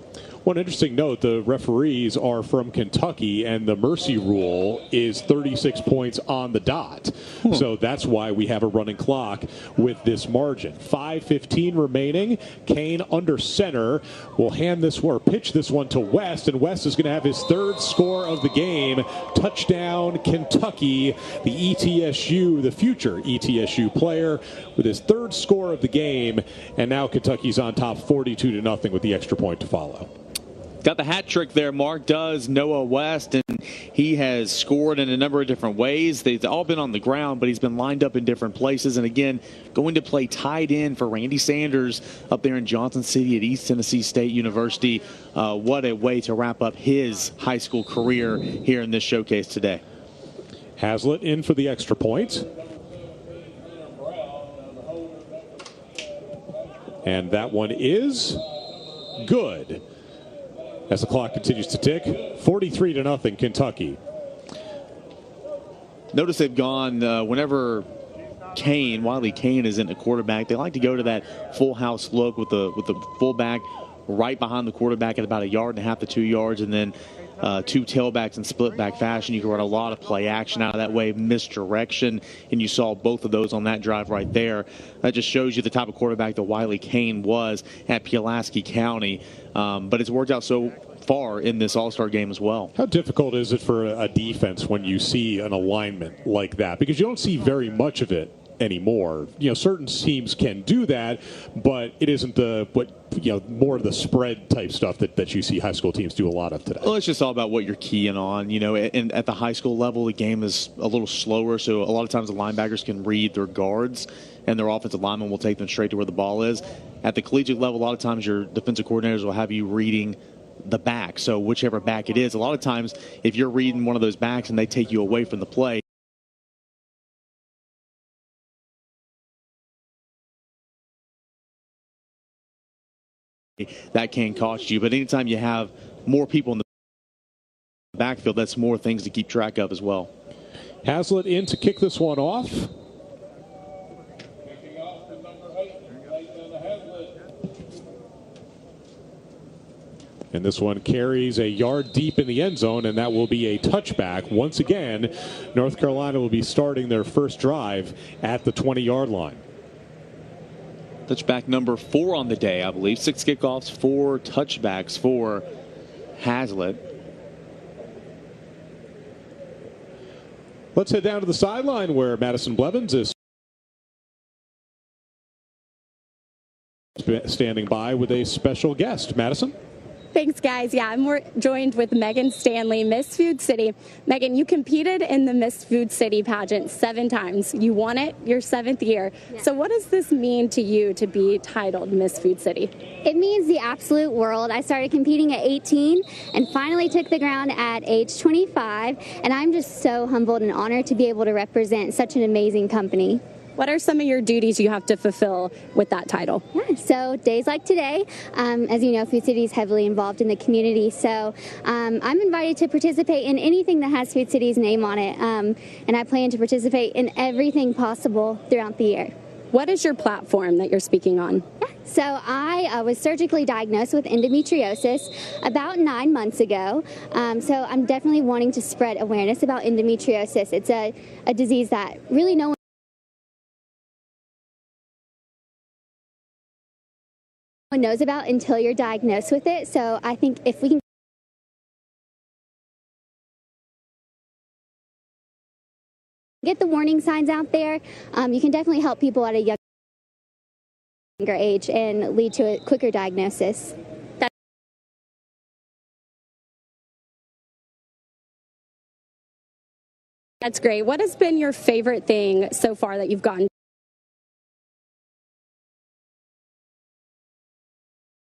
A: One interesting note, the referees are from Kentucky, and the mercy rule is 36 points on the dot. So that's why we have a running clock with this margin. 5:15 remaining. Kane under center will hand this or pitch this one to West, and West is going to have his third score of the game. Touchdown, Kentucky. The ETSU, the future ETSU player, with his third score of the game, and now Kentucky's on top 42-0 with the extra point to follow.
B: Got the hat trick there, Mark, does Noah West, and he has scored in a number of different ways. They've all been on the ground, but he's been lined up in different places. And again, going to play tight end for Randy Sanders up there in Johnson City at East Tennessee State University. What a way to wrap up his high school career here in this showcase today.
A: Hazlitt in for the extra point. And that one is good. As the clock continues to tick, 43-0 Kentucky.
B: Notice they've gone whenever Wiley Kane is in the quarterback, they like to go to that full house look with the fullback right behind the quarterback at about 1.5 yards to 2 yards, and then 2 tailbacks in split back fashion. You can run a lot of play action out of that way, misdirection, and you saw both of those on that drive right there. That just shows you the type of quarterback that Wiley Kane was at Pulaski County. But it's worked out so far in this All-Star game as well.
A: How difficult is it for a defense when you see an alignment like that? Because you don't see very much of it anymore. Certain teams can do that, but it isn't more of the spread type stuff that you see high school teams do a lot of today.
B: Well, it's just all about what you're keying on. And at the high school level, the game is a little slower, so a lot of times the linebackers can read their guards, and their offensive linemen will take them straight to where the ball is. At the collegiate level, a lot of times your defensive coordinators will have you reading the back. So whichever back it is, a lot of times if you're reading one of those backs and they take you away from the play, that can cost you. But anytime you have more people in the backfield, that's more things to keep track of as well.
A: Hazlitt in to kick this one off. And this one carries 1 yard deep in the end zone, and that will be a touchback. Once again, North Carolina will be starting their first drive at the 20-yard line.
B: Touchback number 4 on the day, I believe. 6 kickoffs, 4 touchbacks for Hazlitt.
A: Let's head down to the sideline where Madison Blevins is standing by with a special guest. Madison?
C: Thanks, guys. Yeah, I'm joined with Megan Stanley, Miss Food City. Megan, you competed in the Miss Food City pageant 7 times. You won it your 7th year. Yeah. So what does this mean to you to be titled Miss Food City?
E: It means the absolute world. I started competing at 18 and finally took the ground at age 25. And I'm just so humbled and honored to be able to represent such an amazing company.
C: What are some of your duties you have to fulfill with that title?
E: Yeah, so days like today, as you know, Food City is heavily involved in the community, so I'm invited to participate in anything that has Food City's name on it, and I plan to participate in everything possible throughout the year.
C: What is your platform that you're speaking on?
E: Yeah, so I was surgically diagnosed with endometriosis about 9 months ago, so I'm definitely wanting to spread awareness about endometriosis. It's a disease that really no one knows about until you're diagnosed with it. So I think if we can get the warning signs out there, you can definitely help people at a younger age and lead to a quicker diagnosis.
C: That's great. What has been your favorite thing so far that you've gotten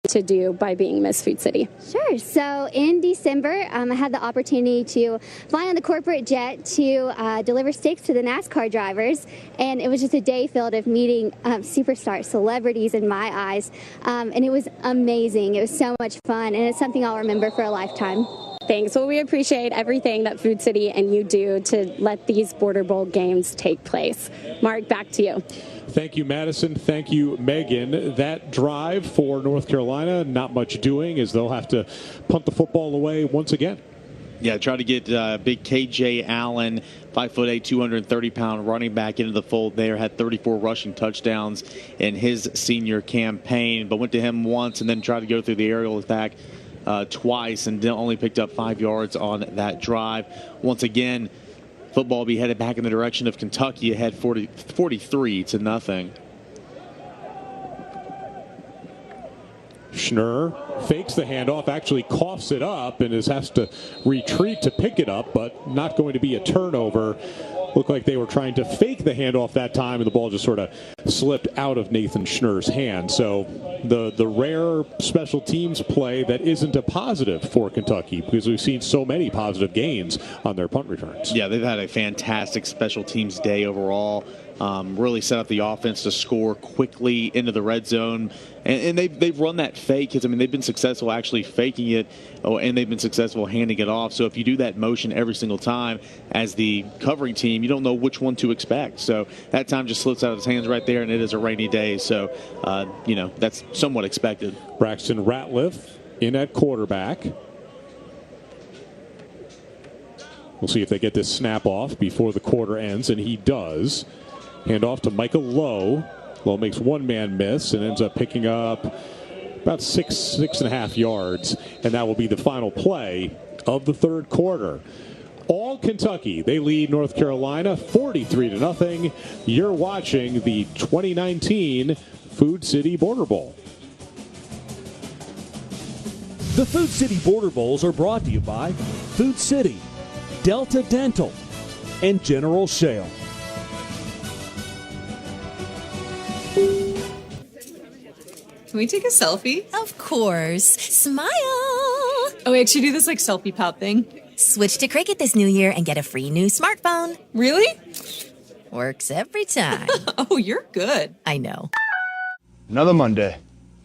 C: to do by being Miss Food City?
E: Sure. So in December, I had the opportunity to fly on the corporate jet to deliver steaks to the NASCAR drivers, and it was just a day filled of meeting superstar celebrities in my eyes, and it was amazing. It was so much fun, and it's something I'll remember for a lifetime.
C: Thanks. Well, we appreciate everything that Food City and you do to let these Border Bowl games take place. Mark, back to you.
A: Thank you, Madison. Thank you, Megan. That drive for North Carolina, not much doing, as they'll have to punt the football away once again.
B: Yeah, try to get big K.J. Allen, 5'8", 230-pound running back into the fold there. Had 34 rushing touchdowns in his senior campaign, but went to him once and then tried to go through the aerial attack twice and only picked up 5 yards on that drive. Once again, football will be headed back in the direction of Kentucky, ahead 43-0.
A: Schnurr fakes the handoff, actually coughs it up, and has to retreat to pick it up, but not going to be a turnover. Looked like they were trying to fake the handoff that time, and the ball just sort of slipped out of Nathan Schnurr's hand. So the rare special teams play that isn't a positive for Kentucky, because we've seen so many positive gains on their punt returns.
B: Yeah, they've had a fantastic special teams day overall. Really set up the offense to score quickly into the red zone. And they've run that fake because, I mean, they've been successful actually faking it, and they've been successful handing it off. So if you do that motion every single time as the covering team, you don't know which one to expect. So that time just slips out of his hands right there, and it is a rainy day. So, that's somewhat expected.
A: Braxton Ratliff in at quarterback. We'll see if they get this snap off before the quarter ends, and he does. Hand off to Michael Lowe. Lowe makes one man miss and ends up picking up about 6.5 yards. And that will be the final play of the third quarter. All Kentucky, they lead North Carolina 43-0. You're watching the 2019 Food City Border Bowl.
I: The Food City Border Bowls are brought to you by Food City, Delta Dental, and General Shale.
F: Can we take a selfie?
J: Of course. Smile!
F: Oh, we actually do this like selfie pop thing.
J: Switch to Cricket this new year and get a free new smartphone.
F: Really?
J: Works every time.
F: Oh, you're good.
J: I know.
S: Another Monday.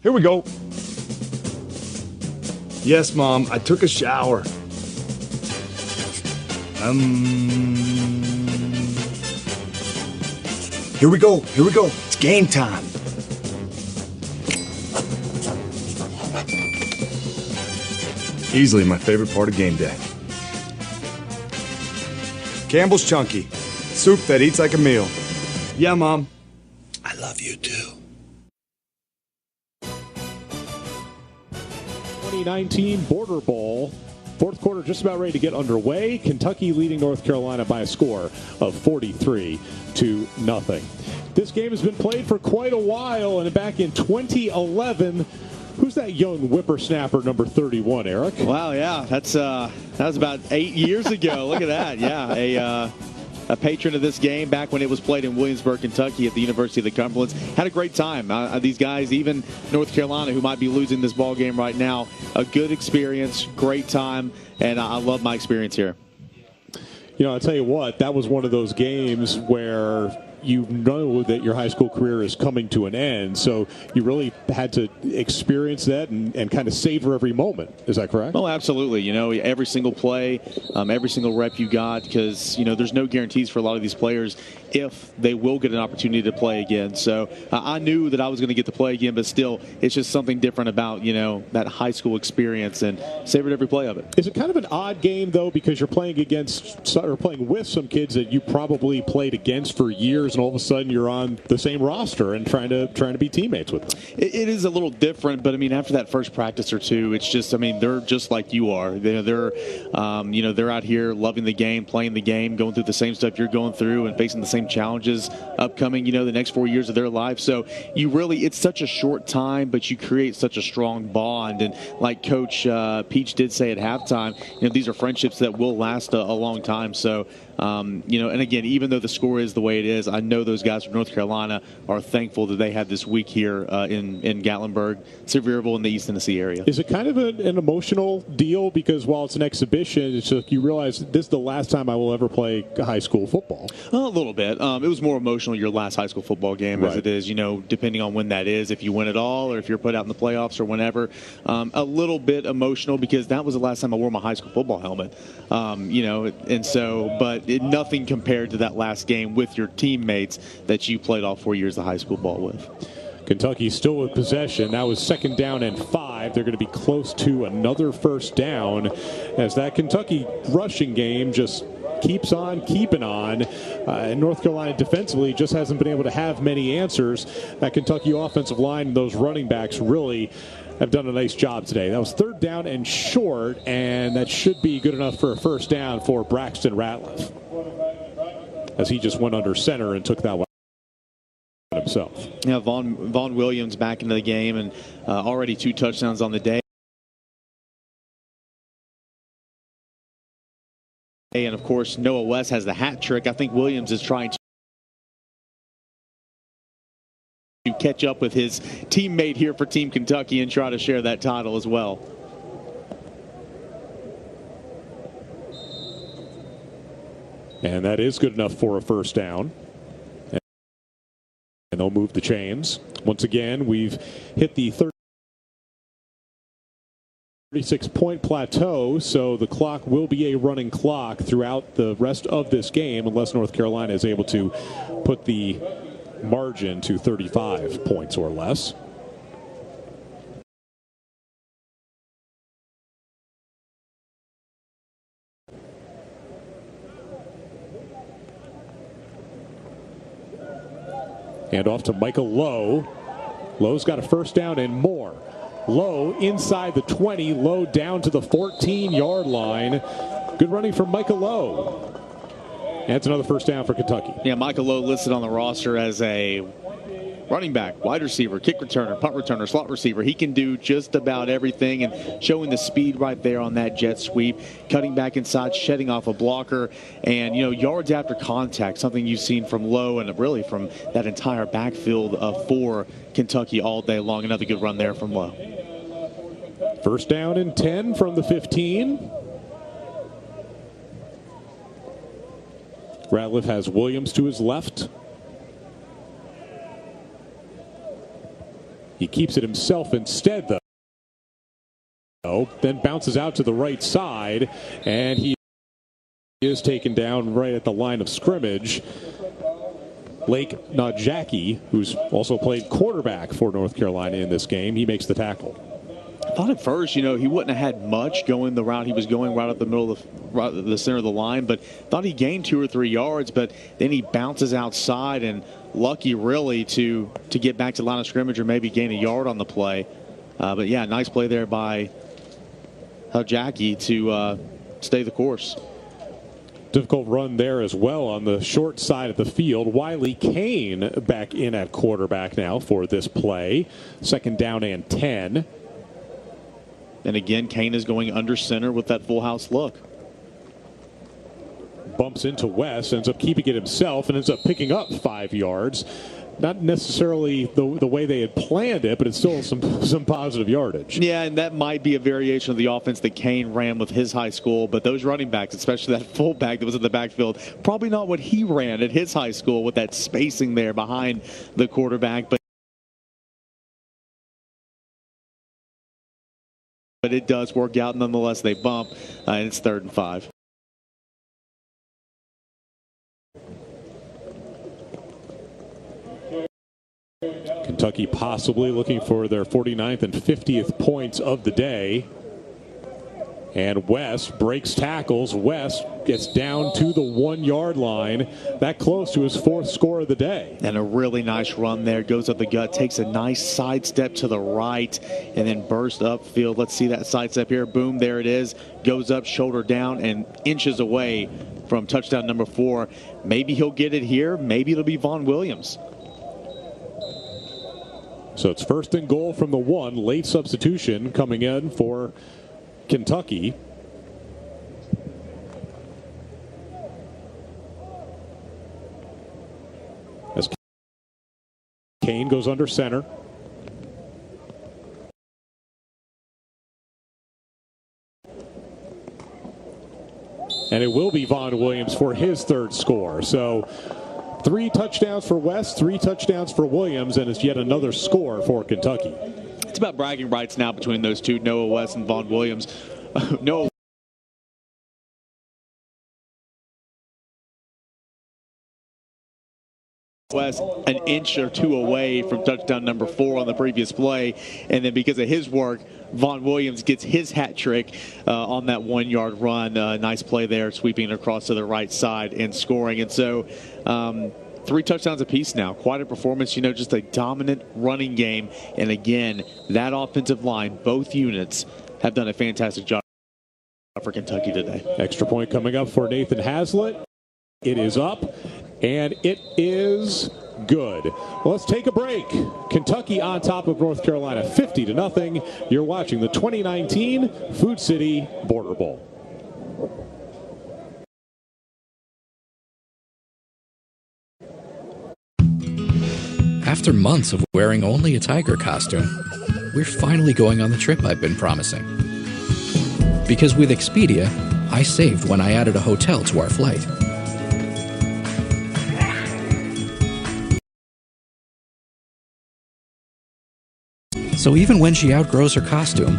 S: Here we go. Yes, Mom, I took a shower. Here we go. It's game time. Easily my favorite part of game day. Campbell's Chunky. Soup that eats like a meal. Yeah, Mom. I love you too.
A: 2019 Border Bowl. Fourth quarter just about ready to get underway. Kentucky leading North Carolina by a score of 43-0. This game has been played for quite a while, and back in 2011, who's that young whippersnapper, number 31, Eric?
B: Wow, yeah, that was about 8 years ago. Look at that, yeah, a patron of this game back when it was played in Williamsburg, Kentucky at the University of the Cumberlands. Had a great time. These guys, even North Carolina, who might be losing this ball game right now, a good experience, great time, and I love my experience here.
A: You know, I'll tell you what, that was one of those games where you know that your high school career is coming to an end, so you really had to experience that and kind of savor every moment. Is that correct?
B: Oh, absolutely. You know, every single play, every single rep you got, because, you know, there's no guarantees for a lot of these players if they will get an opportunity to play again. So I knew that I was going to get to play again, but still, it's just something different about, you know, that high school experience, and savored every play of it.
A: Is it kind of an odd game, though, because you're playing against or playing with some kids that you probably played against for years, and all of a sudden you're on the same roster and trying to be teammates with them?
B: It is a little different, but I mean, after that first practice or two, it's just, I mean, they're just like you are. They're you know, they're out here loving the game, playing the game, going through the same stuff you're going through, and facing the same challenges upcoming, you know, the next 4 years of their life. So you really, it's such a short time, but you create such a strong bond. And like Coach Peach did say at halftime, you know, these are friendships that will last a long time. So, you know, and again, even though the score is the way it is, I know those guys from North Carolina are thankful that they had this week here in Gatlinburg, Sevierville, in the East Tennessee area.
A: Is it kind of an emotional deal? Because while it's an exhibition, it's just, you realize this is the last time I will ever play high school football.
B: A little bit. It was more emotional your last high school football game as it is, you know, depending on when that is, if you win it all or if you're put out in the playoffs or whenever. A little bit emotional because that was the last time I wore my high school football helmet. You know, and so, but nothing compared to that last game with your teammates that you played all 4 years of high school ball with.
A: Kentucky still with possession. That was 2nd down and 5. They're going to be close to another first down as that Kentucky rushing game just keeps on keeping on. And North Carolina defensively just hasn't been able to have many answers. That Kentucky offensive line and those running backs really have done a nice job today. That was 3rd down and short, and that should be good enough for a first down for Braxton Ratliff, as he just went under center and took that one himself.
B: Yeah, Vaughn Williams back into the game, and already 2 touchdowns on the day. And of course, Noah West has the hat trick. I think Williams is trying to catch up with his teammate here for Team Kentucky and try to share that title as well.
A: And that is good enough for a first down. And they'll move the chains. Once again, we've hit the 36-point plateau, so the clock will be a running clock throughout the rest of this game unless North Carolina is able to put the margin to 35 points or less. And off to Michael Lowe. Lowe's got a first down and more. Lowe inside the 20, Lowe down to the 14-yard line. Good running from Michael Lowe. And it's another first down for Kentucky.
B: Yeah, Michael Lowe listed on the roster as a running back, wide receiver, kick returner, punt returner, slot receiver. He can do just about everything, and showing the speed right there on that jet sweep, cutting back inside, shedding off a blocker, and, you know, yards after contact, something you've seen from Lowe and really from that entire backfield for Kentucky all day long. Another good run there from Lowe.
A: First down and 10 from the 15. Ratliff has Williams to his left. He keeps it himself instead, though. Then bounces out to the right side, and he is taken down right at the line of scrimmage. Blake Najaki, who's also played quarterback for North Carolina in this game, he makes the tackle.
B: I thought at first, you know, he wouldn't have had much going the route he was going right up the middle of the center of the line, but thought he gained 2 or 3 yards, but then he bounces outside and lucky really to get back to the line of scrimmage or maybe gain a yard on the play. But yeah, nice play there by Jackie to stay the course.
A: Difficult run there as well on the short side of the field. Wiley Kane back in at quarterback now for this play. 2nd down and 10.
B: And again, Kane is going under center with that full house look.
A: Bumps into West, ends up keeping it himself, and ends up picking up 5 yards. not necessarily the way they had planned it, but it's still some positive yardage.
B: Yeah, and that might be a variation of the offense that Kane ran with his high school, but those running backs, especially that fullback that was in the backfield, probably not what he ran at his high school with that spacing there behind the quarterback. But it does work out nonetheless. They bump, and it's 3rd and 5.
A: Kentucky possibly looking for their 49th and 50th points of the day. And West breaks tackles. West gets down to the 1-yard line. That close to his 4th score of the day.
B: And a really nice run there. Goes up the gut, takes a nice sidestep to the right, and then bursts upfield. Let's see that sidestep here. Boom, there it is. Goes up, shoulder down, and inches away from touchdown number 4. Maybe he'll get it here. Maybe it'll be Vaughn Williams.
A: So it's 1st and goal from the 1. Late substitution coming in for Kentucky. As Kane goes under center. And it will be Vaughn Williams for his 3rd score. So 3 touchdowns for West, 3 touchdowns for Williams, and it's yet another score for Kentucky.
B: It's about bragging rights now between those two, Noah West and Vaughn Williams. Noah West an inch or 2 away from touchdown number 4 on the previous play, and then because of his work, Vaughn Williams gets his hat trick on that 1-yard run. Nice play there, sweeping it across to the right side and scoring. And so 3 touchdowns apiece now. Quite a performance, just a dominant running game. And again, that offensive line, both units, have done a fantastic job for Kentucky today.
A: Extra point coming up for Nathan Haslett. It is up, and it is good. Well, let's take a break. Kentucky on top of North Carolina, 50-0. You're watching the 2019 Food City Border Bowl.
K: After months of wearing only a tiger costume, we're finally going on the trip I've been promising. Because with Expedia, I saved when I added a hotel to our flight. So even when she outgrows her costume,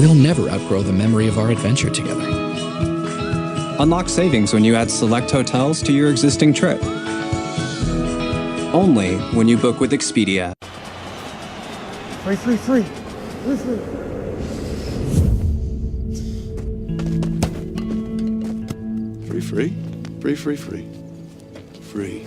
K: we'll never outgrow the memory of our adventure together.
L: Unlock savings when you add select hotels to your existing trip. Only when you book with Expedia.
M: Free.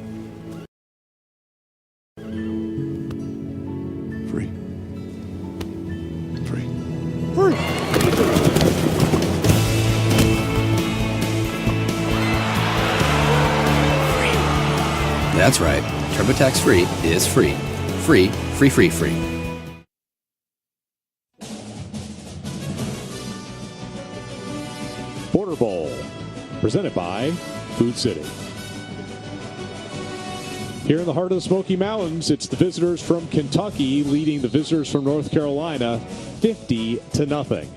X: That's right. TurboTax Free is free. Free.
A: Border Bowl, presented by Food City. Here in the heart of the Smoky Mountains, it's the visitors from Kentucky leading the visitors from North Carolina 50-0.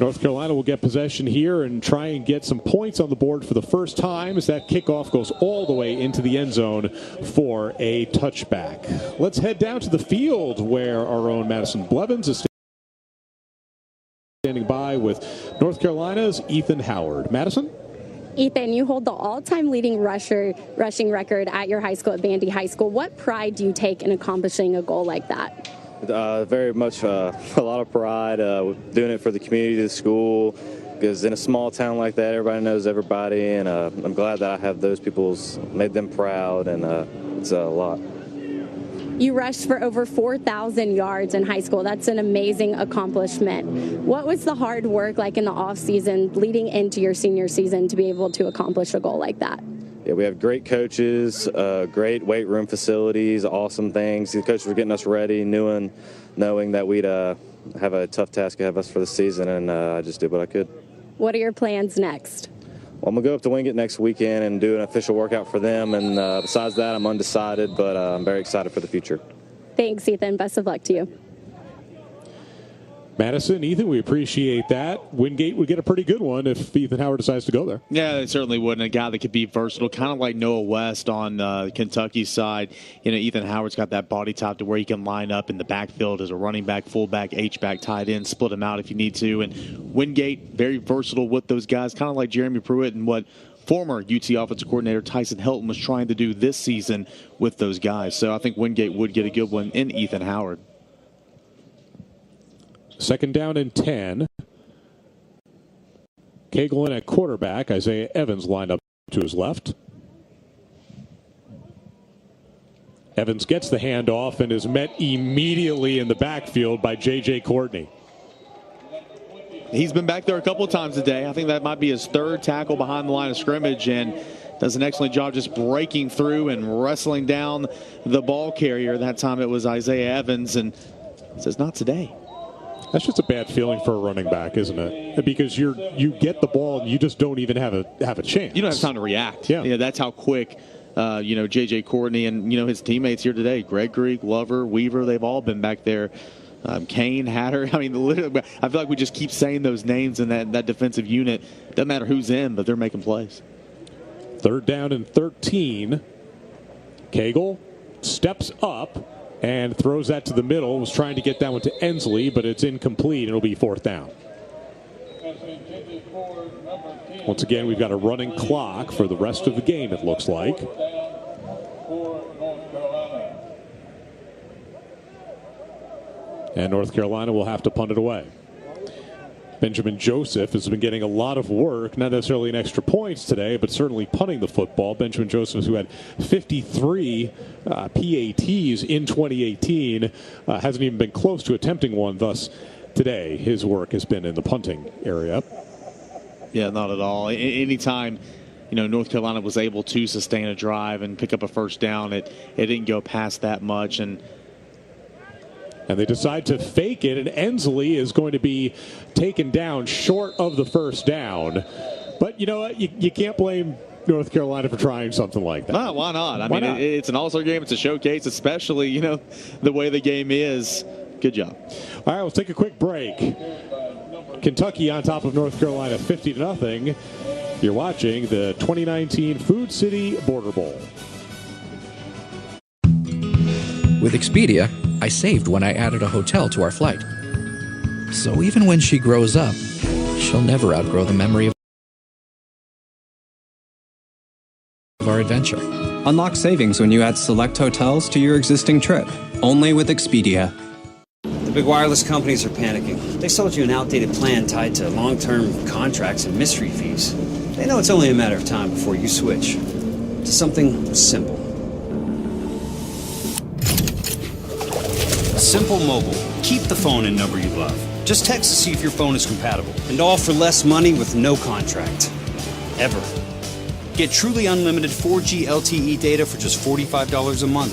A: North Carolina will get possession here and try and get some points on the board for the first time as that kickoff goes all the way into the end zone for a touchback. Let's head down to the field where our own Madison Blevins is standing by with North Carolina's Ethan Howard. Madison?
C: Ethan, you hold the all-time leading rushing record at your high school at Bandy High School. What pride do you take in accomplishing a goal like that?
Q: Very much a lot of pride doing it for the community, the school, because in a small town like that, everybody knows everybody, and I'm glad that I have those people's made them proud, and it's a lot.
C: You rushed for over 4,000 yards in high school. That's an amazing accomplishment. What was the hard work like in the off season leading into your senior season to be able to accomplish a goal like that?
Q: Yeah, we have great coaches, great weight room facilities, awesome things. The coaches were getting us ready, knowing that we'd have a tough task ahead of us for the season, and I just did what I could.
C: What are your plans next?
Q: I'm going to go up to Wingate next weekend and do an official workout for them. And besides that, I'm undecided, but I'm very excited for the future.
C: Thanks, Ethan. Best of luck to you.
A: Madison, Ethan, we appreciate that. Wingate would get a pretty good one if Ethan Howard decides to go there.
B: Yeah, they certainly would. And a guy that could be versatile, kind of like Noah West on Kentucky's side. You know, Ethan Howard's got that body type to where he can line up in the backfield as a running back, fullback, H-back, tight end, split him out if you need to. And Wingate, very versatile with those guys, kind of like Jeremy Pruitt and what former UT offensive coordinator Tyson Hilton was trying to do this season with those guys. So I think Wingate would get a good one in Ethan Howard.
A: 2nd down and 10. Kegel in at quarterback. Isaiah Evans lined up to his left. Evans gets the handoff and is met immediately in the backfield by J.J. Courtney.
B: He's been back there a couple of times today. I think that might be his 3rd tackle behind the line of scrimmage, and does an excellent job just breaking through and wrestling down the ball carrier. That time it was Isaiah Evans, and says not today.
A: That's just a bad feeling for a running back, isn't it? Because you get the ball and you just don't even have a chance.
B: You don't have time to react.
A: Yeah,
B: that's how quick J.J. Courtney and his teammates here today, Gregory, Glover, Weaver, they've all been back there. Kane, Hatter. I mean, literally, I feel like we just keep saying those names in that defensive unit. Doesn't matter who's in, but they're making plays.
A: 3rd down and 13. Kegel steps up and throws that to the middle. Was trying to get that one to Ensley, but it's incomplete. It'll be 4th down. Once again, we've got a running clock for the rest of the game, it looks like. And North Carolina will have to punt it away. Benjamin Joseph has been getting a lot of work, not necessarily in extra points today, but certainly punting the football. Benjamin Joseph, who had 53 PATs in 2018, hasn't even been close to attempting one. Thus, today, his work has been in the punting area.
B: Yeah, not at all. Anytime, North Carolina was able to sustain a drive and pick up a 1st down, it didn't go past that much. And
A: they decide to fake it, and Ensley is going to be taken down short of the 1st down. But you know what? You can't blame North Carolina for trying something like that.
B: No, why not? I mean, it's an all-star game. It's a showcase, especially, the way the game is. Good job.
A: All right, let's take a quick break. Kentucky on top of North Carolina 50-0. You're watching the 2019 Food City Border Bowl.
K: With Expedia, I saved when I added a hotel to our flight. So even when she grows up, she'll never outgrow the memory of our adventure.
L: Unlock savings when you add select hotels to your existing trip. Only with Expedia.
D: The big wireless companies are panicking. They sold you an outdated plan tied to long-term contracts and mystery fees. They know it's only a matter of time before you switch to something simple. Simple Mobile. Keep the phone and number you love. Just text to see if your phone is compatible. And all for less money with no contract. Ever. Get truly unlimited 4G LTE data for just $45 a month.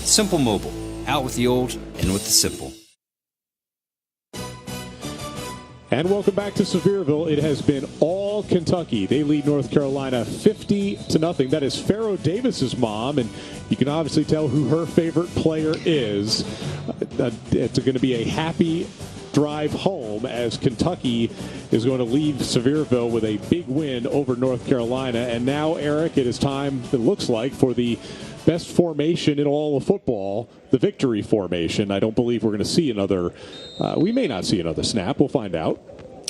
D: Simple Mobile. Out with the old, in with the simple.
A: And welcome back to Sevierville. It has been all Kentucky. They lead North Carolina 50-0. That is Pharaoh Davis's mom, and you can obviously tell who her favorite player is. It's going to be a happy drive home as Kentucky is going to leave Sevierville with a big win over North Carolina. And now, Eric, it is time, it looks like, for the best formation in all of football, the victory formation. I don't believe we're going to see another, we may not see another snap. We'll find out.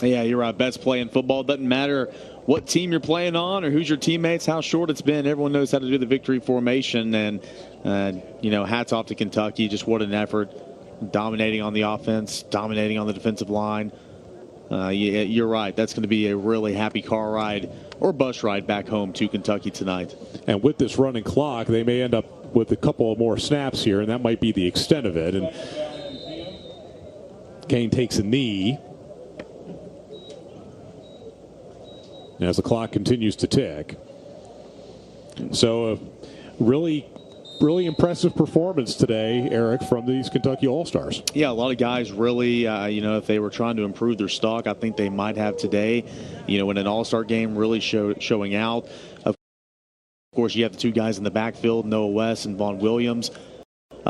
B: Yeah, you're right. Best play in football. Doesn't matter what team you're playing on or who's your teammates, how short it's been. Everyone knows how to do the victory formation. And, hats off to Kentucky. Just what an effort. Dominating on the offense, dominating on the defensive line. You're right. That's going to be a really happy car ride or bus ride back home to Kentucky tonight.
A: And with this running clock, they may end up with a couple of more snaps here, and that might be the extent of it. And Kane takes a knee as the clock continues to tick. So really really impressive performance today, Eric, from these Kentucky All-Stars.
B: Yeah, a lot of guys really, if they were trying to improve their stock, I think they might have today, in an All-Star game, really showing out. Of course, you have the two guys in the backfield, Noah West and Vaughn Williams.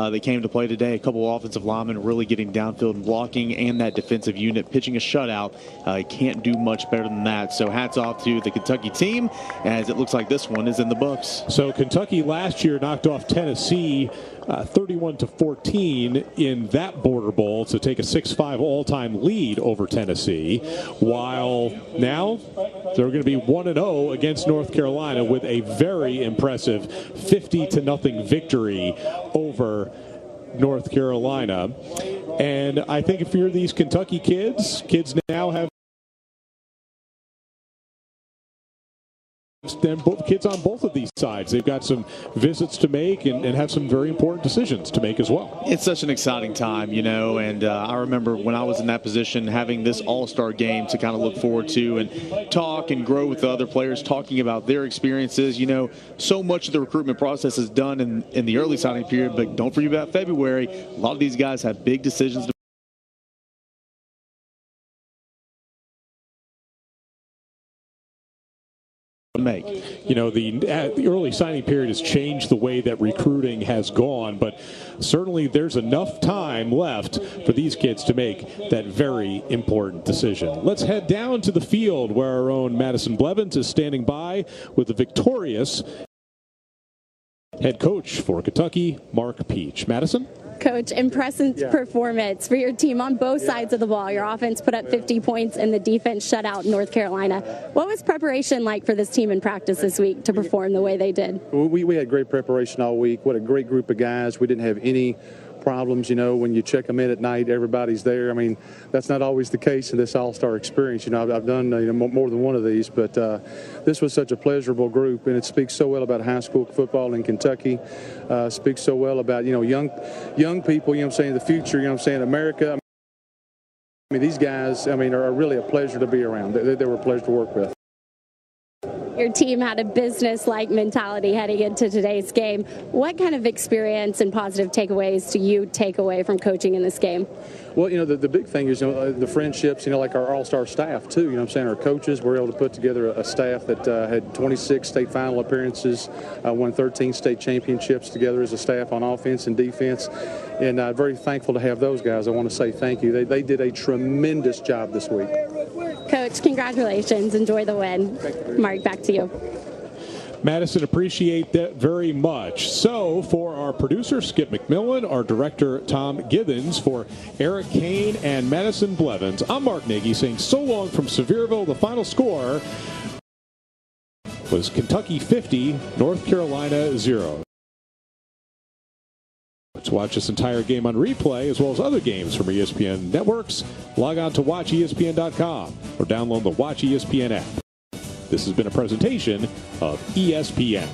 B: They came to play today. A couple of offensive linemen really getting downfield and blocking, and that defensive unit pitching a shutout. Can't do much better than that. So hats off to the Kentucky team, as it looks like this one is in the books.
A: So Kentucky last year knocked off Tennessee 31-14 in that Border Bowl to take a 6-5 all-time lead over Tennessee, while now they're going to be 1-0 against North Carolina with a very impressive 50-0 victory over North Carolina. And I think if you're these Kentucky kids now have kids on both of these sides. They've got some visits to make and have some very important decisions to make as well.
B: It's such an exciting time, and I remember when I was in that position having this all-star game to kind of look forward to and talk and grow with the other players, talking about their experiences. So much of the recruitment process is done in the early signing period, but don't forget about February. A lot of these guys have big decisions to make.
A: The early signing period has changed the way that recruiting has gone, but certainly there's enough time left for these kids to make that very important decision. Let's head down to the field where our own Madison Blevins is standing by with the victorious head coach for Kentucky, Mark Peach. Madison?
C: Coach, impressive performance for your team on both sides of the ball. Your offense put up 50 points and the defense shut out North Carolina. What was preparation like for this team in practice this week to perform the way they did?
N: We had great preparation all week. What a great group of guys. We didn't have any problems. When you check them in at night, everybody's there. I mean, that's not always the case in this all-star experience. I've done more than one of these, but this was such a pleasurable group, and it speaks so well about high school football in Kentucky. Speaks so well about young people. The future. America. I mean, these guys. are really a pleasure to be around. They were a pleasure to work with.
C: Your team had a business-like mentality heading into today's game. What kind of experience and positive takeaways do you take away from coaching in this game?
N: Well, the big thing is, the friendships, like our all-star staff, too. Our coaches were able to put together a staff that had 26 state final appearances, won 13 state championships together as a staff on offense and defense. And I'm very thankful to have those guys. I want to say thank you. They did a tremendous job this week.
C: Coach, congratulations. Enjoy the win. Mark, back to you.
A: Madison, appreciate that very much. So, for our producer, Skip McMillan, our director, Tom Givens, for Eric Kane and Madison Blevins, I'm Mark Nagy saying so long from Sevierville. The final score was Kentucky 50, North Carolina 0. To watch this entire game on replay, as well as other games from ESPN networks, log on to watchespn.com or download the Watch ESPN app. This has been a presentation of ESPN.